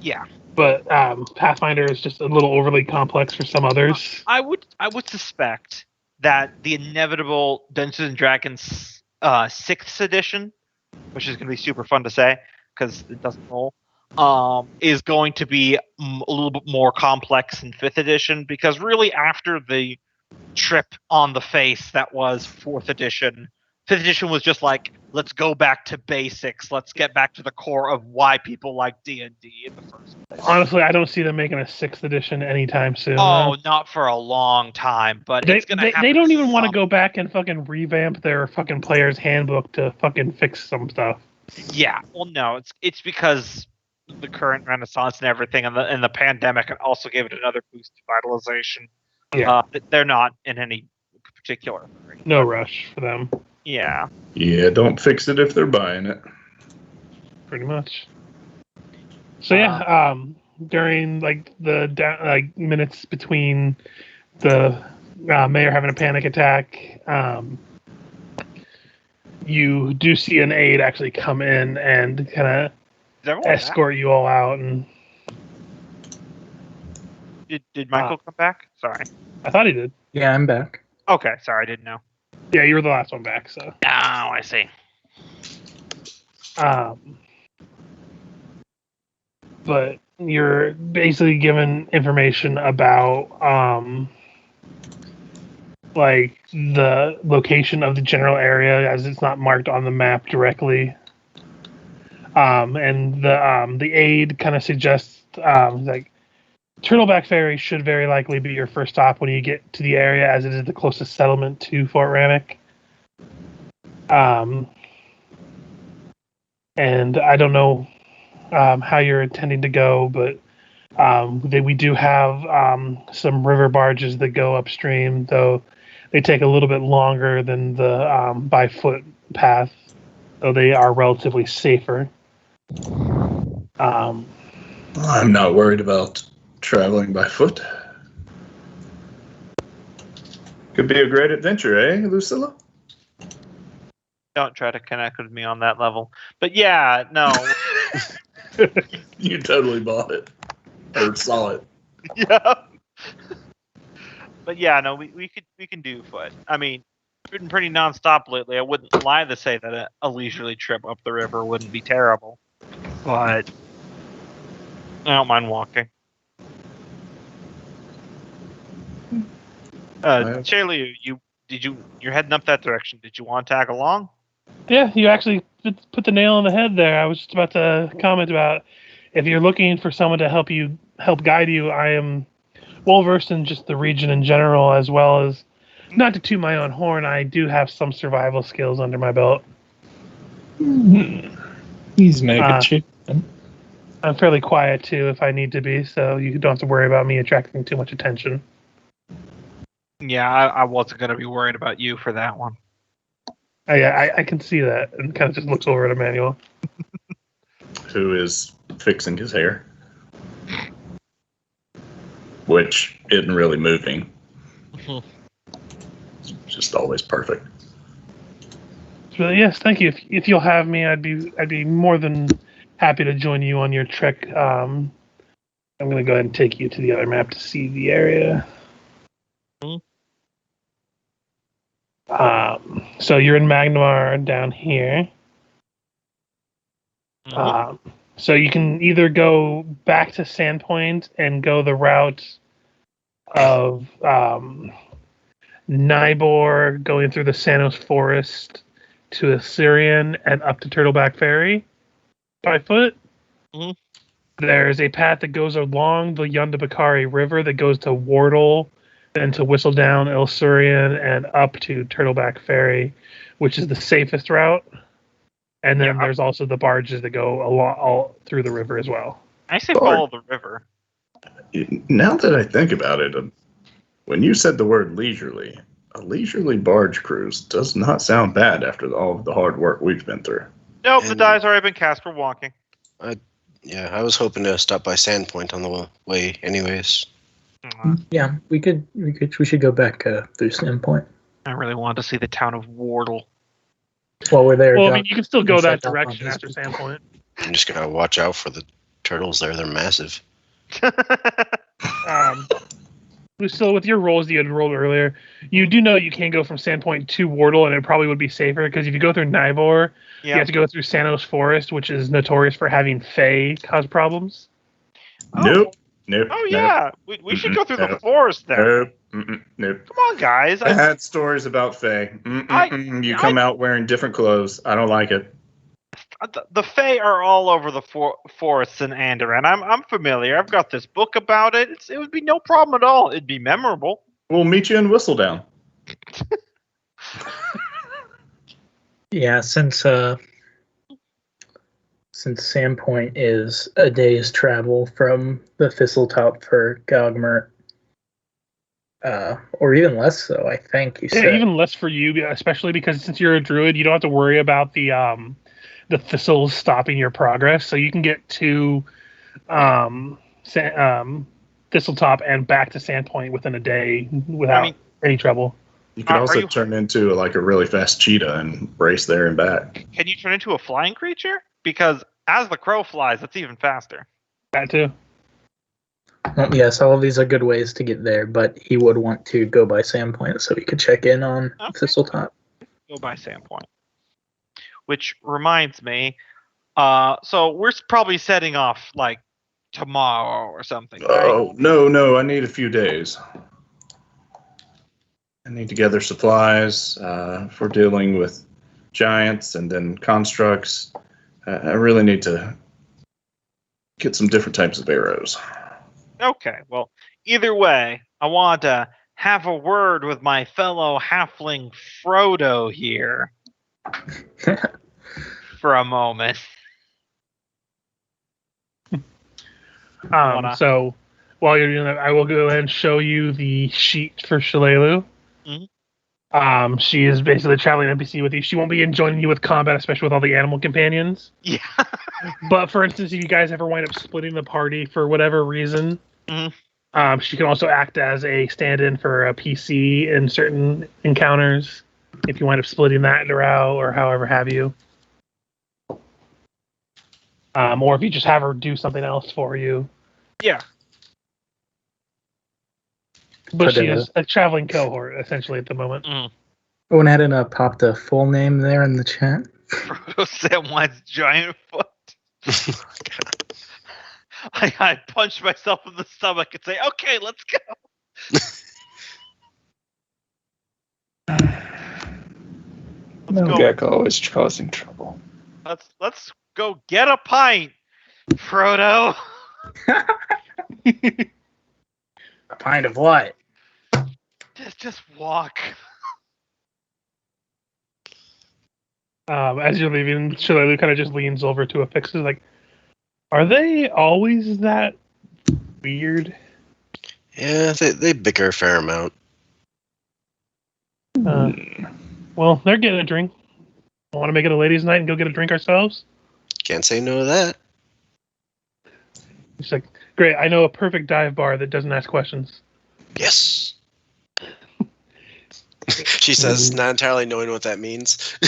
Yeah. But Pathfinder is just a little overly complex for some others. I would suspect that the inevitable Dungeons and Dragons 6th edition, which is going to be super fun to say because it doesn't roll, is going to be a little bit more complex in 5th edition, because really after the trip on the face that was 4th edition, 5th edition was just like, let's go back to basics. Let's get back to the core of why people like D&D in the first place. Honestly, I don't see them making a 6th edition anytime soon. Oh, not for a long time, but it's going to happen. They don't even want to go back and fucking revamp their fucking player's handbook to fucking fix some stuff. Yeah, well, no, it's because the current renaissance and everything, and the pandemic also gave it another boost to vitalization. Yeah. They're not in any particular hurry. No rush for them. Yeah. Yeah, don't fix it if they're buying it. Pretty much. So during like the minutes between the mayor having a panic attack, you do see an aide actually come in and kind of escort you all out. And did Michael come back? Sorry, I thought he did. Yeah, I'm back. Okay, sorry, I didn't know. Yeah, you were the last one back. So. Oh, I see. But you're basically given information about like the location of the general area, as it's not marked on the map directly. And the aide kind of suggests like Turtleback Ferry should very likely be your first stop when you get to the area, as it is the closest settlement to Fort Rannoch. And I don't know how you're intending to go, but we do have some river barges that go upstream, though they take a little bit longer than the by foot path, though they are relatively safer. I'm not worried about traveling by foot. Could be a great adventure, eh, Lucilla? Don't try to connect with me on that level. But yeah, no. You totally bought it. Or saw it. Yeah. But yeah, no, we can do foot. I mean, it's been pretty nonstop lately. I wouldn't lie to say that a leisurely trip up the river wouldn't be terrible. But I don't mind walking. Shaylee, you're heading up that direction. Did you want to tag along? Yeah, you actually put the nail on the head there. I was just about to comment about if you're looking for someone to help guide you. I am well versed in just the region in general, as well as, not to toot my own horn, I do have some survival skills under my belt. He's mega cheap. I'm fairly quiet too if I need to be, so you don't have to worry about me attracting too much attention. Yeah, I wasn't going to be worried about you for that one. I can see that, and kind of just looks over at Emmanuel. Who is fixing his hair. which isn't really moving. Mhm. It's just always perfect. So yes, thank you. If you'll have me, I'd be more than happy to join you on your trek. I'm going to go ahead and take you to the other map to see the area. So you're in Magnimar down here. So you can either go back to Sandpoint and go the route of Nybor, going through the Sanos Forest to Assyrian and up to Turtleback Ferry by foot. Mhm. There's a path that goes along the Yundabakari River that goes to Wardle, then to Whistledown, Ilsurian, and up to Turtleback Ferry, which is the safest route. And then there's also the barges that go all through the river as well. I say follow the river. Now that I think about it, when you said the word leisurely, a leisurely barge cruise does not sound bad after all of the hard work we've been through. Nope, the And- die's already been cast for walking. Yeah, I was hoping to stop by Sandpoint on the way, anyways. Yeah, we should go back through Sandpoint. I really wanted to see the town of Wardle. While we're there, Well, I Doc, mean, you can still go that check up on direction these after people. Sandpoint. I'm just gonna watch out for the turtles there. They're massive. So with your rolls that you had rolled earlier, you do know you can go from Sandpoint to Wardle, and it probably would be safer because if you go through Nybor, you have to go through Sanos Forest, which is notorious for having Fae cause problems. Nope. Oh yeah, we should go through the forest then. Nope. Come on, guys. I had stories about Fae. You come out wearing different clothes. I don't like it. The Fae are all over the forests in Andoran. I'm familiar. I've got this book about it. It would be no problem at all. It'd be memorable. We'll meet you in Whistledown. Yeah, since Sandpoint is a day's travel from the Thistletop for Gogmert, or even less so, I think you said. Yeah, even less for you, especially because since you're a druid, you don't have to worry about the thistles stopping your progress. So you can get to Thistletop and back to Sandpoint within a day without any trouble. You could also turn into like a really fast cheetah and race there and back. Can you turn into a flying creature? Because as the crow flies, it's even faster. That too. Well, yes, all of these are good ways to get there, but he would want to go by Sandpoint so he could check in on Thistletop. Go by Sandpoint. Which reminds me, so we're probably setting off like tomorrow or something, right? Oh, no, I need a few days. I need to gather supplies for dealing with giants and then constructs. I really need to get some different types of arrows. Okay, well, either way, I want to have a word with my fellow halfling Frodo here for a moment. So while you're doing that, I will go ahead and show you the sheet for Shalelu. Mhm. She is basically a traveling NPC with you. She won't be joining you with combat, especially with all the animal companions. Yeah. But for instance, if you guys ever wind up splitting the party for whatever reason, she can also act as a stand-in for a PC in certain encounters. If you wind up splitting that route or however have you. Or if you just have her do something else for you. Yeah. But she is a traveling cohort, essentially, at the moment. I went ahead and popped a full name there in the chat. Frodo Samwine's giant foot. I punched myself in the stomach and say, okay, let's go. Gecko always causing trouble. Let's go get a pint, Frodo. A pint of what? Just walk. As you're leaving, Shalelu kind of just leans over to Affix, like, are they always that weird? Yeah, they bicker a fair amount. Well, they're getting a drink. Want to make it a ladies' night and go get a drink ourselves? Can't say no to that. She's like, Great. I know a perfect dive bar that doesn't ask questions. Yes. She says, not entirely knowing what that means.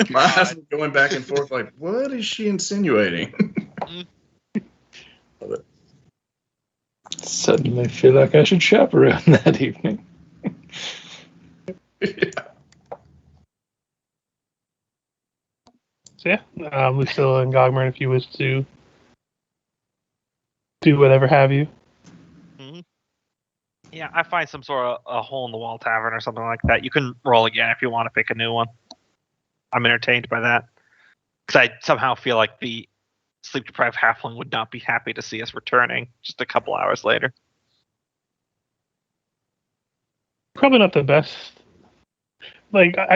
My eyes were going back and forth like, what is she insinuating? Suddenly feel like I should chaperone that evening. Yeah. So yeah, Lucilla and Gogmer, if you wish to do whatever have you. Yeah, I find some sort of a hole in the wall tavern or something like that. You can roll again if you want to pick a new one. I'm entertained by that. Because I somehow feel like the sleep deprived halfling would not be happy to see us returning just a couple hours later. Probably not the best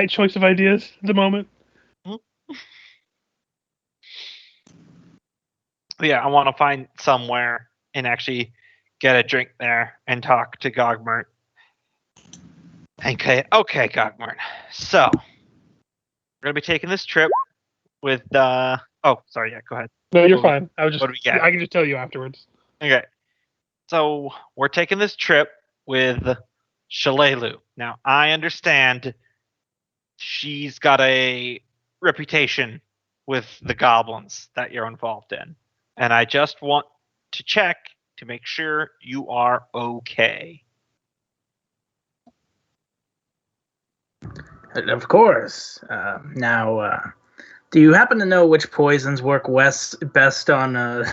choice of ideas at the moment. Yeah, I want to find somewhere and actually get a drink there and talk to Gogmert. Okay, Gogmert. So, we're going to be taking this trip with, oh, sorry, yeah, go ahead. No, you're fine. I was just, what do we get? I can just tell you afterwards. Okay. So, we're taking this trip with Shalelu. Now, I understand she's got a reputation with the goblins that you're involved in. And I just want to check to make sure you are okay. Of course. Now, do you happen to know which poisons work best on?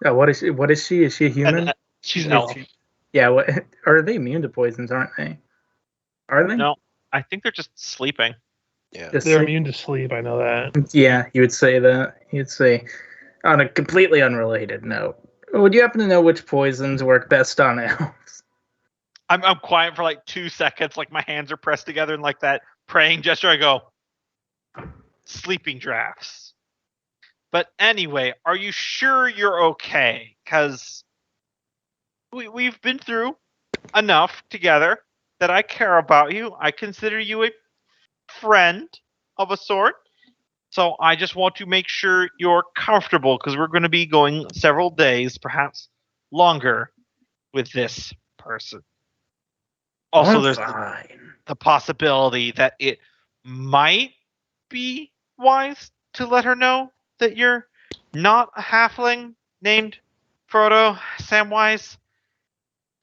What is she? What is she? Is she a human? She's an elf. Yeah. What are they immune to poisons? Aren't they? Are they? No, I think they're just sleeping. Yeah. They're immune to sleep. I know that. Yeah, you would say that. You'd say, on a completely unrelated note, would you happen to know which poisons work best on elves? I'm quiet for like 2 seconds, like my hands are pressed together and like that praying gesture. I go, sleeping drafts. But anyway, are you sure you're okay? Because we've been through enough together that I care about you. I consider you a friend of a sort. So I just want to make sure you're comfortable because we're going to be going several days, perhaps longer, with this person. Also, there's the possibility that it might be wise to let her know that you're not a halfling named Frodo Samwise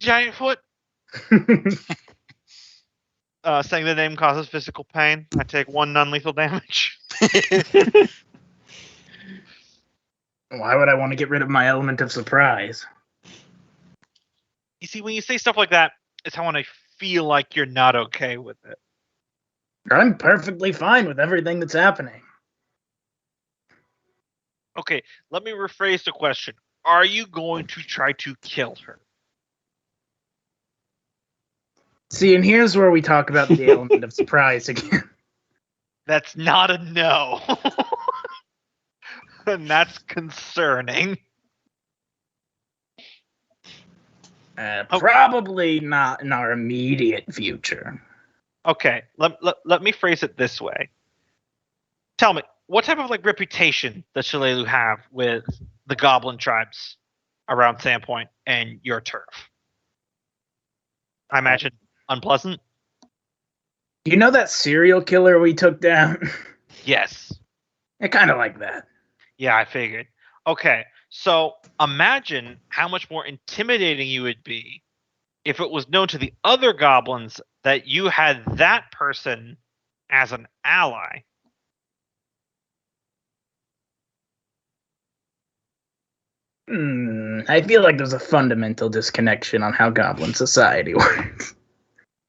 Giantfoot. Saying the name causes physical pain. I take 1 non-lethal damage. Why would I want to get rid of my element of surprise? You see, when you say stuff like that, it's how when I feel like you're not okay with it. I'm perfectly fine with everything that's happening. Okay, let me rephrase the question. Are you going to try to kill her? See, and here's where we talk about the element of surprise again. That's not a no. And that's concerning. Probably not in our immediate future. Okay, let me phrase it this way. Tell me, what type of reputation does Shalelu have with the goblin tribes around Sandpoint and your turf? I imagine unpleasant? You know that serial killer we took down? Yes. Kind of like that. Yeah, I figured. Okay, so imagine how much more intimidating you would be if it was known to the other goblins that you had that person as an ally. I feel like there's a fundamental disconnection on how goblin society works.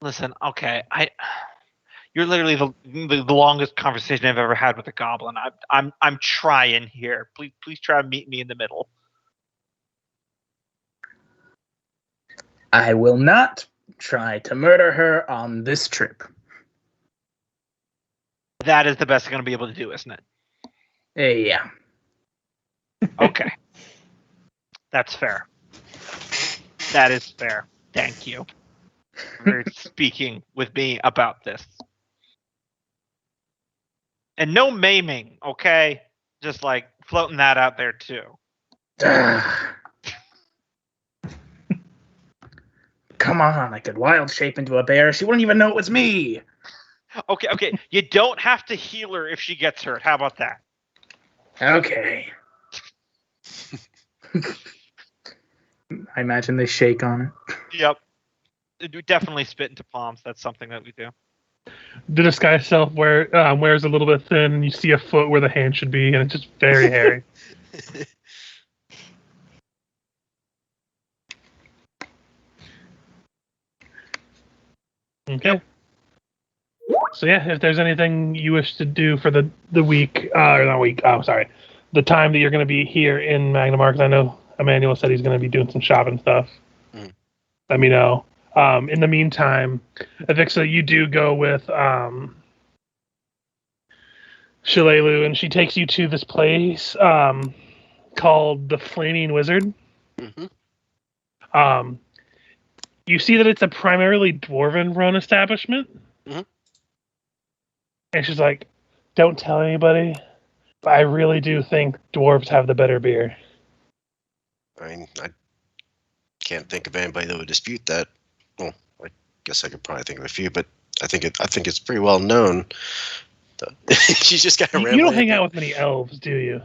Listen, okay, you're literally the longest conversation I've ever had with a goblin. I'm trying here. Please try and meet me in the middle. I will not try to murder her on this trip. That is the best I'm going to be able to do, isn't it? Yeah. Okay. That's fair. That is fair. Thank you for speaking with me about this. And no maiming, okay? Just floating that out there too. Come on, I could wild shape into a bear. She wouldn't even know it was me. Okay. You don't have to heal her if she gets hurt. How about that? Okay. I imagine they shake on it. Yep. We definitely spit into palms. That's something that we do. The disguise self wears a little bit thin, and you see a foot where the hand should be, and it's just very hairy. Okay. Yep. So yeah, if there's anything you wish to do for the week, or not week, sorry, the time that you're going to be here in Magnimar, because I know Emmanuel said he's going to be doing some shopping stuff. Mm. Let me know. In the meantime, Avixa, you do go with Shalelu, and she takes you to this place called the Flaming Wizard. Mm-hmm. You see that it's a primarily dwarven-run establishment. Mm-hmm. And she's like, don't tell anybody, but I really do think dwarves have the better beer. I mean, I can't think of anybody that would dispute that. Well, I guess I could probably think of a few, but I think it's pretty well known. She's just kind of You don't hang out with many elves, do you?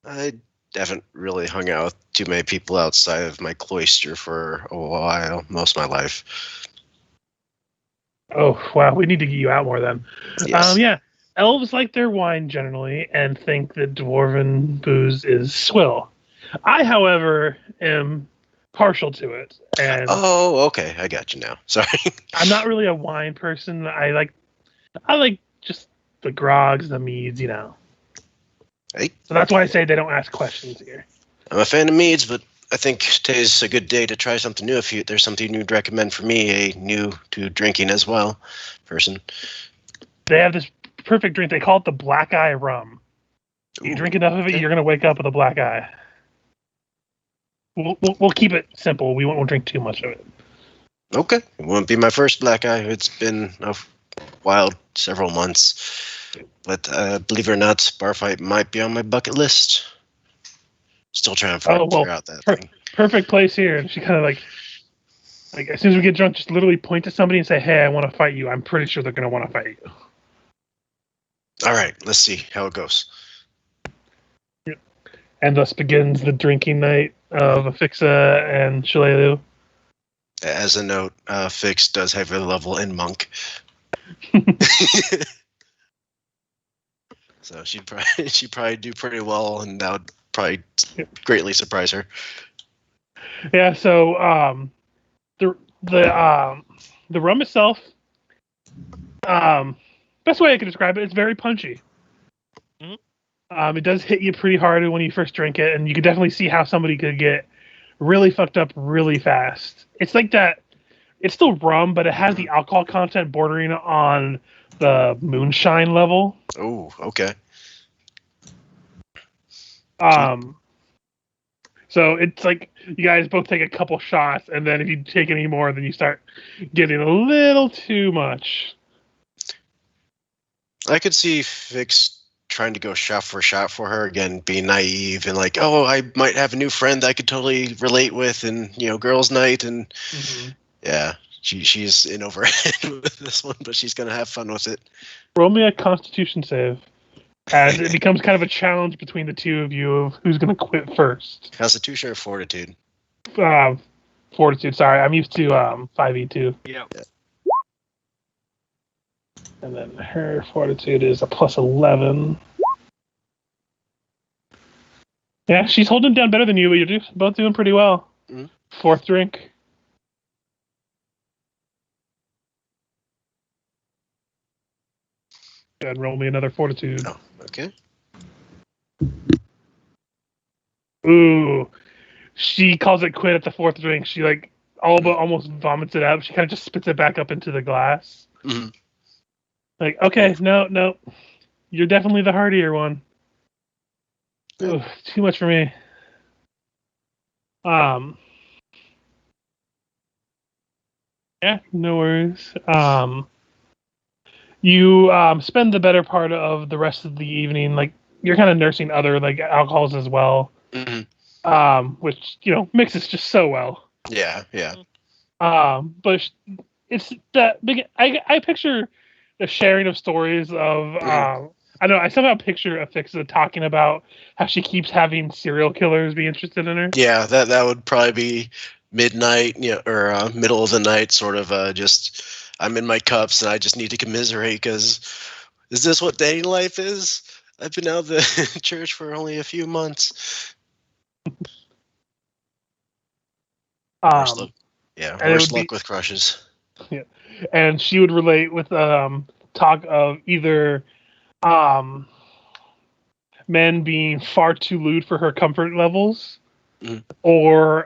I haven't really hung out with too many people outside of my cloister for a while, most of my life. Oh, wow. We need to get you out more then. Yes. Yeah. Elves like their wine generally and think that dwarven booze is swill. I, however, am partial to it. And Oh, okay. I got you now. Sorry. I'm not really a wine person. I like just the grogs, the meads, you know. Hey. So that's why I say they don't ask questions here. I'm a fan of meads, but I think today's a good day to try something new. If there's something you'd recommend for me, a new to drinking as well person. They have this perfect drink. They call it the black eye rum. You Ooh, drink enough of it, okay. you're going to wake up with a black eye. We'll keep it simple. We won't drink too much of it. Okay. It won't be my first black eye. It's been a while, several months. But believe it or not, bar fight might be on my bucket list. Still trying to figure out that thing. Perfect place here. And she kind of like as soon as we get drunk, just literally point to somebody and say, hey, I want to fight you. I'm pretty sure they're going to want to fight you. All right. Let's see how it goes. And thus begins the drinking night of Afixa and Shalelu. As a note, Fix does have a level in Monk. So she'd probably do pretty well, and that would probably greatly surprise her. Yeah, so the rum itself, best way I could describe it, it's very punchy. Mm-hmm. It does hit you pretty hard when you first drink it, and you can definitely see how somebody could get really fucked up really fast. It's like that. It's still rum, but it has the alcohol content bordering on the moonshine level. Oh, okay. So it's like you guys both take a couple shots, and then if you take any more, then you start getting a little too much. I could see Fix trying to go shot for her again, being naive and like, oh, I might have a new friend that I could totally relate with, and girls' night, and yeah, she's in over her head with this one, but she's gonna have fun with it. Roll me a Constitution save, as it becomes kind of a challenge between the two of you of who's gonna quit first. Constitution or Fortitude? Fortitude. Sorry, I'm used to 5e2. Yep. And then her Fortitude is a plus 11. Yeah, she's holding it down better than you, but you're both doing pretty well. Mm-hmm. Fourth drink. Go ahead and roll me another Fortitude. Oh, okay. Ooh. She calls it quit at the fourth drink. She almost vomits it out. She kind of just spits it back up into the glass. Mm-hmm. Like, okay, no. You're definitely the hardier one. Ooh, too much for me. Yeah, no worries. You spend the better part of the rest of the evening, you're kind of nursing other like alcohols as well, which mixes just so well. Yeah, yeah. But it's that big. I picture the sharing of stories of. I don't know. I somehow picture Afixa talking about how she keeps having serial killers be interested in her. Yeah, that would probably be midnight, or middle of the night, sort of. Just I'm in my cups and I just need to commiserate because is this what dating life is? I've been out of the church for only a few months. Worst luck. Yeah, worst luck with crushes. Yeah, and she would relate with talk of either men being far too lewd for her comfort levels, or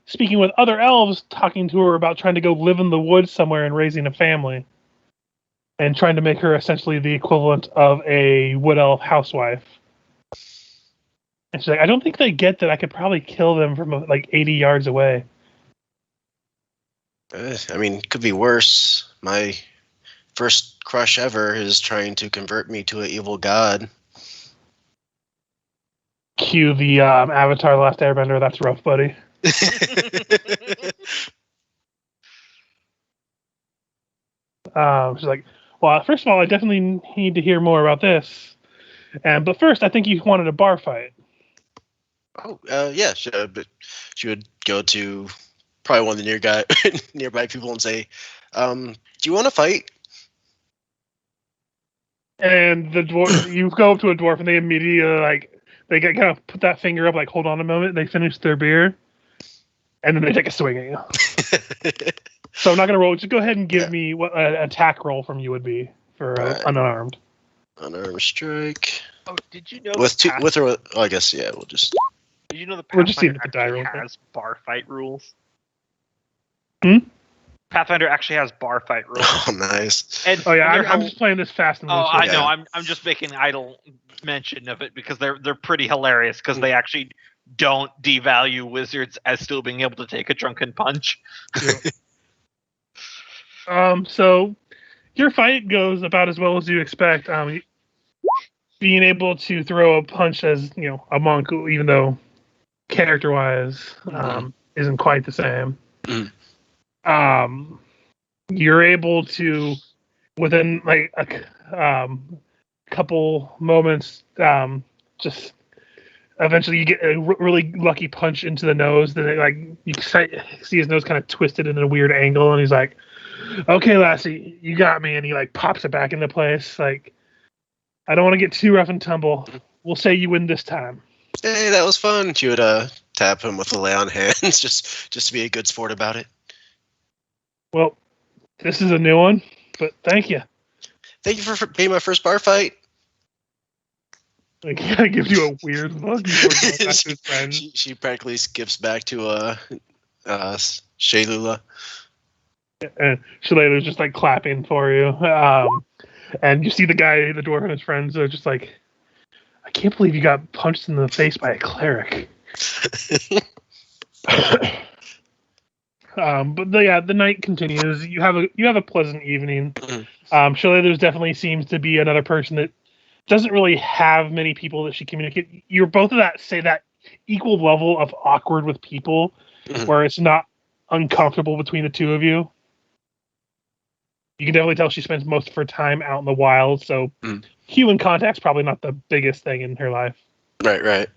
speaking with other elves, talking to her about trying to go live in the woods somewhere and raising a family, and trying to make her essentially the equivalent of a wood elf housewife. And she's like, I don't think they get that I could probably kill them from like 80 yards away. I mean, it could be worse. My first crush ever is trying to convert me to an evil god. Cue the Avatar: The Last Airbender. That's rough, buddy. She's like, well, first of all, I definitely need to hear more about this. But first, I think you wanted a bar fight. Oh, yeah. But she would go to probably one of the nearby people and say, do you want to fight? And the dwarf, you go up to a dwarf and they immediately they kind of put that finger up, like, hold on a moment. They finish their beer, and then they take a swing at you. So I'm not gonna roll. Just go ahead and give me what an attack roll from you would be for unarmed. Unarmed strike. Oh, did you know with or with? Oh, I guess We'll just. Did you know the We're just seeing Pathfinder the die roll has bar fight rules? Pathfinder actually has bar fight rules. Oh, nice. And I'm just playing this fast and loose. I know. I'm just making idle mention of it because they're pretty hilarious because they actually don't devalue wizards as still being able to take a drunken punch. So your fight goes about as well as you expect. Being able to throw a punch as a monk, even though character-wise isn't quite the same. You're able to, within like a couple moments, just eventually you get a really lucky punch into the nose. Then you see his nose kind of twisted in a weird angle, and he's like, "Okay, lassie, you got me." And he pops it back into place. Like, I don't want to get too rough and tumble. We'll say you win this time. Hey, that was fun. She would tap him with a lay on hands, just to be a good sport about it. Well, this is a new one, but thank you. Thank you for being my first bar fight. Like, I give you a weird look. She practically skips back to Shaylula. And Shalayla's just clapping for you. And you see the dwarf and his friends are just like, I can't believe you got punched in the face by a cleric. But the night continues. You have a pleasant evening. Shalayla definitely seems to be another person that doesn't really have many people that she communicates. You're both of that equal level of awkward with people, where it's not uncomfortable between the two of you. You can definitely tell she spends most of her time out in the wild, so human contact's probably not the biggest thing in her life. Right.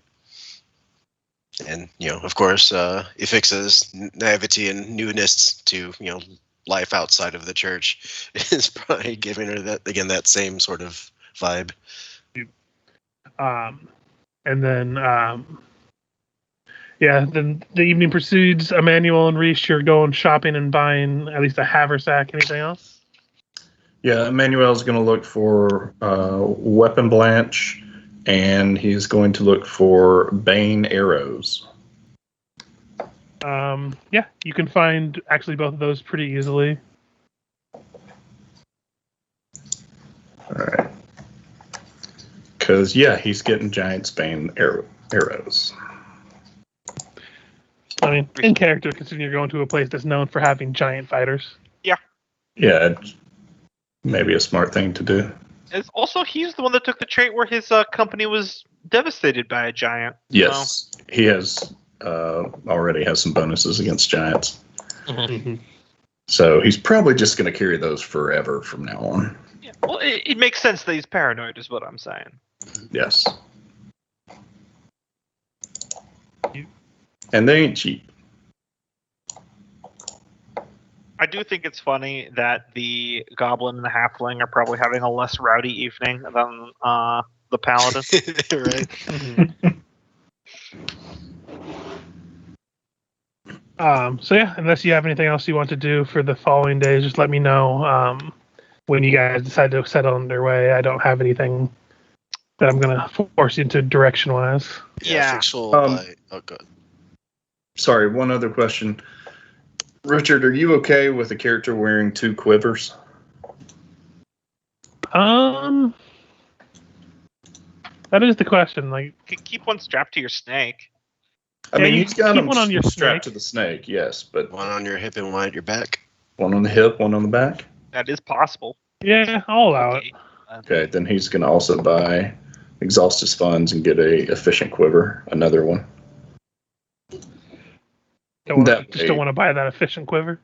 And, of course, Ifixa's naivety and newness to, life outside of the church is probably giving her that same sort of vibe. And then, then the evening proceeds. Emmanuel and Reese, you're going shopping and buying at least a haversack. Anything else? Yeah, Emmanuel's going to look for weapon blanch, and he's going to look for Bane arrows. You can find actually both of those pretty easily. All right. Because, he's getting giant Bane arrows. I mean, in character, considering you're going to a place that's known for having giant fighters. Yeah, maybe a smart thing to do. Also, he's the one that took the trait where his company was devastated by a giant. Yes, he has already has some bonuses against giants. Mhm. So he's probably just going to carry those forever from now on. Yeah. Well, it makes sense that he's paranoid, is what I'm saying. Yes. And they ain't cheap. I do think it's funny that the goblin and the halfling are probably having a less rowdy evening than the paladin. Right. So yeah, unless you have anything else you want to do for the following days, just let me know when you guys decide to set on their way. I don't have anything that I'm gonna force you into direction-wise. Yeah. Fix will buy. Oh, good. Sorry, one other question. Richard, are you okay with a character wearing 2 quivers? That is the question. Like, Keep one strapped to your snake. I Yeah, mean, you he's got keep them one on your strapped snake. to the snake, yes, but One on your hip and one at your back. one on the hip, one on the back. That is possible. yeah, I'll allow it. Okay, then he's going to also exhaust his funds and get a efficient quiver, another one. Don't That want to buy that efficient quiver.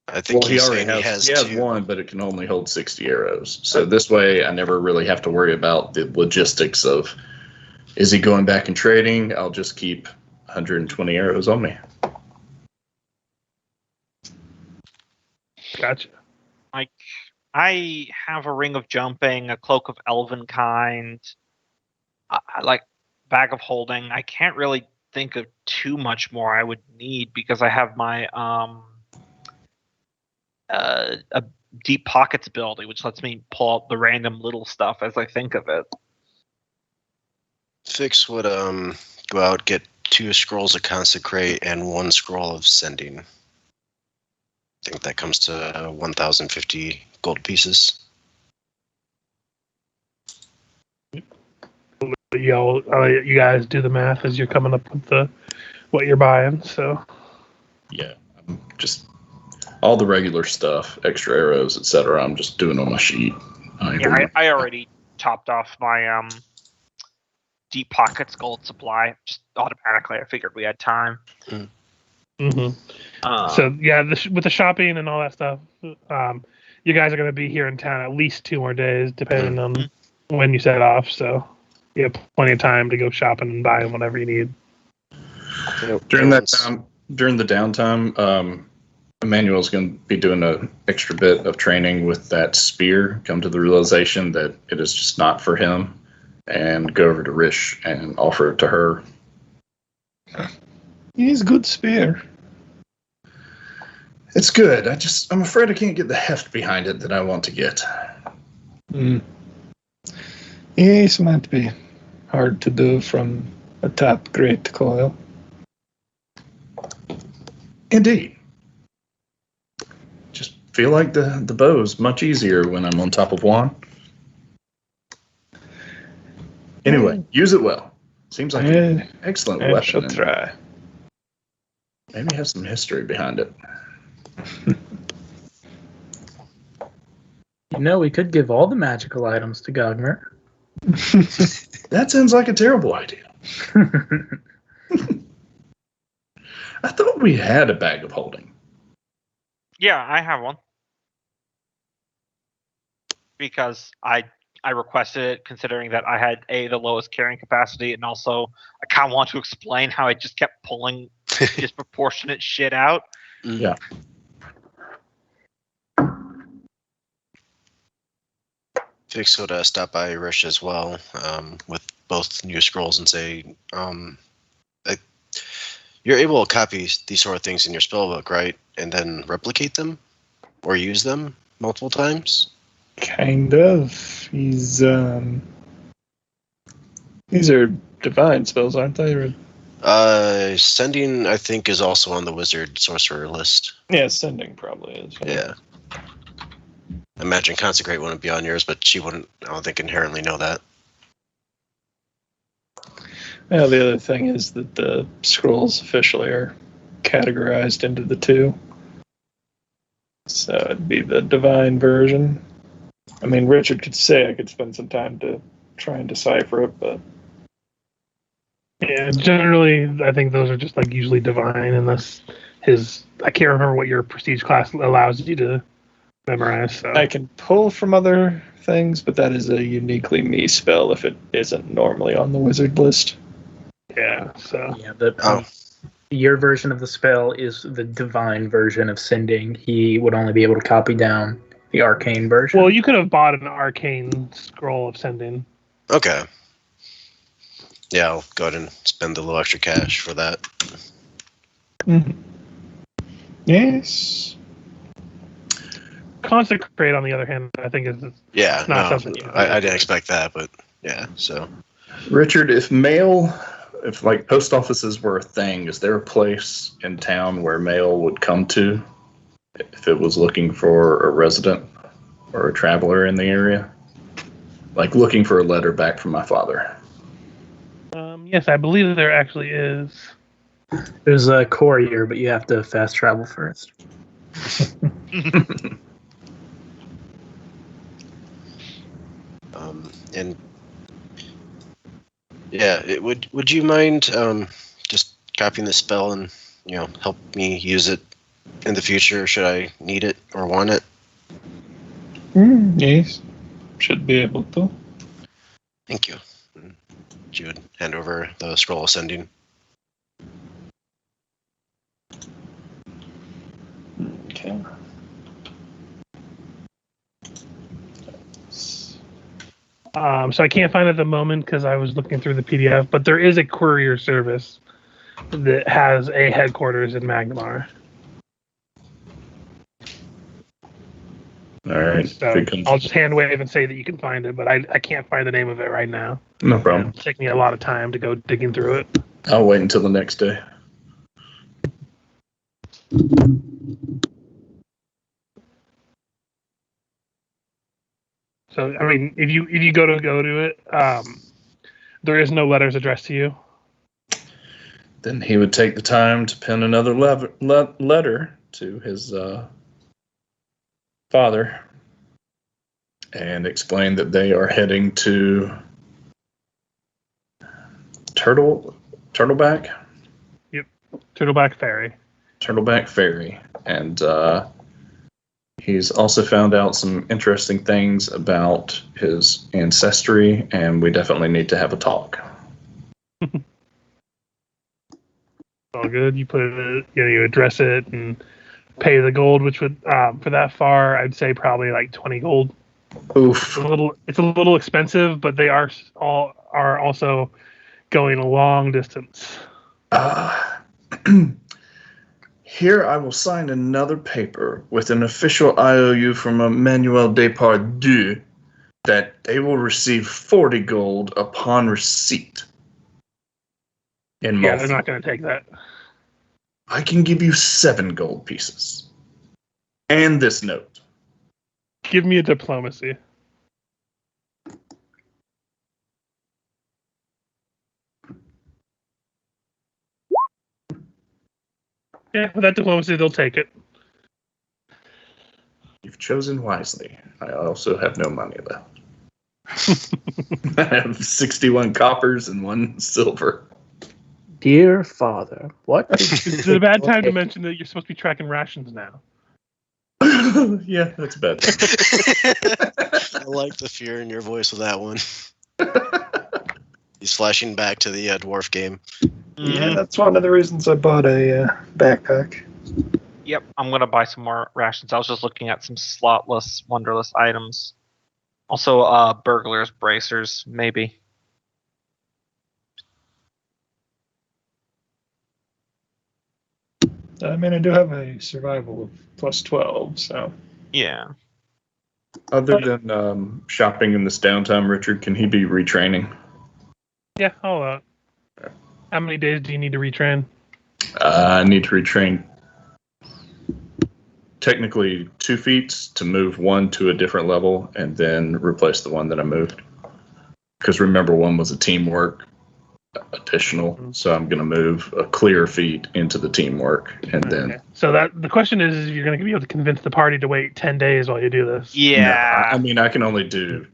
I think Well, he he's already saying has, he has 2. one, but it can only hold 60 arrows. So this way, I never really have to worry about the logistics of, is he going back and trading? I'll just keep 120 arrows on me. Gotcha. Like, I have a ring of jumping, a cloak of elven kind, I like bag of holding. I can't really think of too much more I would need because I have my a deep pockets ability, which lets me pull out the random little stuff as I think of it. Fix would go out, get 2 scrolls of consecrate and 1 scroll of sending. I think that comes to 1,050 gold pieces. I'll let you guys do the math as you're coming up with what you're buying. So Yeah, I'm just all the regular stuff, extra arrows, etc. I'm just doing on my sheet. I already topped off my deep pockets gold supply just automatically. I figured we had time. Mm-hmm. So yeah, with the shopping and all that stuff, you guys are going to be here in town at least 2 more days, depending on when you set off. So you have plenty of time to go shopping and buying whatever you need. During that time, during the downtime, Emmanuel's going to be doing an extra bit of training with that spear. Come to the realization that it is just not for him, and go over to Rish and offer it to her. He's a good spear. It's good. I'm afraid I can't get the heft behind it that I want to get. Yes, might be hard to do from a top great coil. Indeed. Just feel like the bow's much easier when I'm on top of one. Anyway, use it well. Seems like an excellent I weapon. shall and try. Maybe has some history behind it. You know, we could give all the magical items to Gogmer. That sounds like a terrible idea. I thought we had a bag of holding. Yeah, I have one. Because I requested it considering that I had the lowest carrying capacity, and also I kind of want to explain how I just kept pulling disproportionate shit out. Yeah. Fix would stop by Rish as well with both new scrolls and say, you're able to copy these sort of things in your spellbook, right? And then replicate them or use them multiple times? Kind of. These are divine spells, aren't they? Sending, I think, is also on the wizard sorcerer list. Yeah, sending probably is. Yeah. Imagine consecrate wouldn't be on yours, but she wouldn't, I don't think, inherently know that. Well, the other thing is that the scrolls officially are categorized into the 2. So it'd be the divine version. I mean, Richard could say I could spend some time to try and decipher it, but Yeah, generally, I think those are just like usually divine, unless his. I can't remember what your prestige class allows you to memorize. So. I can pull from other things, but that is a uniquely me spell if it isn't normally on the wizard list. Yeah, so. Yeah, your version of the spell is the divine version of sending. He would only be able to copy down the arcane version. Well, you could have bought an arcane scroll of sending. Okay. Yeah, I'll go ahead and spend a little extra cash for that. Mm-hmm. Yes. Consecrate, on the other hand, I think is Yeah, not no, something you I didn't expect that, but yeah, so. Richard, if like post offices were a thing, is there a place in town where mail would come to if it was looking for a resident or a traveler in the area? Like looking for a letter back from my father. Yes, I believe there actually is. There's a courier, but you have to fast travel first. And yeah, would you mind just copying the spell and help me use it in the future? Should I need it or want it? Yes, should be able to. Thank you. You would hand over the scroll of sending. Okay. So I can't find it at the moment because I was looking through the PDF, but there is a courier service that has a headquarters in Magnimar. All right. So I'll just hand wave and say that you can find it, but I can't find the name of it right now. No problem. It'll take me a lot of time to go digging through it. I'll wait until the next day. So I mean, if you go to it, there is no letters addressed to you. Then he would take the time to pen another letter to his father and explain that they are heading to Turtleback? Yep, Turtleback Ferry. Turtleback Ferry. And he's also found out some interesting things about his ancestry, and we definitely need to have a talk. All good. You put it, you address it and pay the gold, which would for that far, I'd say probably like 20 gold. Oof. It's a little expensive, but they are also going a long distance. Here I will sign another paper with an official IOU from Emmanuel Depatures that they will receive 40 gold upon receipt. In Yeah, Malta. they're not going to take that. I can give you 7 gold pieces. And this note. Give me a diplomacy. Yeah, with that diplomacy, they'll take it. You've chosen wisely. I also have no money left. I have 61 coppers and 1 silver. Dear father, what? It's a bad time to mention that you're supposed to be tracking rations now. Yeah, that's bad. I like the fear in your voice with that one. He's flashing back to the dwarf game. Yeah, that's one of the reasons I bought a backpack. Yep, I'm gonna buy some more rations. I was just looking at some slotless, wonderless items. Also, burglars, bracers, maybe. I mean, I do have a survival of +12, so. Yeah. Other than shopping in this downtime, Richard, can he be retraining? Yeah, how many days do you need to retrain? I need to retrain technically 2 feats to move 1 to a different level and then replace the one that I moved. Because remember, 1 was a teamwork additional, so I'm going to move a clear feat into the teamwork, and then. So that the question is if you're going to be able to convince the party to wait 10 days while you do this. Yeah. No, I mean, I can only do.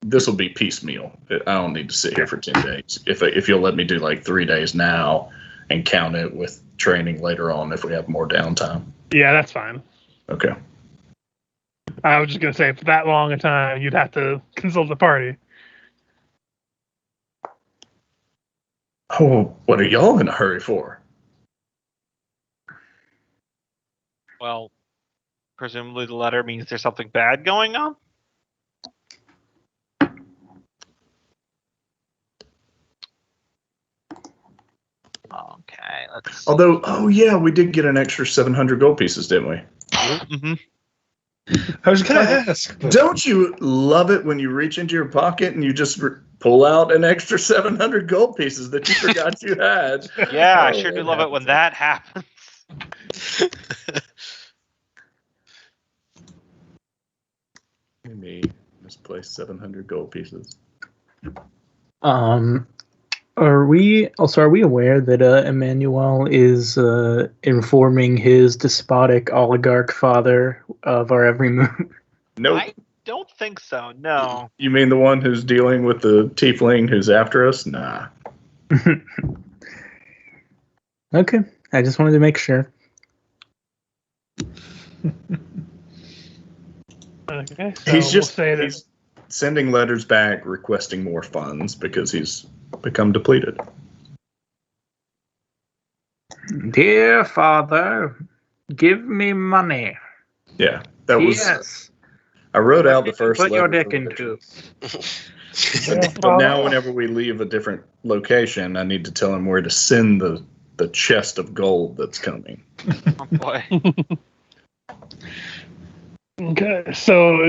This will be piecemeal. I don't need to sit here for 10 days. If you'll let me do like 3 days now, and count it with training later on if we have more downtime. Yeah, that's fine. Okay. I was just going to say, for that long a time, you'd have to consult the party. Oh, what are y'all in a hurry for? Well, presumably the letter means there's something bad going on. Okay, let's. Although, oh yeah, we did get an extra 700 gold pieces, didn't we? Mm-hmm. I was going to ask. But Don't you love it when you reach into your pocket and you just pull out an extra 700 gold pieces that you forgot you had? Yeah, I Oh, sure do that love it when that happens. Me misplaced 700 gold pieces. Are we aware that Emmanuel is informing his despotic oligarch father of our every move? Nope. I don't think so. No. You mean the one who's dealing with the tiefling who's after us? Nah. Okay, I just wanted to make sure. Okay, so He's just we'll say that. he's sending letters back requesting more funds because he's become depleted. Dear father, give me money. Yeah, that was. Yes. I wrote out the first. Put your letter dick for into. But now, whenever we leave a different location, I need to tell him where to send the chest of gold that's coming. Oh boy. Okay, so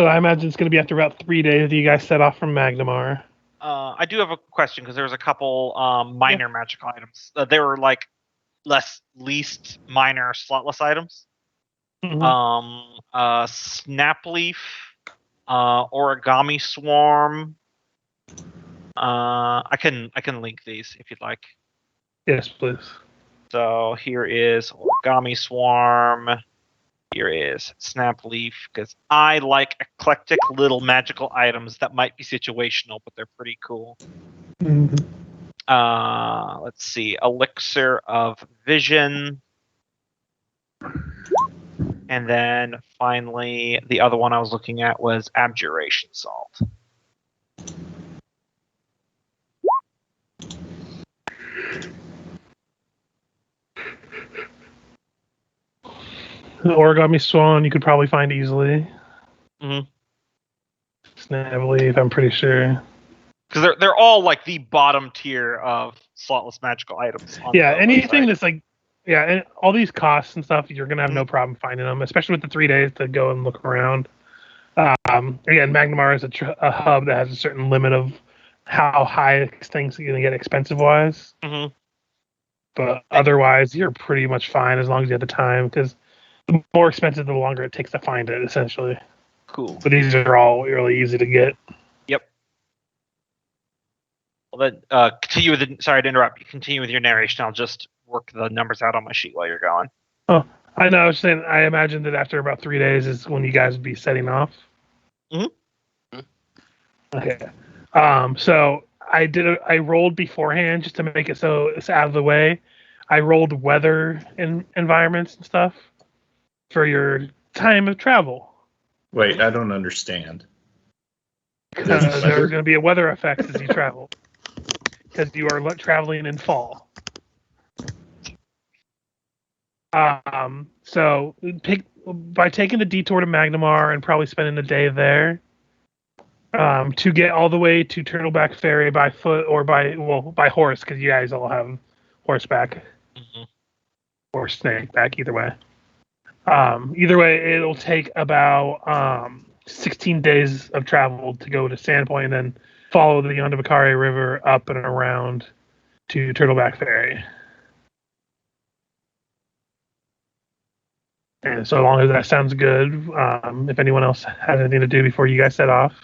I imagine it's going to be after about 3 days that you guys set off from Magnimar. I do have a question because there was a couple minor magical items. They were like least minor slotless items. Mhm. Snap leaf, origami swarm. I can link these if you'd like. Yes, please. So here is origami swarm. Here is snap leaf, because I like eclectic little magical items that might be situational, but they're pretty cool. Mhm. Let's see, elixir of vision. And then finally, the other one I was looking at was abjuration salt. The origami swan you could probably find easily. Mhm. Snap leaf, I'm pretty sure. Because they're all like the bottom tier of slotless magical items. On Yeah, the anything website. that's like, yeah, and all these costs and stuff, you're gonna have no problem finding them, especially with the 3 days to go and look around. Again, Magnimar is a hub that has a certain limit of how high things are gonna get expensive wise. Mhm. But otherwise, you're pretty much fine as long as you have the time. Because the more expensive, the longer it takes to find it. Essentially, Cool. but these are all really easy to get. Yep. Well, then continue with. Sorry to interrupt. You continue with your narration. I'll just work the numbers out on my sheet while you're going. Oh, I know. I was saying. I imagine that after about 3 days is when you guys would be setting off. Mhm. Okay. So I rolled beforehand just to make it so it's out of the way. I rolled weather environments and stuff for your time of travel. Wait, I don't understand. Because there's going to be a weather effect as you travel. Because you are traveling in fall. So by taking the detour to Magnimar and probably spending a day there, to get all the way to Turtleback Ferry by foot or by horse, because you guys all have horseback or snakeback, either way. Either way, it'll take about 16 days of travel to go to Sandpoint and then follow the Yondabakari River up and around to Turtleback Ferry. And so long as that sounds good, if anyone else has anything to do before you guys set off,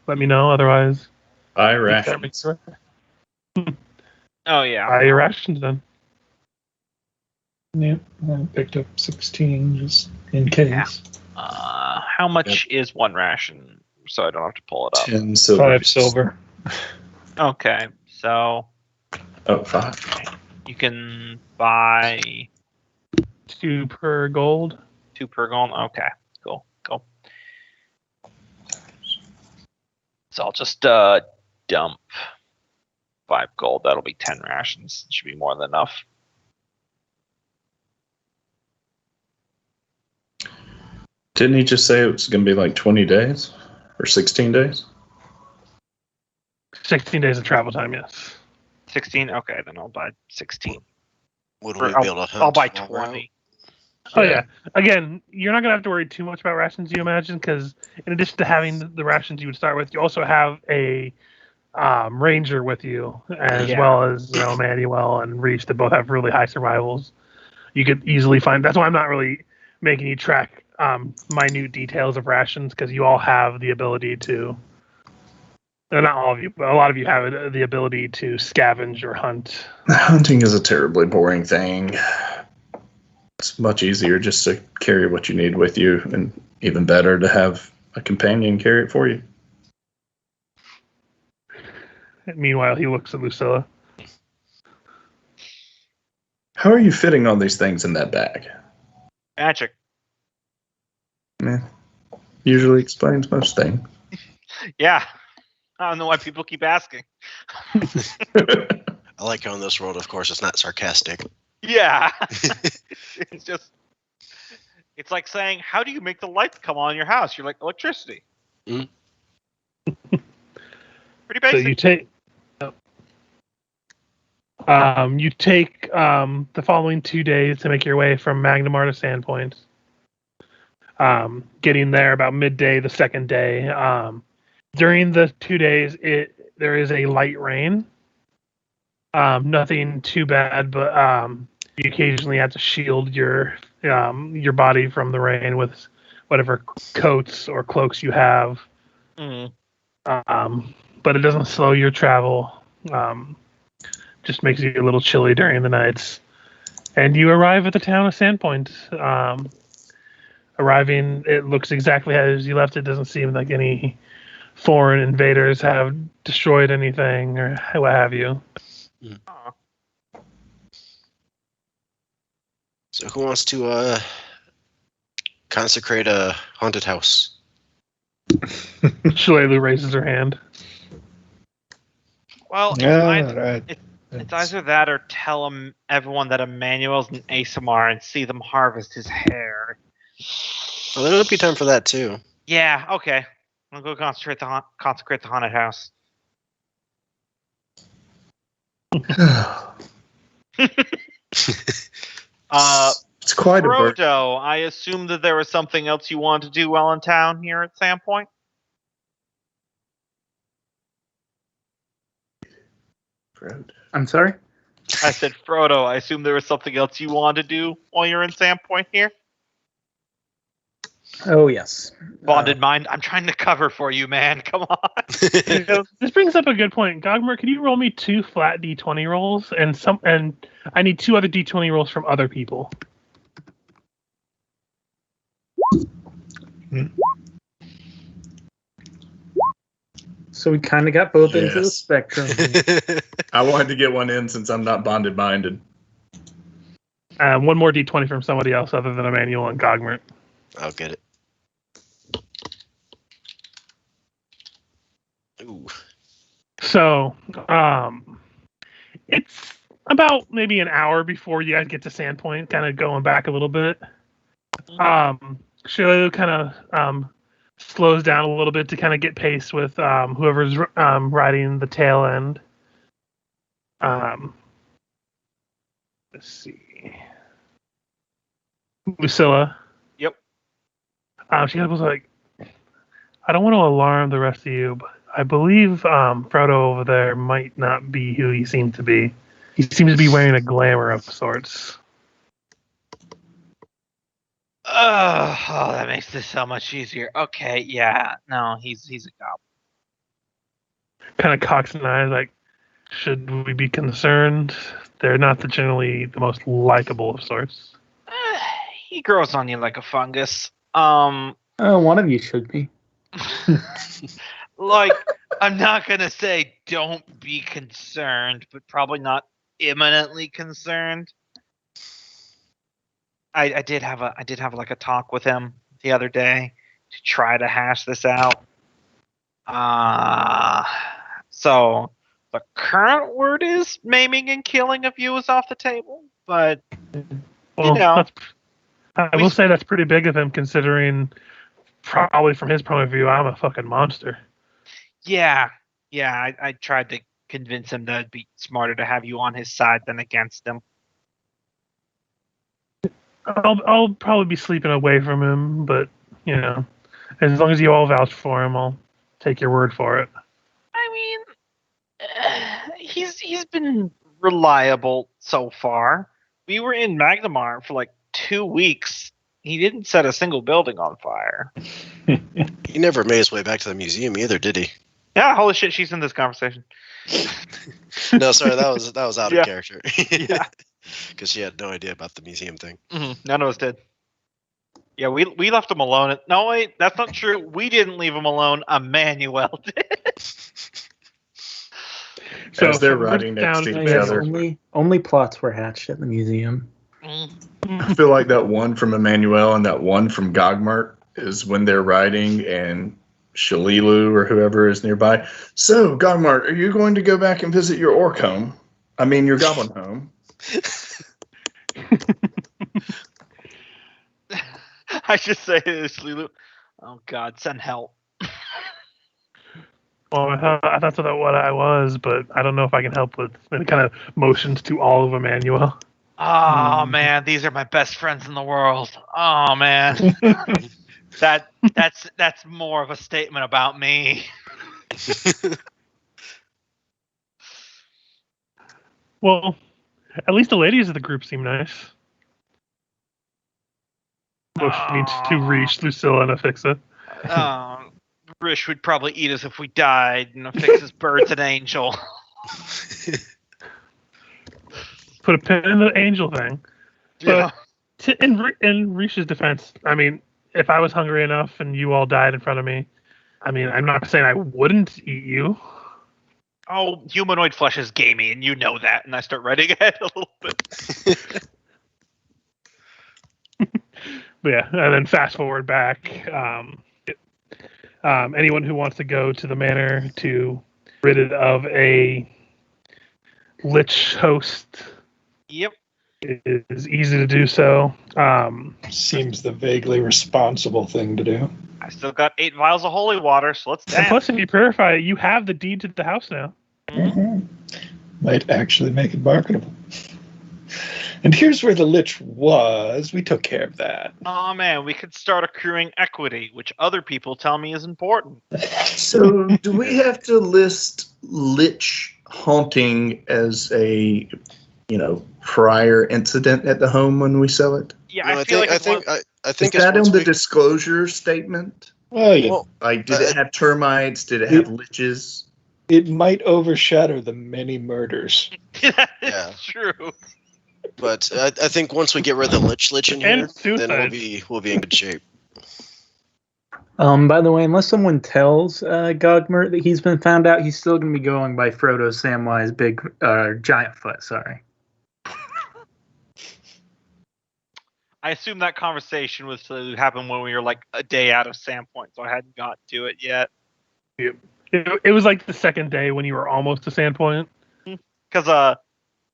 let me know. Otherwise, I rations. Oh yeah. Buy your rations then. Yep, I picked up 16 just in case. How much is one ration? So I don't have to pull it up. 10 silver. 5 silver. Okay, so Oh, 5. you can buy 2 per gold. 2 per gold. Okay, cool. So I'll just dump 5 gold. That'll be 10 rations. Should be more than enough. Didn't he just say it was going to be like 20 days? Or 16 days? 16 days of travel time, yes. 16. Okay, then I'll buy 16. Would Or we be able to hunt I'll buy while we're out? 20. Oh yeah. Again, you're not gonna have to worry too much about rations, you imagine, because in addition to having the rations you would start with, you also have a ranger with you, as Yeah. well as Manuel and Reese that both have really high survivals. You could easily find. That's why I'm not really making you track minute details of rations, because you all have the ability to. Not all of you, but a lot of you have the ability to scavenge or hunt. Hunting is a terribly boring thing. It's much easier just to carry what you need with you, and even better to have a companion carry it for you. Meanwhile, he looks at Lucilla. How are you fitting all these things in that bag? Magic. Usually explains most things. Yeah. I don't know why people keep asking. I like how in this world, of course, it's not sarcastic. Yeah. It's like saying, how do you make the lights come on in your house? You're like, electricity. Mm. Pretty basic. So you take the following 2 days to make your way from Magnimar to Sandpoint. Getting there about midday the second day. During the 2 days, there is a light rain. Nothing too bad, but you occasionally have to shield your body from the rain with whatever coats or cloaks you have. Mm. But it doesn't slow your travel. Just makes you a little chilly during the nights. And you arrive at the town of Sandpoint. Arriving, it looks exactly as you left. It doesn't seem like any foreign invaders have destroyed anything or what have you. Aw. So who wants to consecrate a haunted house? Shalelu raises her hand. Well, Yeah, right. it's either that or tell everyone that Emmanuel's an ASMR and see them harvest his hair. Well, there'll be time for that too. Yeah, okay. I'll go consecrate the haunted house. It's quite a burden. Frodo, I assume that there was something else you wanted to do while in town here at Sandpoint? I'm sorry? I said, Frodo, I assume there was something else you wanted to do while you're in Sandpoint here? Oh, yes. Bonded mind, I'm trying to cover for you, man. Come on. This brings up a good point. Gogmer, can you roll me 2 flat D20 rolls and I need 2 other D20 rolls from other people. So we kind of got both into the Yes. spectrum. I wanted to get one in since I'm not bonded minded. One more D20 from somebody else other than Emmanuel and Gogmer. I'll get it. Ooh. So, it's about maybe an hour before you guys get to Sandpoint, kind of going back a little bit. Shiloh kind of slows down a little bit to kind of get pace with whoever's riding the tail end. Let's see. Lucilla. Yep. She was like, I don't want to alarm the rest of you, but I believe Frodo over there might not be who he seems to be. He seems to be wearing a glamour of sorts. Oh, that makes this so much easier. Okay, yeah. No, he's a goblin. Kind of cocks an eye, like, Should we be concerned? They're not generally the most likable of sorts. He grows on you like a fungus. One of you should be. Like, I'm not gonna say don't be concerned, but probably not imminently concerned. I did have like a talk with him the other day to try to hash this out. So the current word is maiming and killing of you is off the table, but Well, know. I will say that's pretty big of him, considering probably from his point of view, I'm a fucking monster. yeah, I tried to convince him that it'd be smarter to have you on his side than against him. I'll probably be sleeping away from him, but as long as you all vouch for him, I'll take your word for it. I mean, he's been reliable so far. We were in Magnimar for like 2 weeks. He didn't set a single building on fire. He never made his way back to the museum either, did he? Yeah, holy shit, she's in this conversation. No, sorry, that was out of character. Yeah. Because she had no idea about the museum thing. Mm-hmm. None of us did. Yeah, we left him alone. No, wait, that's not true. We didn't leave him alone. Emmanuel did. So as they're riding next to each other. Only plots were hatched at the museum. I feel like that one from Emmanuel and that one from Gogmart is when they're riding and Shalilu or whoever is nearby. So, Gogmart, are you going to go back and visit your orc home? I mean, your goblin home. I should say this, Shalilu. Oh God, send help. Well, I thought that's what I was, but I don't know if I can help with any kind of motions to all of Emmanuel. Oh man, these are my best friends in the world. Oh man, that's more of a statement about me. Well, at least the ladies of the group seem nice. Motion me to reach Lucilla and Affixa. Rish would probably eat us if we died, and Affixa's bird's an angel. Put a pin in the angel thing. Yeah. But in Rish's defense, I mean, if I was hungry enough and you all died in front of me, I mean, I'm not saying I wouldn't eat you. Oh, humanoid flesh is gamey, and you know that. And I start writing ahead a little bit. But yeah, and then fast forward back. Anyone who wants to go to the manor to rid it of a lich host, yep, it is easy to do so. Seems the vaguely responsible thing to do. I still got 8 vials of holy water, so let's And dance. plus, if you purify it, you have the deed to the house now. Mm-hmm. Might actually make it marketable. And here's where the lich was. We took care of that. Oh man, we could start accruing equity, which other people tell me is important. So, do we have to list lich haunting as a, prior incident at the home when we sell it? Yeah, No, I feel like I it's one think is that it's in the once disclosure statement? Well, yeah, Well, Like, did it have termites? Did it have liches? it might overshadow the many murders. that is Yeah. true. But I think once we get rid of the lich in And here, then suicides. we'll be in good shape. By the way, unless someone tells Gogmert that he's been found out, he's still going to be going by Frodo Samwise Giant Foot. Sorry. I assume that conversation was to happen when we were like a day out of Sandpoint, so I hadn't got to it yet. It was like the second day when you were almost to Sandpoint. Because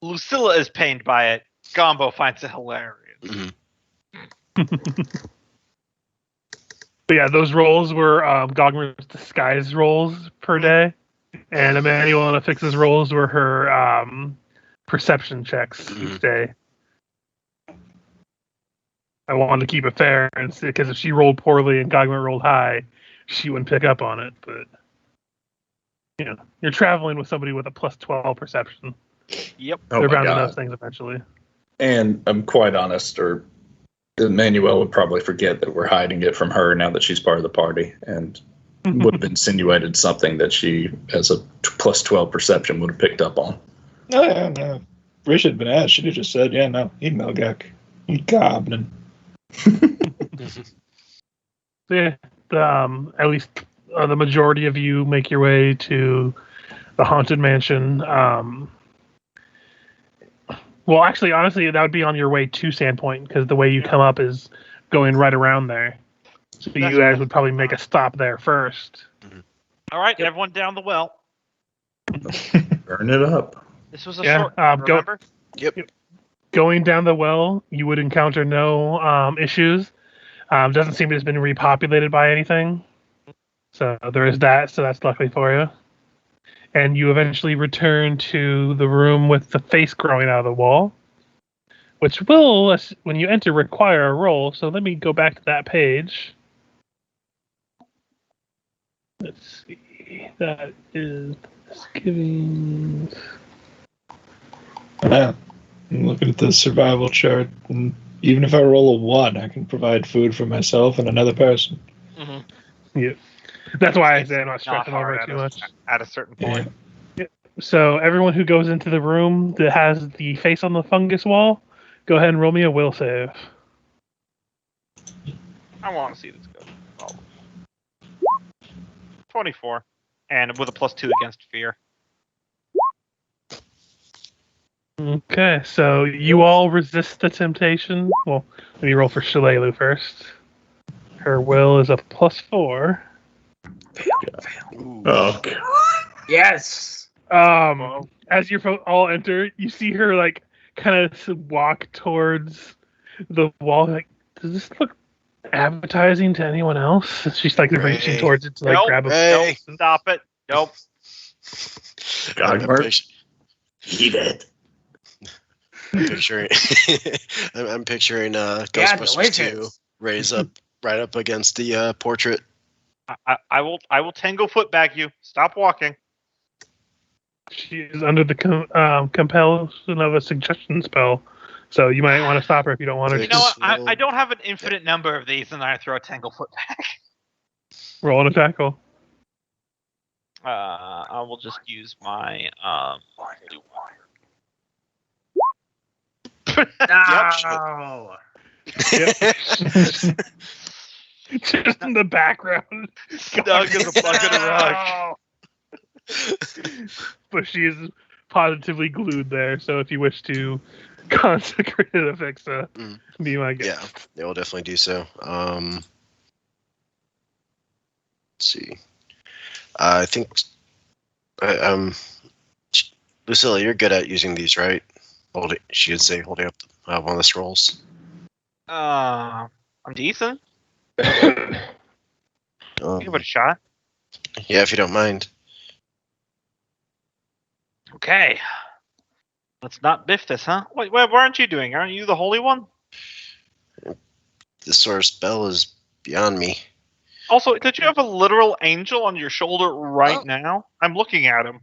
Lucilla is pained by it. Gombo finds it hilarious. Mm-hmm. But yeah, those rolls were Gogmer's disguise rolls per day, and Emmanuel and Affixa's rolls were her perception checks each day. I wanted to keep it fair, and because if she rolled poorly and Gogmer rolled high, she wouldn't pick up on it. But you're traveling with somebody with a plus 12 perception. Yep. Oh They're my bound to God. know things eventually. And I'm quite honest, or Emmanuel would probably forget that we're hiding it from her now that she's part of the party. And would have insinuated something that she, as a plus 12 perception, would have picked up on. No, yeah, no. Rish had been asked. She'd have just said, yeah, no, he's Melgak. He's goblin. So yeah, at least the majority of you make your way to the haunted mansion. Well, actually, honestly, that would be on your way to Sandpoint because the way you come up is going right around there. So you guys would probably make a stop there first. All right, everyone down the well. Burn it up. This was a Yeah, short one, remember? Yep. Going down the well, you would encounter no issues. Doesn't seem to have been repopulated by anything. So there is that. So that's luckily for you. And you eventually return to the room with the face growing out of the wall, which will, when you enter, require a roll. So let me go back to that page. Let's see. That is giving. Yeah. I'm looking at the survival chart, and even if I roll a 1, I can provide food for myself and another person. Mm-hmm. Yeah. That's why I say I'm not Not stressing over hard it too much. at a certain point. So everyone who goes into the room that has the face on the fungus wall, go ahead and roll me a will save. I want to see this go. Oh. 24. And with a +2 against fear. Okay, so you all resist the temptation. Well, let me roll for Shalelu first. Her will is a +4. Ooh. Oh, God. Yes. As you all enter, you see her like kind of walk towards the wall. Like, does this look appetizing to anyone else? She's like reaching Ray. towards it to like Nope. grab a. Hey. Nope, stop it. Nope. God, I'm Mark. Eat it. picturing I'm picturing Ghostbusters 2 raise up right up against the portrait. I will tangle foot bag you. Stop walking. She is under the compulsion of a suggestion spell, so you might want to stop her if you don't want her You to. know what? Roll. I don't have an infinite number of these, and I throw a tangle foot bag. Roll an attack roll. I will just use my No. Just in the background. Snug as a bucket of rug. But she is positively glued there, so if you wish to consecrate it, Afixa, be my guest. Yeah, we'll definitely do so. Let's see. I think Lucilla, you're good at using these, right? She would say, holding up one of the scrolls. I'm decent. Um, Give it a shot. yeah, if you don't mind. Okay. Let's not biff this, huh? Wait, what aren't you doing? Aren't you the Holy One? This sort of spell is beyond me. Also, did you have a literal angel on your shoulder right now? I'm looking at him.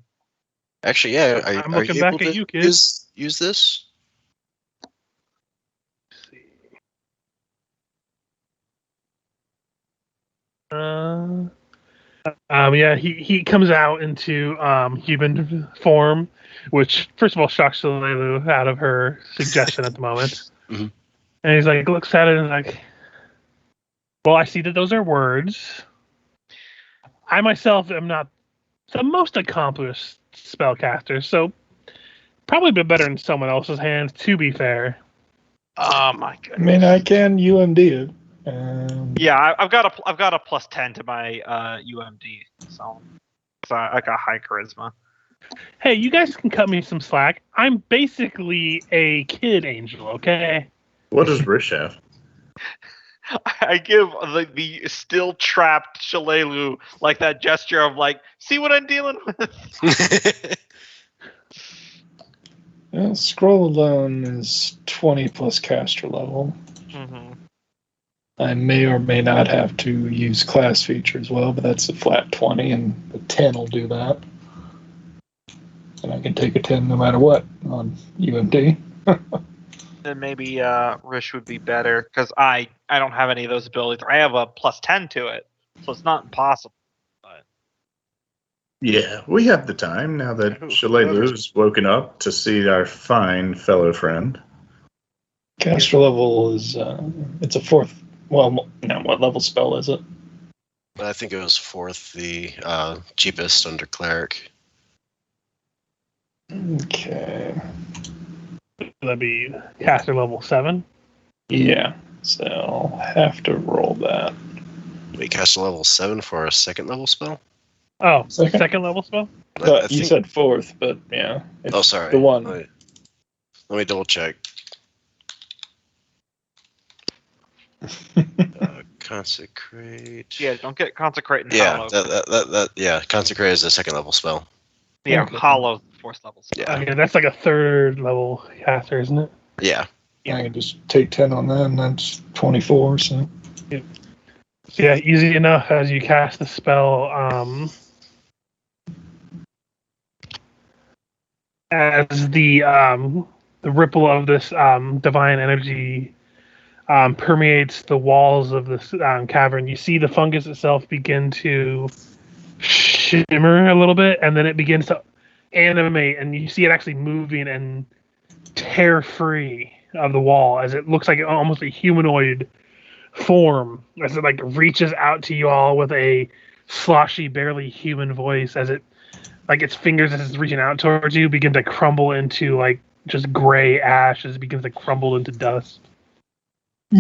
Actually, yeah. I'm are looking you back able at to you, kid. use this? Yeah, he comes out into human form, which first of all shocks Shalelu out of her suggestion at the moment. Mhm. And he's like, looks at it and like, well, I see that those are words. I myself am not the most accomplished spellcaster, so probably been better in someone else's hands, to be fair. Oh my I goodness. mean, I can UMD it. Yeah, I've got a +10 to my UMD, so I got high charisma. Hey, you guys can cut me some slack. I'm basically a kid angel, okay? What does Rish have? I give the still trapped Shalelu like that gesture of like, see what I'm dealing with. Yeah, scroll alone is 20 plus caster level. Mm-hmm. I may or may not have to use class feature as well, but that's a flat 20, and a 10 will do that. And I can take a 10 no matter what on UMD. Then maybe Rish would be better because I don't have any of those abilities. I have a +10 to it, so it's not impossible. Yeah, we have the time now that Oh, Shalelu has woken up to see our fine fellow friend. Caster level is it's a fourth. Well, no, what level spell is it? I think it was fourth, the cheapest under cleric. Okay. That'd be caster level 7. Yeah. So I'll have to roll that. We cast a level 7 for a second level spell. Oh, Second? second level spell? I You think- said fourth, but yeah. Oh, sorry. The one. Let me double check. Consecrate. Yeah, don't get consecrate and Yeah, hollow. that consecrate is a second level spell. Yeah, Okay. hollow fourth level spell. Yeah. Okay, that's like a third level caster, isn't it? Yeah. Yeah. I can just take 10 on that, and that's 24. So Yeah, easy enough as you cast the spell. As the ripple of this divine energy permeates the walls of this cavern, you see the fungus itself begin to shimmer a little bit, and then it begins to animate, and you see it actually moving and tear free of the wall as it looks like almost a humanoid form as it like reaches out to you all with a sloshy, barely human voice as it like its fingers as it's reaching out towards you begin to crumble into like just gray ash as it begins to crumble into dust.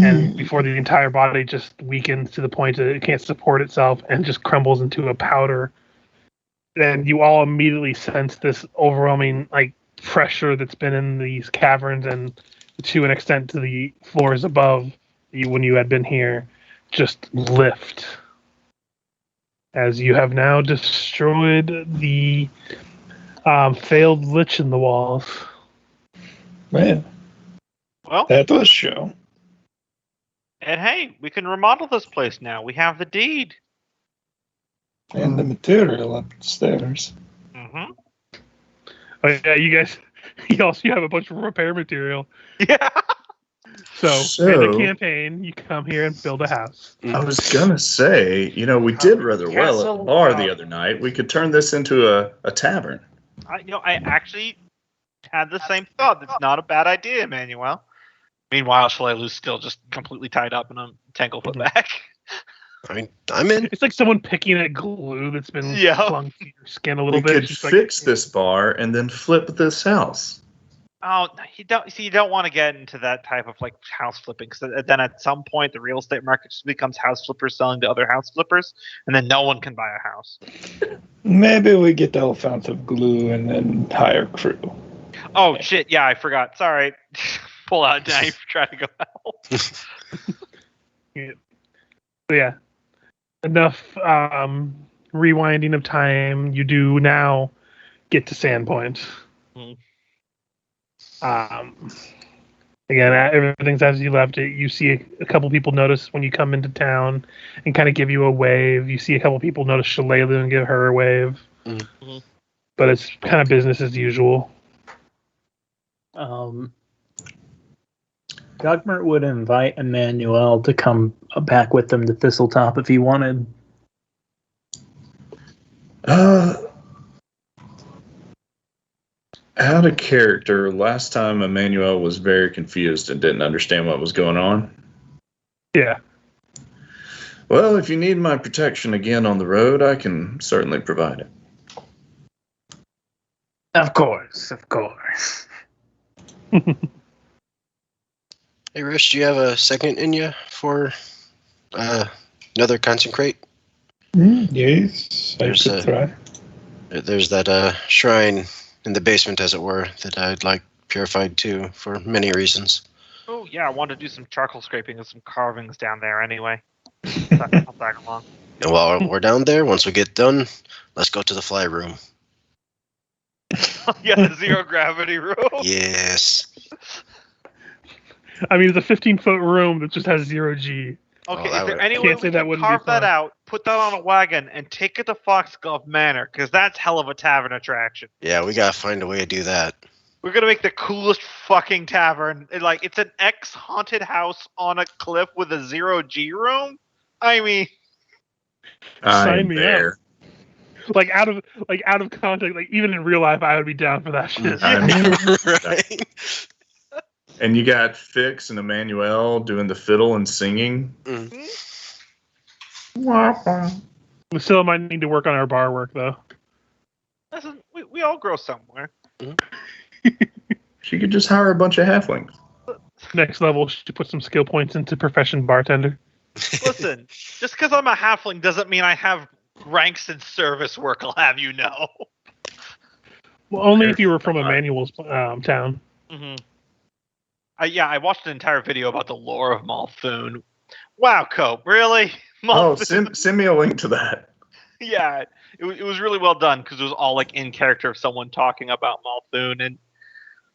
And before the entire body just weakens to the point that it can't support itself and just crumbles into a powder. And you all immediately sense this overwhelming like pressure that's been in these caverns and to an extent to the floors above you when you had been here just lift. As you have now destroyed the failed lich in the walls. man, Well, that does show. and hey, we can remodel this place now. We have the deed. And the material upstairs. Mm-hmm. Oh yeah, you guys you also have a bunch of repair material. Yeah. So So- in the campaign, you come here and build a house. I was gonna say, we did rather well at the Castle, bar the other night. We could turn this into a tavern. I actually had the same thought. It's not a bad idea, Emmanuel. Meanwhile, Shalelu's still just completely tied up in a tanglefoot bag. I mean, I'm in. It's like someone picking at glue that's been Yeah. clung to your skin a little We bit. could It's just fix this bar and then flip this house. Oh, you don't want to get into that type of like house flipping, because then at some point the real estate market just becomes house flippers selling to other house flippers, and then no one can buy a house. Maybe we get the whole fountain of glue and then hire crew. Oh shit! Yeah, I forgot. Sorry. Pull out a knife. Try to go help. So yeah, enough rewinding of time. You do now get to Sandpoint. Mhm. Again, everything's as you left it. You see a couple people notice when you come into town and kind of give you a wave. You see a couple people notice Shalelu and give her a wave. Mhm. But it's kind of business as usual. Gogmert would invite Emmanuel to come back with them to Thistletop if he wanted. Out of character, last time Emmanuel was very confused and didn't understand what was going on. Yeah. Well, if you need my protection again on the road, I can certainly provide it. Of course. Hey, Rich, do you have a second in you for another consecrate? Yes, I There's could a- try. There's that shrine in the basement, as it were, that I'd like purified too, for many reasons. Oh yeah, I want to do some charcoal scraping and some carvings down there anyway. I'll tag along. And while we're down there, once we get done, let's go to the fly room. Yeah, the zero gravity room. Yes. I mean, it's a 15-foot room that just has 0 G. Okay, that is there would- any way Can't say we that can wouldn't be carve that fun. out, put that on a wagon, and take it to Foxglove Manor? Because that's hell of a tavern attraction. Yeah, we gotta find a way to do that. We're gonna make the coolest fucking tavern. It's an ex-haunted house on a cliff with a 0 G room. I mean, Sign I'm me there. Like out of context, like even in real life, I would be down for that shit. I mean, Right? and you got Fix and Emmanuel doing the fiddle and singing. We still might need to work on our bar work though. Listen, we all grow somewhere. She could just hire a bunch of halflings. Next level, should put some skill points into profession bartender. Listen, just because I'm a halfling doesn't mean I have ranks in service work. I'll have you know. Well, only if you were from Emmanuel's town. Mm-hmm. I watched an entire video about the lore of Malthoon. Wow, Cope, really? Oh, send me a link to that. Yeah, it was really well done because it was all like in character of someone talking about Malthoon, and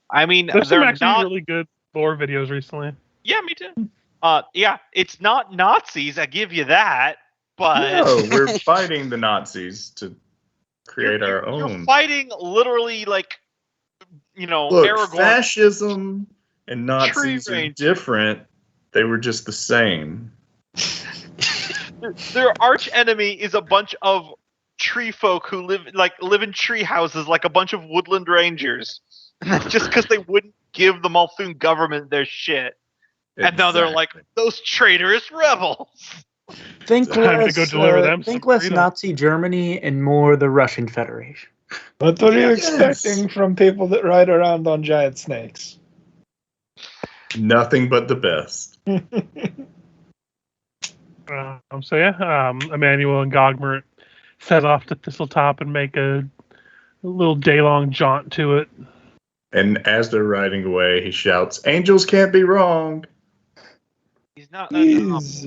I mean There's some they're actually not. really good lore videos recently. Yeah, me too. Yeah, it's not Nazis. I give you that, but No, we're fighting the Nazis to create our own. You're fighting literally like, Look, Aragorn. fascism and Nazis Tree are range. different. They were just the same. Their arch enemy is a bunch of tree folk who live in tree houses like a bunch of woodland rangers. And that's just because they wouldn't give the Malthoon government their shit. And now they're like, those traitorous rebels. Think Time to go deliver them think some less freedom. Nazi Germany and more the Russian Federation. What are you Yes. expecting from people that ride around on giant snakes? Nothing but the best. So yeah, Emmanuel and Gogmert set off to Thistletop and make a little day-long jaunt to it. And as they're riding away, he shouts, "Angels can't be wrong." He's not. He's,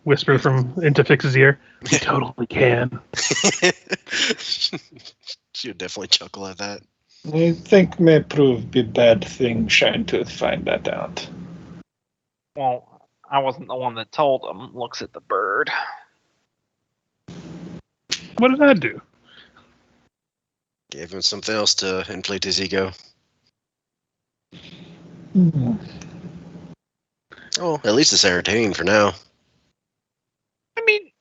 Whisper from into Fix's ear. He totally can. She would definitely chuckle at that. I think may prove be bad thing trying to find that out. Well, I wasn't the one that told him. Looks at the bird. What did that do? Gave him something else to inflate his ego. Oh, at least it's entertaining for now. I mean,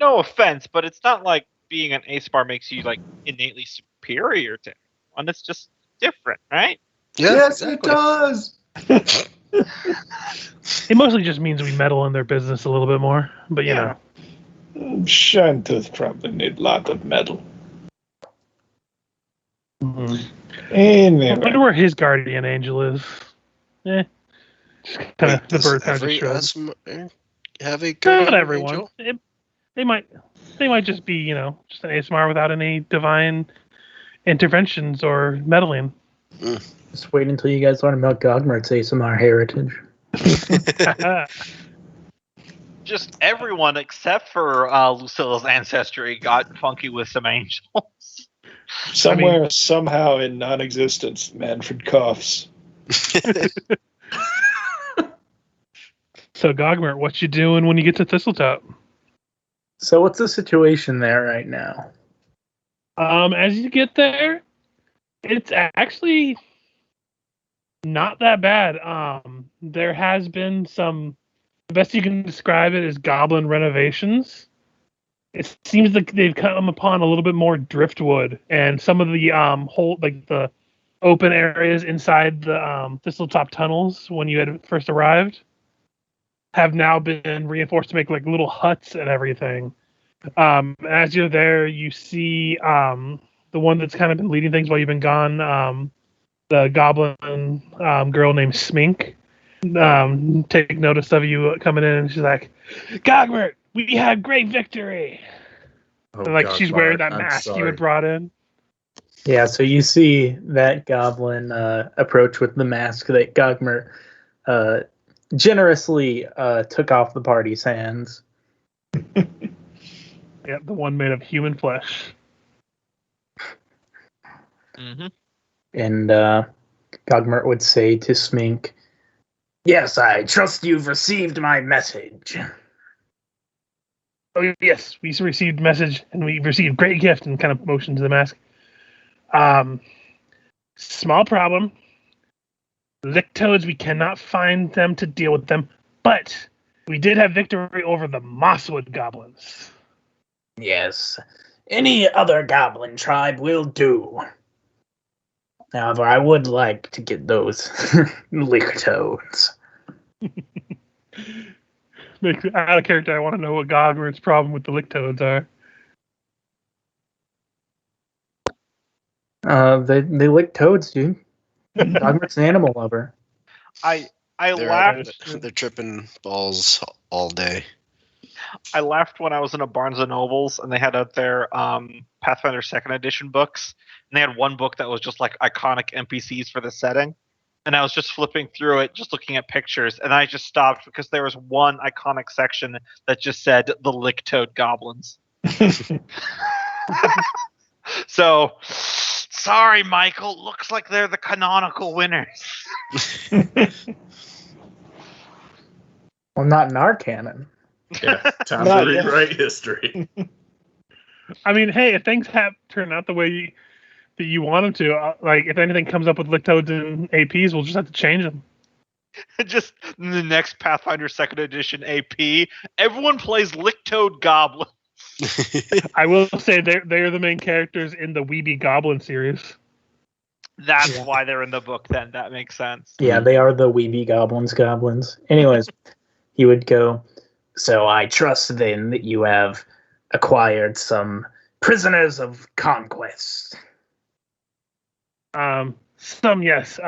no offense, but it's not like being an ace bar makes you like innately superior to everyone. It's just different, right? Yeah, Yes, exactly. it does. It mostly just means we meddle in their business a little bit more. But you know, Shantas probably need a lot of metal. I Anyway, wonder where his guardian angel is. Just kind of the Does bird kind of every shrugs. ASMR have a Not guardian everyone. angel? They might just be just an ASMR without any divine interventions or meddling. Just wait until you guys learn about Gogmert's ASMR heritage. Just everyone except for Lucilla's ancestry got funky with some angels. somewhere, somehow in non-existence, Manfred coughs. So Gogmert, what you doing when you get to Thistletop? So what's the situation there right now? As you get there, it's actually not that bad. There has been some, the best you can describe it is goblin renovations. It seems like they've come upon a little bit more driftwood, and some of the the open areas inside the Thistletop tunnels when you had first arrived have now been reinforced to make like little huts and everything. As you're there, you see the one that's kind of been leading things while you've been gone, the goblin girl named Smink. Take notice of you coming in, and she's like, "Gogmert, we had great victory!" Oh, And like God, she's wearing that I'm mask you sorry. had brought in. Yeah, so you see that goblin approach with the mask that Gogmert generously took off the party's hands. Yep, the one made of human flesh. Mm-hmm. And Gogmert would say to Smink, "Yes, I trust you've received my message." Oh yes, we received message and we received great gift, and kind of motion to the mask. Small problem. Lick toads, we cannot find them to deal with them, but We did have victory over the Mosswood goblins. Yes. Any other goblin tribe will do. However, I would like to get those licktoads. Out of character, I want to know what Gogmert's problem with the licktoads are. They lick toads, dude. Gogmert's an animal lover. I They're laughed. they're tripping balls all day. I laughed when I was in a Barnes and Nobles and they had out their Pathfinder Second Edition books, and they had one book that was just like iconic NPCs for the setting. And I was just flipping through it, just looking at pictures, and I just stopped because there was one iconic section that just said the Licktoad Goblins. So, sorry, Michael. Looks like they're the canonical winners. Well, not in our canon. Yeah, time Not to yet. rewrite history. I mean, hey, if things turn out the way that you want them to, like if anything comes up with licktoads and APs, we'll just have to change them. Just in the next Pathfinder Second Edition AP, everyone plays Licktoad Goblin. I will say they're the main characters in the Weeby Goblin series. That's Yeah. why they're in the book. Then that makes sense. Yeah, they are the weeby goblins. Anyways, he would go, so I trust then that you have acquired some prisoners of conquest. Some, yes.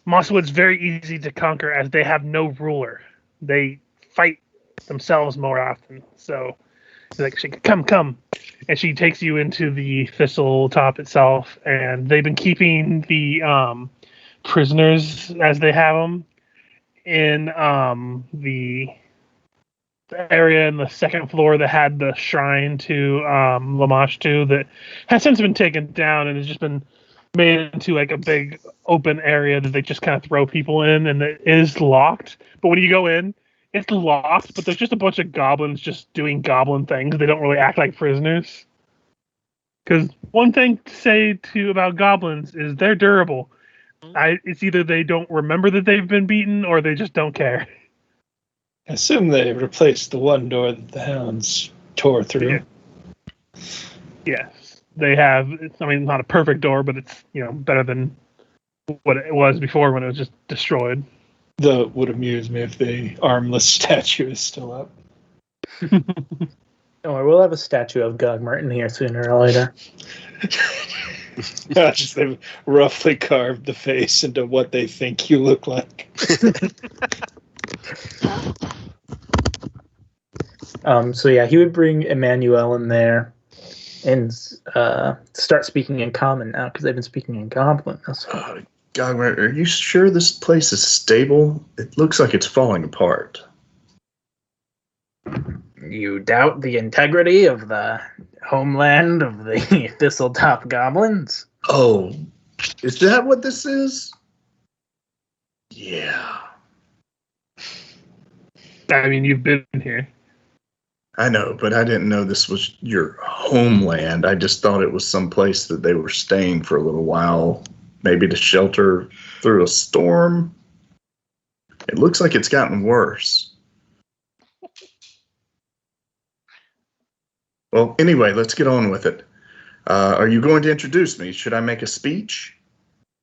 Mosswood's very easy to conquer as they have no ruler. They fight themselves more often. So, like, she come, and she takes you into the thistle top itself. And they've been keeping the prisoners as they have them in the area in the second floor that had the shrine to Lamashtu that has since been taken down and has just been made into like a big open area that they just kind of throw people in, and it is locked. But when you go in, it's locked, but there's just a bunch of goblins just doing goblin things. They don't really act like prisoners. Because one thing to say about goblins is they're durable. It's either they don't remember that they've been beaten or they just don't care. I assume they replaced the one door that the hounds tore through. Yeah. Yes, they have. I mean, not a perfect door, but it's better than what it was before when it was just destroyed. Though it would amuse me if the armless statue is still up. Oh, we'll have a statue of Gogmart in here sooner or later. Just they've roughly carved the face into what they think you look like. So yeah, he would bring Emmanuel in there and start speaking in common now because they've been speaking in Goblin. Gogmer, are you sure this place is stable? It looks like it's falling apart. You doubt the integrity of the homeland of the Thistletop Goblins? Oh, is that what this is? Yeah. I mean, you've been here. I know, but I didn't know this was your homeland. I just thought it was some place that they were staying for a little while, maybe to shelter through a storm. It looks like it's gotten worse. Well, anyway, let's get on with it. Are you going to introduce me? Should I make a speech?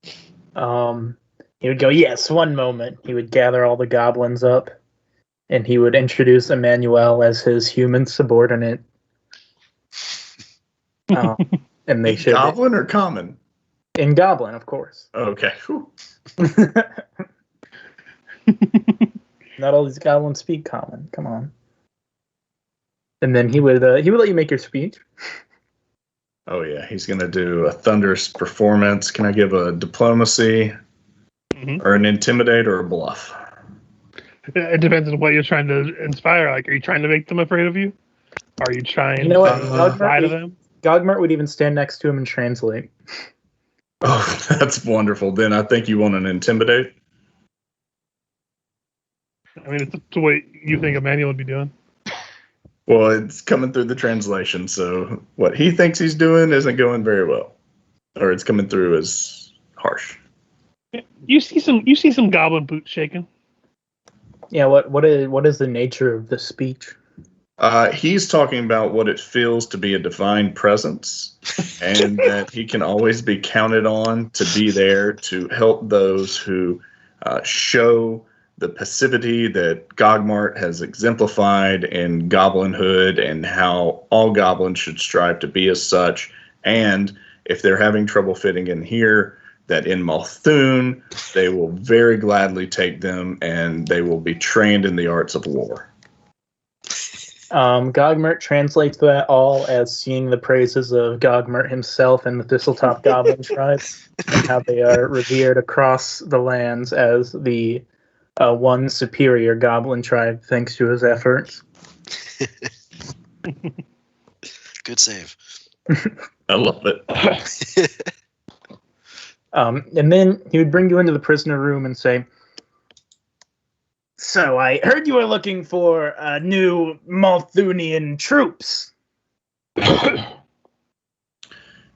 He would go, yes, one moment. He would gather all the goblins up, and he would introduce Emmanuel as his human subordinate. And they should... Goblin or common? In Goblin, of course. Okay. Whew. Not all these goblins speak common. Come on. And then he would let you make your speech. Oh, yeah. He's going to do a thunderous performance. Can I give a diplomacy or an intimidate or a bluff? It depends on what you're trying to inspire. Like, are you trying to make them afraid of you? Are you trying You know what? to lie to them? Gogmart would even stand next to him and translate. Oh, that's wonderful. Then I think you want an intimidate. I mean, it's what you think Emmanuel would be doing. Well, it's coming through the translation, so what he thinks he's doing isn't going very well. Or it's coming through as harsh. You see some goblin boots shaking. Yeah. What is the nature of the speech? He's talking about what it feels to be a divine presence, and that he can always be counted on to be there to help those who show the passivity that Gogmart has exemplified in goblinhood, and how all goblins should strive to be as such. And if they're having trouble fitting in here, that in Malthun, they will very gladly take them, and they will be trained in the arts of war. Gogmart translates that all as seeing the praises of Gogmart himself and the Thistletop Goblin tribe, and how they are revered across the lands as the one superior goblin tribe thanks to his efforts. Good save. I love it. And then he would bring you into the prisoner room and say, "So I heard you were looking for new Malthunian troops."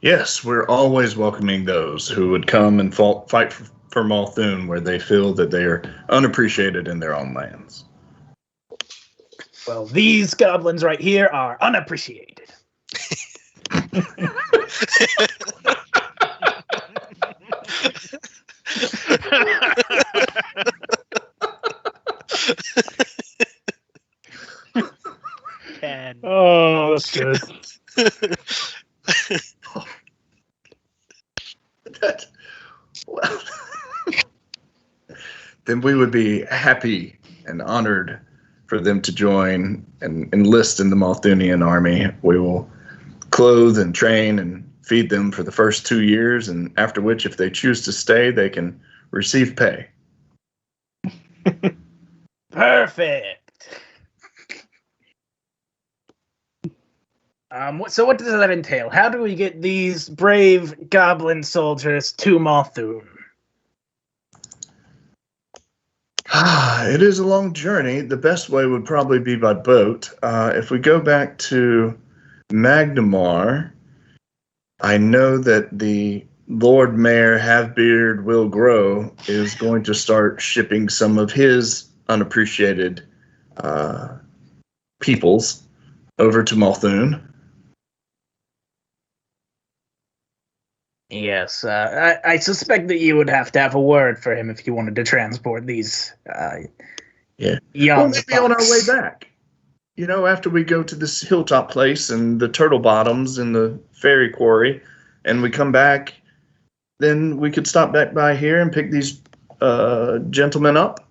Yes, we're always welcoming those who would come and fight for Malthun, where they feel that they are unappreciated in their own lands. Well, these goblins right here are unappreciated. Ken. Oh, that's good. Well, then we would be happy and honored for them to join and enlist in the Malthunian army. We will clothe and train and feed them for the first 2 years, and after which, if they choose to stay, they can receive pay. Perfect. So what does that entail? How do we get these brave goblin soldiers to Malthun? It is a long journey. The best way would probably be by boat. If we go back to Magnimar, I know that the Lord Mayor Halfbeard Will Grow is going to start shipping some of his unappreciated peoples over to Malthun. Yes, I suspect that you would have to have a word for him if you wanted to transport these Yeah. young Well, maybe on our way bucks. back. You know, after we go to this hilltop place and the turtle bottoms and the fairy quarry, and we come back, then we could stop back by here and pick these gentlemen up.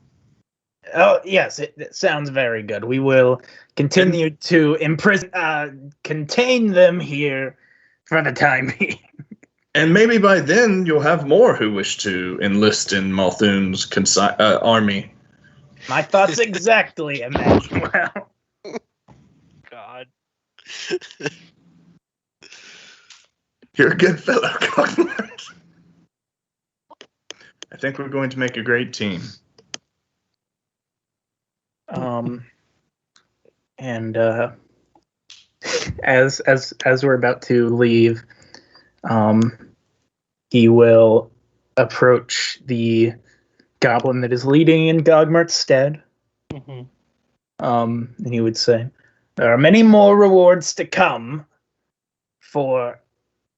Oh, yes, it sounds very good. We will continue to contain them here for the time being. And maybe by then you'll have more who wish to enlist in Malthun's army. My thoughts exactly, Emmanuel. God. You're a good fellow, Cogmart. I think we're going to make a great team. And as we're about to leave, he will approach the goblin that is leading in Gogmart's stead. Mm-hmm. And he would say, "There are many more rewards to come for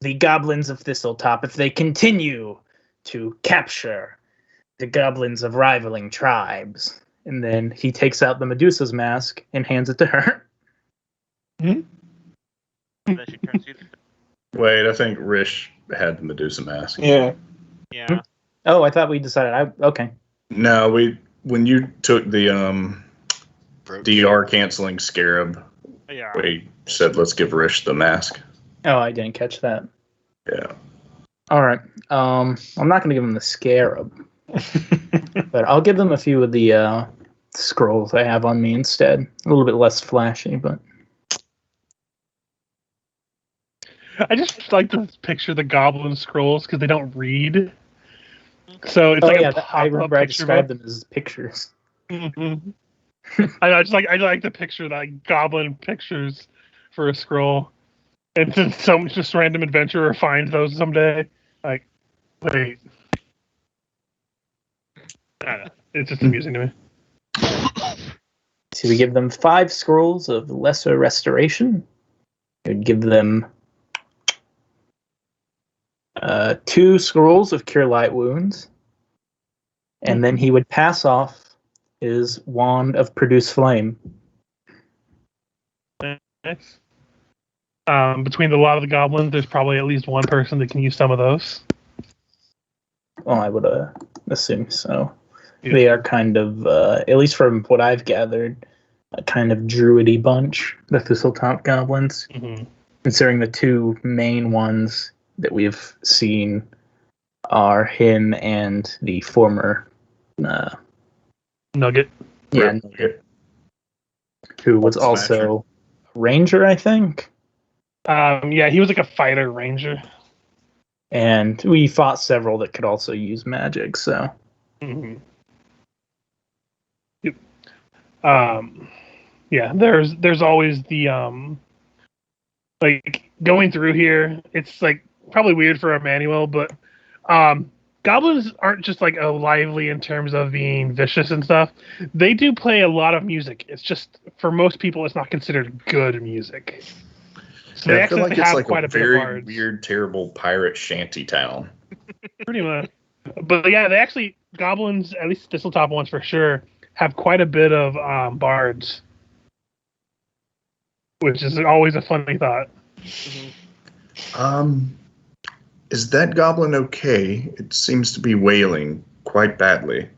the goblins of Thistletop if they continue to capture the goblins of rivaling tribes." And then he takes out the Medusa's mask and hands it to her. Then she turns you. Wait, I think Rish had the Medusa mask. Yeah. Yeah. Oh, I thought we decided. Okay. No, when you took the DR canceling scarab, Yeah. we said let's give Rish the mask. Oh, I didn't catch that. Yeah. All right. I'm not going to give him the scarab, but I'll give them a few of the scrolls I have on me instead. A little bit less flashy, but I just like to picture the goblin scrolls because they don't read. So it's like a I pop-up remember I picture described them as pictures. Mm-hmm. I like to picture like goblin pictures for a scroll, and then some just random adventurer find those someday. Like, wait, I don't know. It's just amusing to me. So we give them 5 scrolls of lesser restoration. It would give them 2 scrolls of cure light wounds. And then he would pass off his wand of produce flame. Nice. Between a lot of the goblins, there's probably at least one person that can use some of those. Well, I would assume so. Yeah. They are kind of, at least from what I've gathered, a kind of druidy bunch, the Thistletop goblins. Mm-hmm. Considering the 2 main ones that we've seen are him and the former Nugget. yeah, Nugget. who was Smasher. also a ranger, I think. Yeah, he was like a fighter ranger. And we fought several that could also use magic, so. Mm-hmm. Yep. Yeah, there's always the like going through here. It's like probably weird for Emmanuel, but goblins aren't just like lively in terms of being vicious and stuff. They do play a lot of music. It's just for most people, it's not considered good music. So they I feel actually like it's have like quite a a bit of very bards. weird, terrible pirate shanty town. Pretty much. But yeah, they actually, goblins, at least Thistletop ones for sure, have quite a bit of bards. Which is always a funny thought. Is that goblin okay? It seems to be wailing quite badly.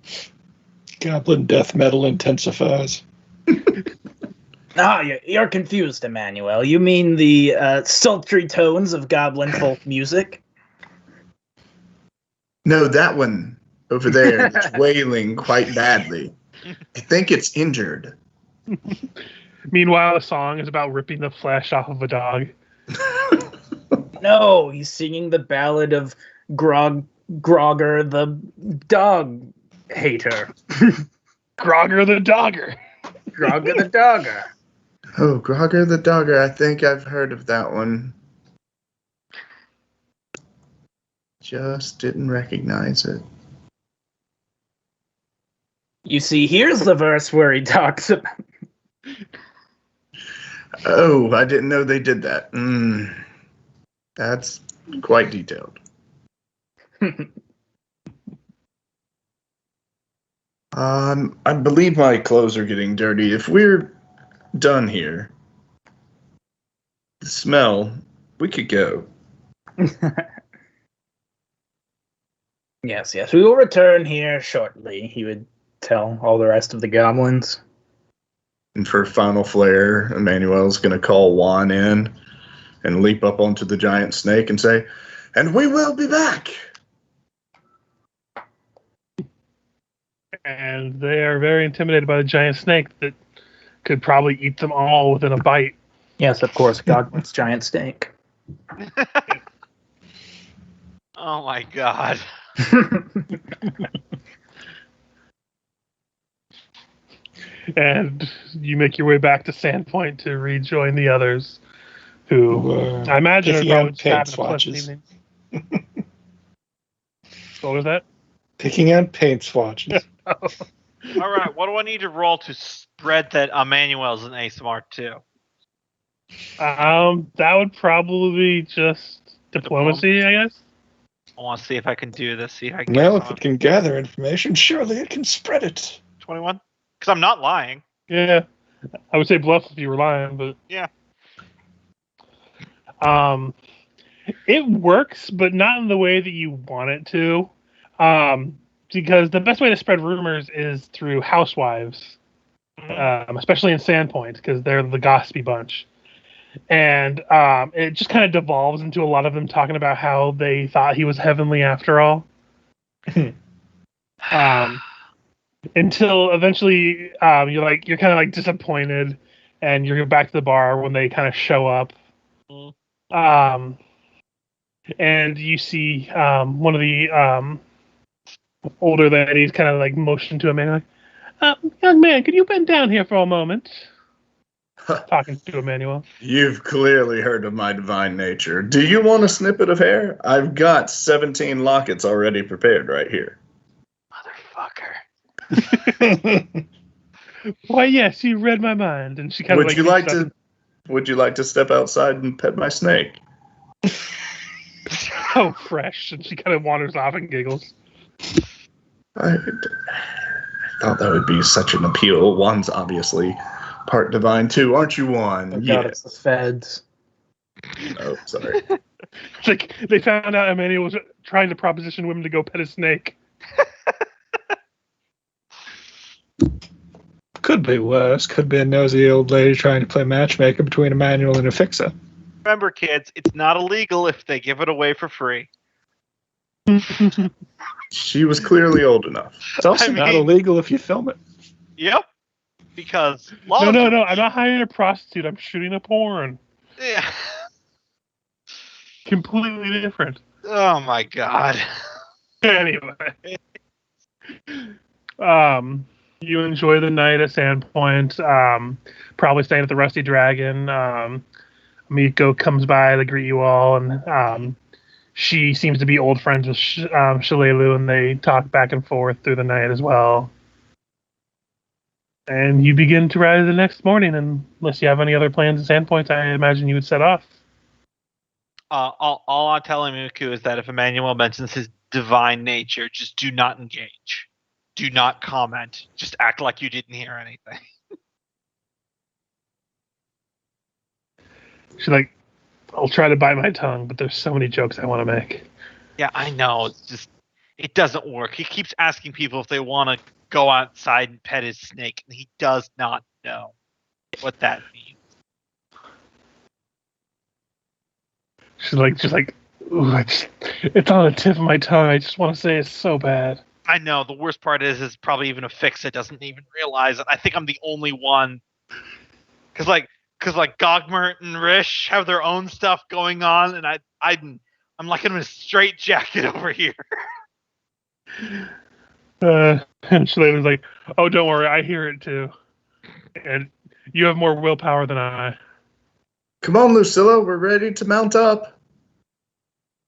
Goblin death metal intensifies. You're confused, Emmanuel. You mean the sultry tones of goblin folk music? No, that one over there that's wailing quite badly. I think it's injured. Meanwhile, the song is about ripping the flesh off of a dog. No, he's singing the ballad of Grogger the dog hater. Grogger the dogger. Grogger the dogger. Oh, Grogger the Dogger. I think I've heard of that one. Just didn't recognize it. You see, here's the verse where he talks about... Oh, I didn't know they did that. That's quite detailed. I believe my clothes are getting dirty. If we're done here, the smell, we could go. Yes, we will return here shortly, he would tell all the rest of the goblins. And for final flair, Emmanuel's going to call Juan in and leap up onto the giant snake and say, "And we will be back." And they are very intimidated by the giant snake that could probably eat them all within a bite. Yes, of course, Goblin's giant snake. Oh my god. And you make your way back to Sandpoint to rejoin the others, who I imagine are picking out probably just having paint a pleasant swatches. evening. What was that? Picking out paint swatches. All right, what do I need to roll to spread that Emmanuel's an ASMR too? That would probably be just diplomacy, I guess. I want to see if I can do this. See if I can Well, get if it can gather information, surely it can spread it. 21. Because I'm not lying. Yeah, I would say bluff if you were lying, but Yeah. It works, but not in the way that you want it to. Because the best way to spread rumors is through housewives, especially in Sandpoint, because they're the gossipy bunch. And it just kind of devolves into a lot of them talking about how they thought he was heavenly after all. Until eventually you're kind of like disappointed, and you're back to the bar when they kind of show up. And you see one of the older ladies kind of like motion to a man, like, "Young man, could you bend down here for a moment?" Talking to Emmanuel. You've clearly heard of my divine nature. Do you want a snippet of hair? I've got 17 lockets already prepared right here. Motherfucker. Why, yes, you read my mind. And she kind of Would you like to step outside and pet my snake? so fresh. And she kind of wanders off and giggles. I thought that would be such an appeal. One's obviously part divine too, aren't you one? Oh God, it's the feds. Oh, sorry. It's like they found out Emmanuel was trying to proposition women to go pet a snake. Could be worse. Could be a nosy old lady trying to play matchmaker between Emmanuel and a fixer. Remember, kids, it's not illegal if they give it away for free. She was clearly old enough. It's also not illegal if you film it. Yep. Because No, I'm not hiring a prostitute. I'm shooting a porn. Yeah. Completely different. Oh my god. Anyway. You enjoy the night at Sandpoint. Probably staying at the Rusty Dragon. Miko comes by to greet you all, and she seems to be old friends with Shalelu, and they talk back and forth through the night as well. And you begin to ride the next morning, and unless you have any other plans at Sandpoint, I imagine you would set off. All I'm telling Miku is that if Emmanuel mentions his divine nature, just do not engage. Do not comment. Just act like you didn't hear anything. She's like, I'll try to bite my tongue, but there's so many jokes I want to make. Yeah, I know. It's just, it doesn't work. He keeps asking people if they want to go outside and pet his snake, and he does not know what that means. She's like, ooh, it's on the tip of my tongue. I just want to say it's so bad. I know. The worst part is probably even a fix that doesn't even realize it. I think I'm the only one. Because Gogmert and Rish have their own stuff going on, and I'm like in a straitjacket over here. And Shalena's like, oh, don't worry, I hear it too. And you have more willpower than I. Come on, Lucilla, we're ready to mount up.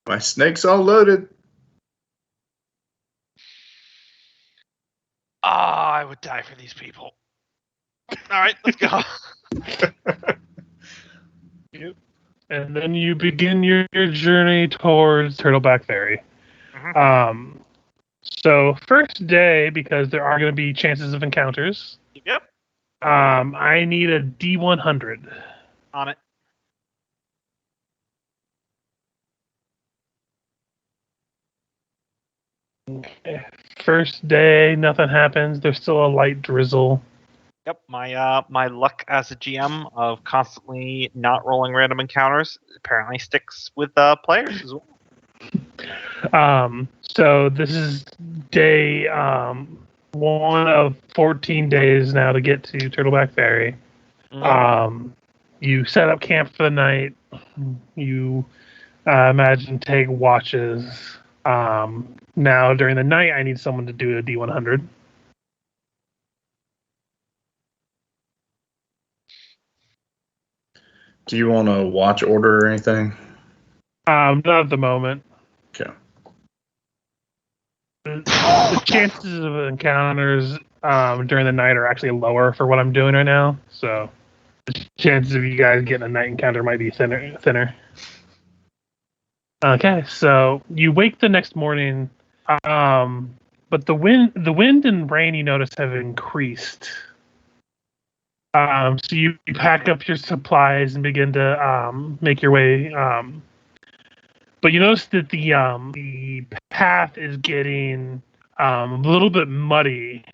My snake's all loaded. I would die for these people. All right, let's go. Yep. And then you begin your journey towards Turtleback Ferry. Mhm. So first day, because there are going to be chances of encounters. Yep. I need a D100. On it. Okay. First day, nothing happens. There's still a light drizzle. Yep, my luck as a GM of constantly not rolling random encounters apparently sticks with players as well. So this is day 1 of 14 days now to get to Turtleback Ferry. You set up camp for the night. You imagine take watches. Now during the night, I need someone to do a D100. Do you want a watch order or anything? Not at the moment. Okay. The chances of encounters during the night are actually lower for what I'm doing right now. So the chances of you guys getting a night encounter might be thinner. Okay, so you wake the next morning, but the wind and rain you notice have increased. So you pack up your supplies and begin to make your way. But you notice that the path is getting a little bit muddy.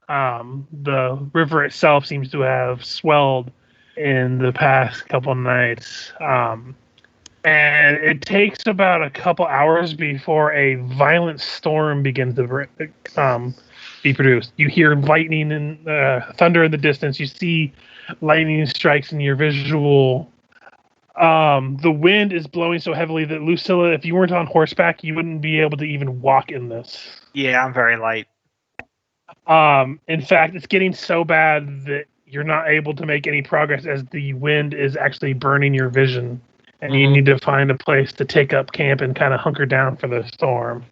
The river itself seems to have swelled in the past couple nights. And it takes about a couple hours before a violent storm begins to be produced. You hear lightning and thunder in the distance. You see lightning strikes in your visual. The wind is blowing so heavily that Lucilla, if you weren't on horseback, you wouldn't be able to even walk in this. Yeah, I'm very light. In fact, it's getting so bad that you're not able to make any progress as the wind is actually burning your vision. And you need to find a place to take up camp and kind of hunker down for the storm.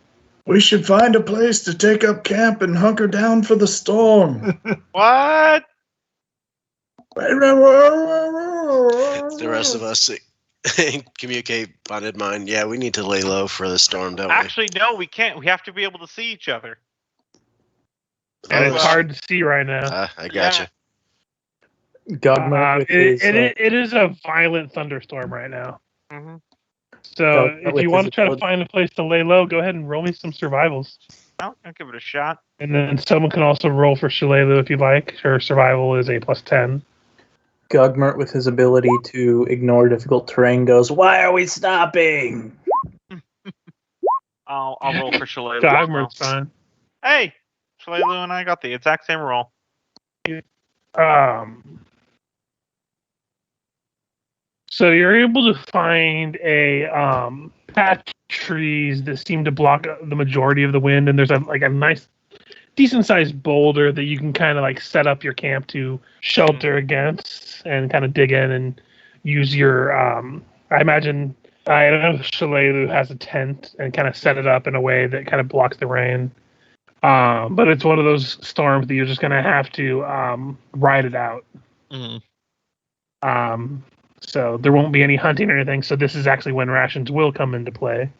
We should find a place to take up camp and hunker down for the storm. What? The rest of us communicate bonded mind. Yeah, we need to lay low for the storm, don't Actually, no, we can't. We have to be able to see each other. And Oh, it's hard to see right now. I gotcha. Gugmer with his, it is a violent thunderstorm right now. Mm-hmm. So Gugmer if with you want to his try to ability- find a place to lay low, go ahead and roll me some survivals. I'll give it a shot. And then someone can also roll for Shalelu if you'd like. Her survival is a +10. Gugmer with his ability to ignore difficult terrain goes, "Why are we stopping?" I'll roll for Shalelu. Gugmer's fine. Hey, Shalelu and I got the exact same roll. So you're able to find a patch of trees that seem to block the majority of the wind, and there's a nice, decent-sized boulder that you can kind of like set up your camp to shelter against, and kind of dig in and use your. I imagine I don't know if Shalelu has a tent and kind of set it up in a way that kind of blocks the rain. But it's one of those storms that you're just gonna have to ride it out. Mm-hmm. So there won't be any hunting or anything. So this is actually when rations will come into play.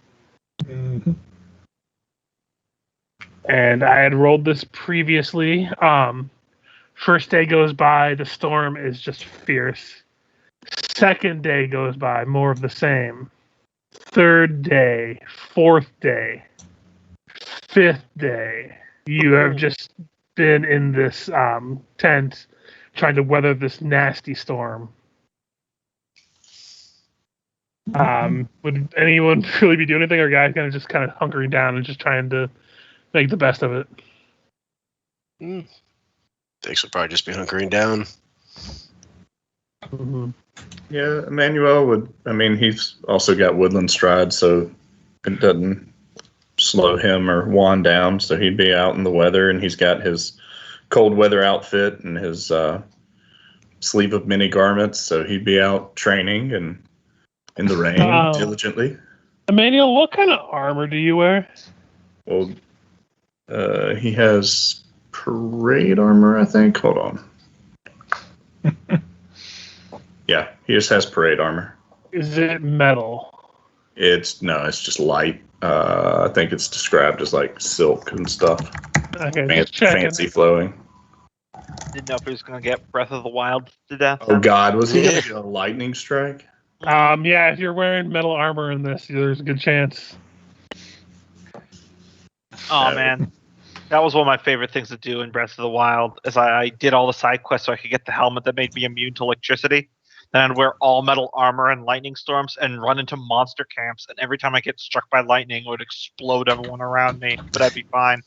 Mm-hmm. And I had rolled this previously. First day goes by, the storm is just fierce. Second day goes by, more of the same. Third day, fourth day, fifth day, you have just been in this tent trying to weather this nasty storm. Would anyone really be doing anything, or guys kind of hunkering down and just trying to make the best of it? Thanks, we'll probably just be hunkering down. Mm-hmm. Yeah, Emmanuel would. I mean, he's also got woodland stride, so it doesn't slow him or Juan down. So he'd be out in the weather, and he's got his cold weather outfit and his sleeve of many garments. So he'd be out training and in the rain diligently. Emmanuel, what kind of armor do you wear? Well, he has parade armor, I think. Hold on. Yeah, he just has parade armor. Is it metal? It's just light. I think it's described as like silk and stuff. Okay, just checking. Fancy flowing. Didn't know if he was going to get Breath of the Wild to death. Oh God, was he going to get a lightning strike? Yeah, if you're wearing metal armor in this, there's a good chance. Oh man, that was one of my favorite things to do in Breath of the Wild. Is I did all the side quests so I could get the helmet that made me immune to electricity. Then I'd wear all metal armor and lightning storms and run into monster camps. And every time I get struck by lightning, it would explode everyone around me. But I'd be fine.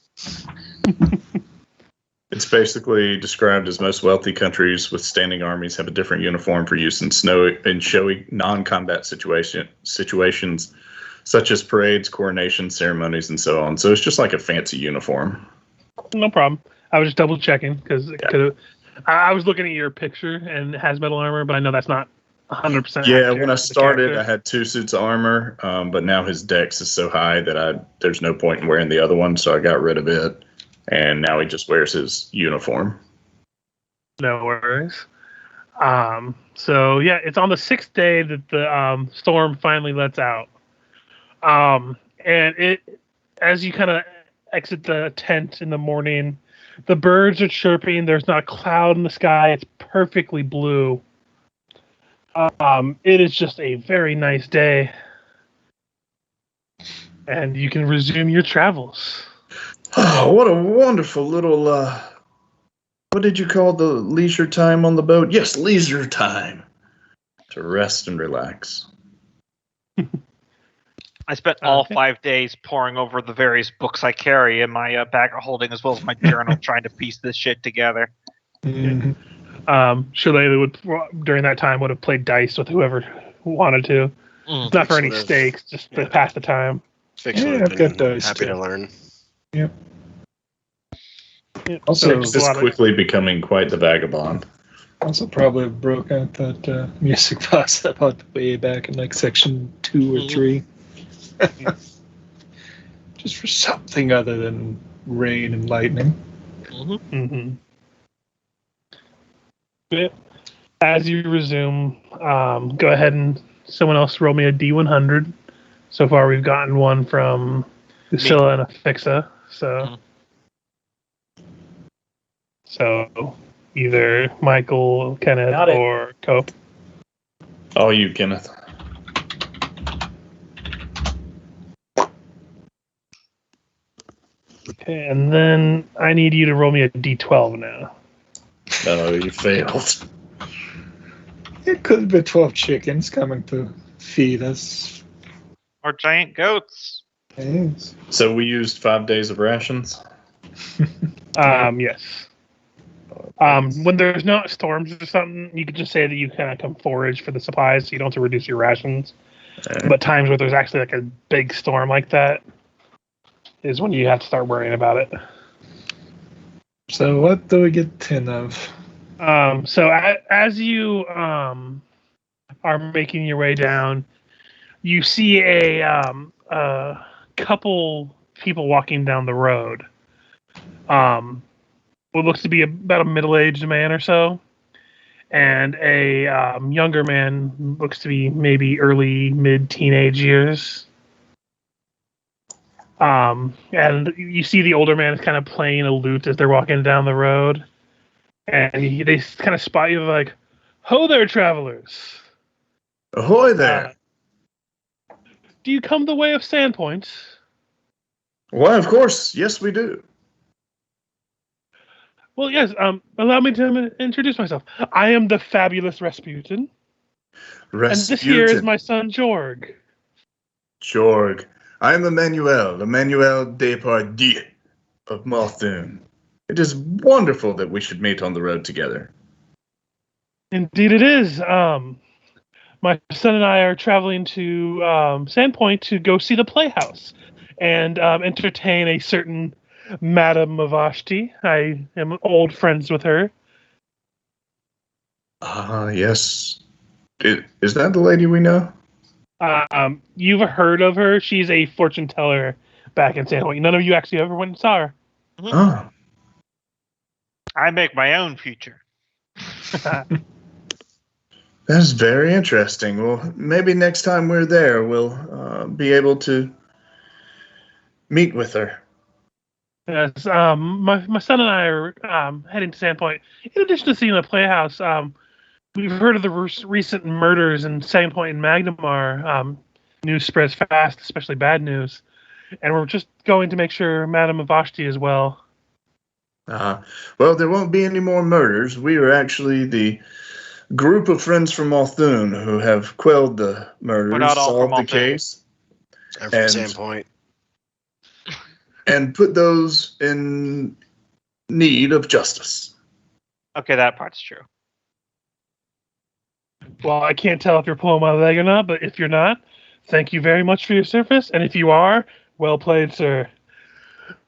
It's basically described as most wealthy countries with standing armies have a different uniform for use in showy non-combat situations, such as parades, coronations, ceremonies, and so on. So it's just like a fancy uniform. No problem. I was just double checking because I was looking at your picture and it has metal armor, but I know that's not 100%. Yeah, when I started, I had 2 suits of armor, but now his dex is so high that there's no point in wearing the other one, so I got rid of it. And now he just wears his uniform. No worries. So yeah, it's on the 6th day that the storm finally lets out. And it, as you kind of exit the tent in the morning, the birds are chirping. There's not a cloud in the sky. It's perfectly blue. It is just a very nice day, and you can resume your travels. Oh, what a wonderful little, what did you call the leisure time on the boat? Yes, leisure time. To rest and relax. I spent all 5 days poring over the various books I carry in my bag of holding, as well as my journal, trying to piece this shit together. Mm-hmm. Shalelu would, during that time, would have played dice with whoever wanted to. It's not for any stakes, just to pass the time. Fictional I've got dice. happy to learn. Yep. Yep. Also, He's just quickly becoming quite the vagabond. Also probably broke out that music box about way back in like section 2 or 3. Just for something other than rain and lightning. Mm-hmm. Yeah. As you resume, go ahead and someone else roll me a D100. So far, we've gotten one from Lucilla and Afixa. So either Michael, Kenneth, Got it. or Cope. All you, Kenneth. Okay, and then I need you to roll me a D12 now. No, you failed. It could be 12 chickens coming to feed us. Or giant goats. Yes. So we used 5 days of rations? Yes. When there's not storms or something, you could just say that you kind of come forage for the supplies, so you don't have to reduce your rations. But times where there's actually like a big storm like that is when you have to start worrying about it. So what do we get 10 of? So as you are making your way down, you see a couple people walking down the road. What looks to be about a middle-aged man or so, and a younger man looks to be maybe early mid-teenage years. And you see the older man is kind of playing a lute as they're walking down the road, and they kind of spot you like, "Ho there, travelers! Ahoy there! Do you come the way of Sandpoint?" Why, of course. Yes, we do. Well, yes. Allow me to introduce myself. I am the fabulous Rasputin, and this here is my son Jorg. Jorg. I am Emmanuel Depardieu of Malthun. It is wonderful that we should meet on the road together. Indeed, it is. My son and I are traveling to Sandpoint to go see the Playhouse and entertain a certain Madame Mavashti. I am old friends with her. Yes. Is that the lady we know? You've heard of her. She's a fortune teller back in Sandpoint. None of you actually ever went and saw her. Oh. I make my own future. That's very interesting. Well, maybe next time we're there, we'll be able to meet with her. Yes, my son and I are heading to Sandpoint. In addition to seeing the Playhouse, we've heard of the recent murders in Sandpoint and Magnimar. News spreads fast, especially bad news. And we're just going to make sure Madame Avashti is well. Well, there won't be any more murders. We are actually the group of friends from Malthun who have quelled the murders, We're not all solved from the Malthun. case, I'm from Sandpoint. and put those in need of justice. Okay, that part's true. Well, I can't tell if you're pulling my leg or not, but if you're not, thank you very much for your service. And if you are, well played, sir.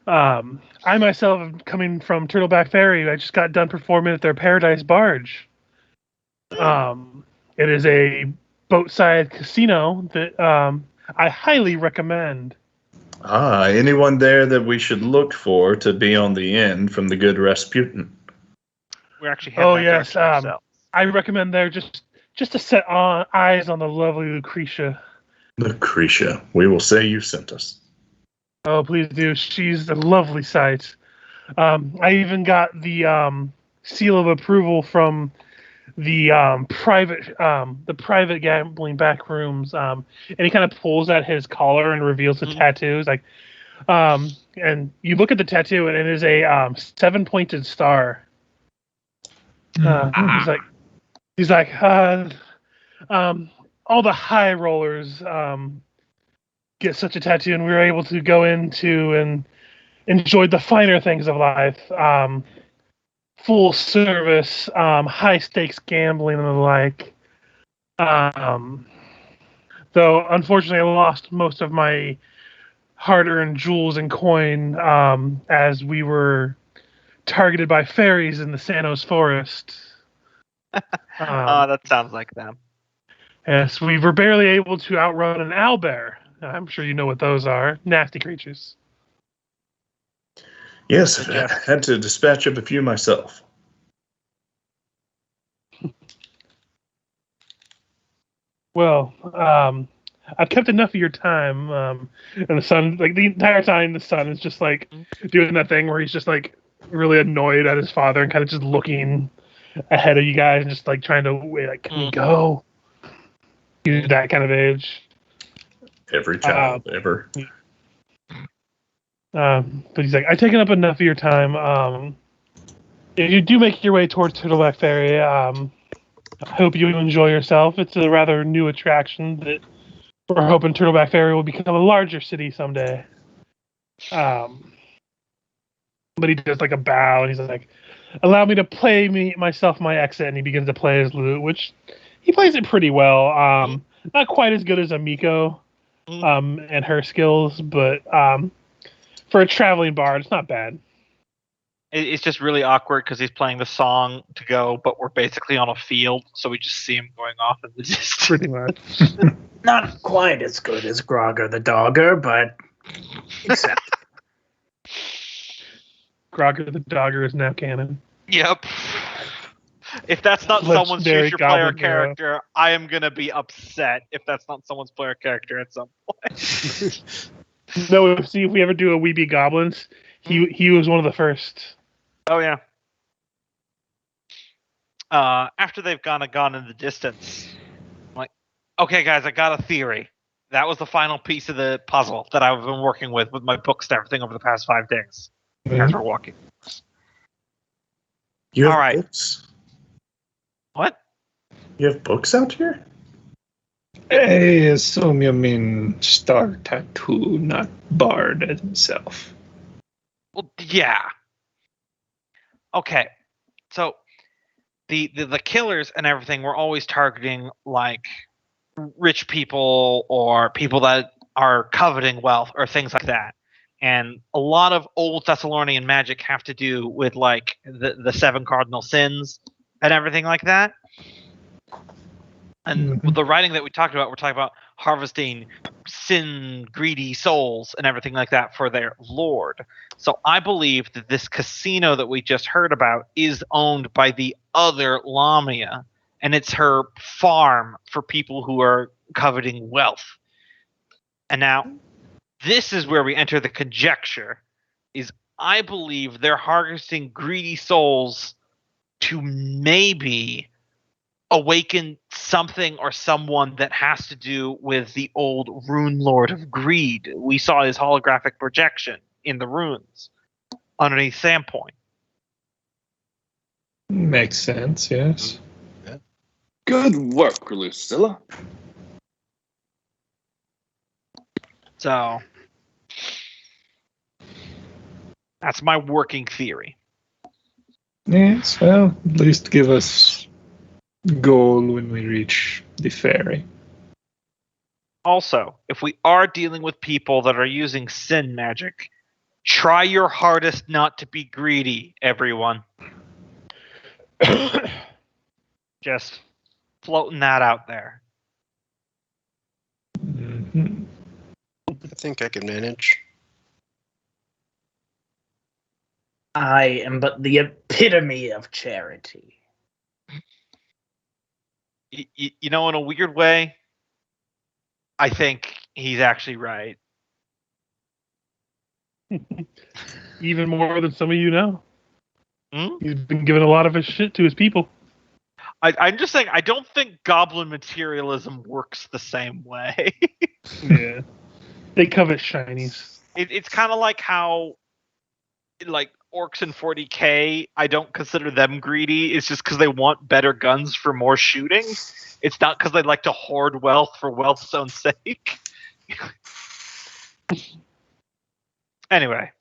I myself am coming from Turtleback Ferry. I just got done performing at their Paradise Barge. It is a boatside casino that I highly recommend. Anyone there that we should look for to be on the end from the good Rasputin? We actually have that direction ourselves. I recommend there just to set eyes on the lovely Lucretia. Lucretia, we will say you sent us. Oh, please do. She's a lovely sight. I even got the seal of approval from the private gambling back rooms. And he kind of pulls at his collar and reveals the tattoos. Like, and you look at the tattoo, and it is a 7-pointed star. He's like, all the high rollers get such a tattoo, and we were able to go into and enjoy the finer things of life. Full service, high stakes gambling and the like. Though unfortunately I lost most of my hard-earned jewels and coin as we were targeted by fairies in the Sanos forest. That sounds like them. Yes, we were barely able to outrun an owlbear. I'm sure you know what those are. Nasty creatures. Yes, I had to dispatch up a few myself. Well, I've kept enough of your time. And the son, like the entire time, the son is just like doing that thing where he's just like really annoyed at his father and kind of just looking ahead of you guys and just like trying to wait, like, can we go? He's that kind of age. Every child ever. But he's like, I've taken up enough of your time. If you do make your way towards Turtleback Ferry, I hope you enjoy yourself. It's a rather new attraction that we're hoping Turtleback Ferry will become a larger city someday. But he does like a bow and he's like, allow me to play myself my exit, and he begins to play his lute, which he plays it pretty well. Not quite as good as Amiko and her skills, but for a traveling bard, it's not bad. It's just really awkward because he's playing the song to go, but we're basically on a field, so we just see him going off in the distance. Pretty much. Not quite as good as Grogger the Dogger, but accept. Grogger the Dogger is now canon. Yep. If that's not someone's Legendary future player goblin hero. character, I am gonna be upset if that's not someone's player character at some point. No, see if we ever do a Weeby Goblins, he was one of the first. Oh yeah. After they've gone in the distance, I'm like, okay, guys, I got a theory. That was the final piece of the puzzle that I've been working with my books and everything over the past 5 days. As we're walking. You have All right. books? What? You have books out here? I assume you mean Star Tattoo, not Bard himself. Well, yeah. Okay, so the killers and everything were always targeting like rich people or people that are coveting wealth or things like that. And a lot of old Thessalonian magic have to do with like the 7 cardinal sins and everything like that. And with the writing that we talked about, we're talking about harvesting sin greedy souls and everything like that for their lord. So I believe that this casino that we just heard about is owned by the other Lamia, and it's her farm for people who are coveting wealth. And now this is where we enter the conjecture, is I believe they're harvesting greedy souls to maybe awaken something or someone that has to do with the old Runelord of Greed. We saw his holographic projection in the runes underneath Sandpoint. Makes sense, yes. Good work, Lucilla. So that's my working theory. Yes, well, at least give us goal when we reach the ferry. Also, if we are dealing with people that are using sin magic, try your hardest not to be greedy, everyone. Just floating that out there. Mm-hmm. I think I can manage. I am but the epitome of charity. You know, in a weird way, I think he's actually right. Even more than some of you know. Hmm? He's been giving a lot of his shit to his people. I'm just saying, I don't think goblin materialism works the same way. Yeah. They covet shinies. It's kind of like how, like, orcs in 40k, I don't consider them greedy. It's just because they want better guns for more shooting. It's not because they like to hoard wealth for wealth's own sake. Anyway,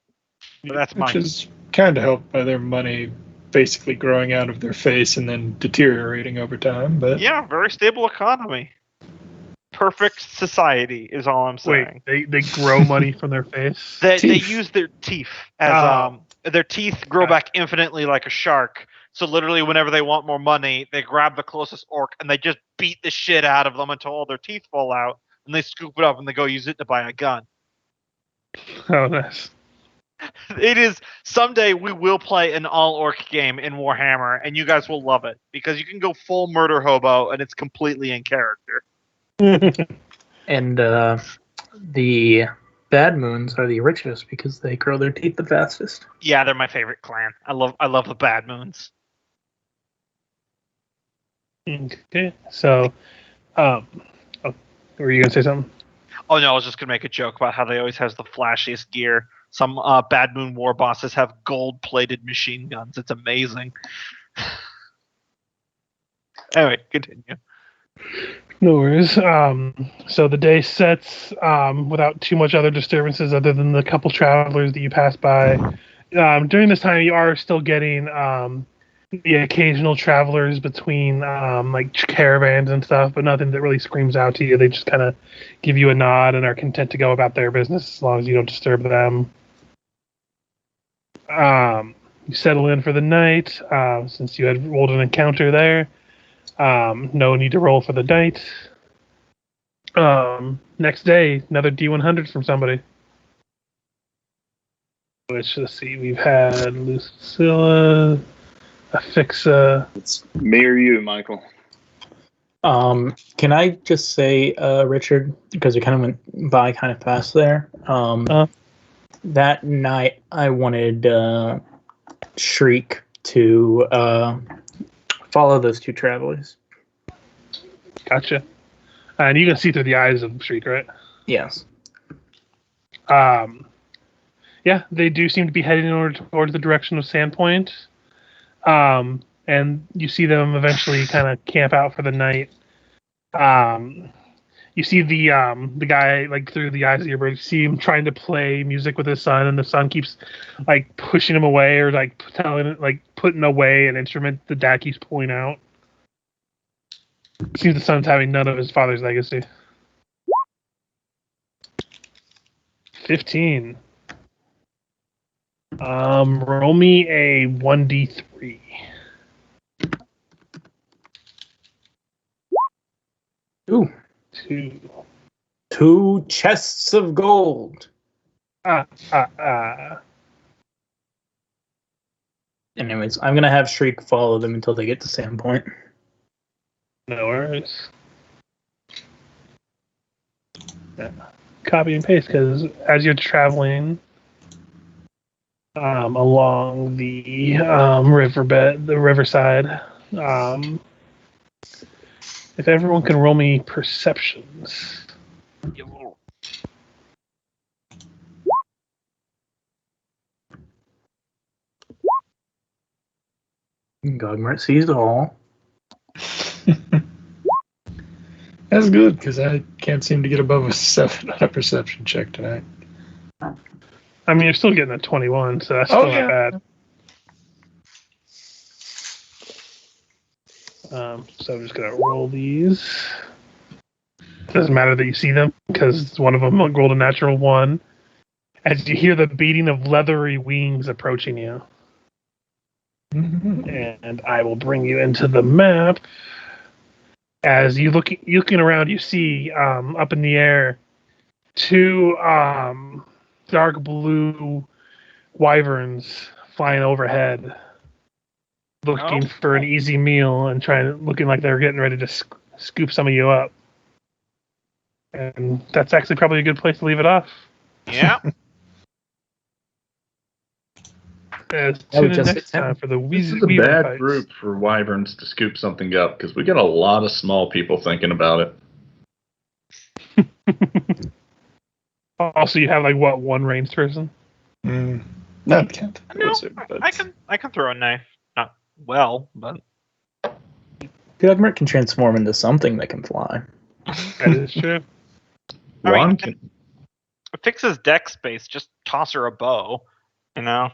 that's Which mine. is kind of helped by their money basically growing out of their face and then deteriorating over time. But Yeah, very stable economy. Perfect society is all I'm saying. Wait, they grow money from their face? They Teeth. use their teeth as their teeth grow back infinitely like a shark. So literally, whenever they want more money, they grab the closest orc and they just beat the shit out of them until all their teeth fall out, and they scoop it up and they go use it to buy a gun. Oh, nice. It is someday we will play an all orc game in Warhammer, and you guys will love it because you can go full murder hobo and it's completely in character. And the bad moons are the richest because they grow their teeth the fastest. Yeah, they're my favorite clan. I love the Bad Moons. Okay, so, were you gonna say something? Oh no, I was just gonna make a joke about how they always have the flashiest gear. Some Bad Moon war bosses have gold-plated machine guns. It's amazing. Anyway, continue. No worries. So the day sets without too much other disturbances other than the couple travelers that you pass by. During this time, you are still getting the occasional travelers between like caravans and stuff, but nothing that really screams out to you. They just kind of give you a nod and are content to go about their business as long as you don't disturb them. You settle in for the night since you had rolled an encounter there. No need to roll for the night. Next day, another D100 from somebody. Which, let's see, we've had Lucilla, Affixa. It's me or you, Michael. Can I just say, Richard, because we kind of went by kind of fast there. That night, I wanted Shriek to follow those two travelers. Gotcha. And you can see through the eyes of Shriek, right? Yes. Yeah, they do seem to be heading towards the direction of Sandpoint. And you see them eventually kind of camp out for the night. You see the guy like through the eyes of your bird. You see him trying to play music with his son, and the son keeps like pushing him away or like putting away an instrument the dad keeps pulling out. Seems the son's having none of his father's legacy. 15. Roll me a 1d3. Ooh. 2. 2 chests of gold. Anyways, I'm gonna have Shriek follow them until they get to Sandpoint. No worries. Yeah. Copy and paste, because as you're traveling along the riverbed, the riverside, if everyone can roll me perceptions. Gogmart sees all. That's good, because I can't seem to get above a 7 on a perception check tonight. I mean, you're still getting a 21, so that's still not bad. So I'm just going to roll these. Doesn't matter that you see them, because one of them rolled a natural 1. As you hear the beating of leathery wings approaching you. And I will bring you into the map. As you looking around, you see up in the air 2 dark blue wyverns flying overhead, looking for an easy meal and looking like they're getting ready to scoop some of you up. And that's actually probably a good place to leave it off. Yeah. Tune in next time for the This is a bad group for wyverns to scoop something up, because we got a lot of small people thinking about it. Also, you have like what, 1 ranged person? That can't. No, I can throw a knife. Not well, but Gogmart can transform into something that can fly. That is true. I mean, fix his deck space. Just toss her a bow. You know.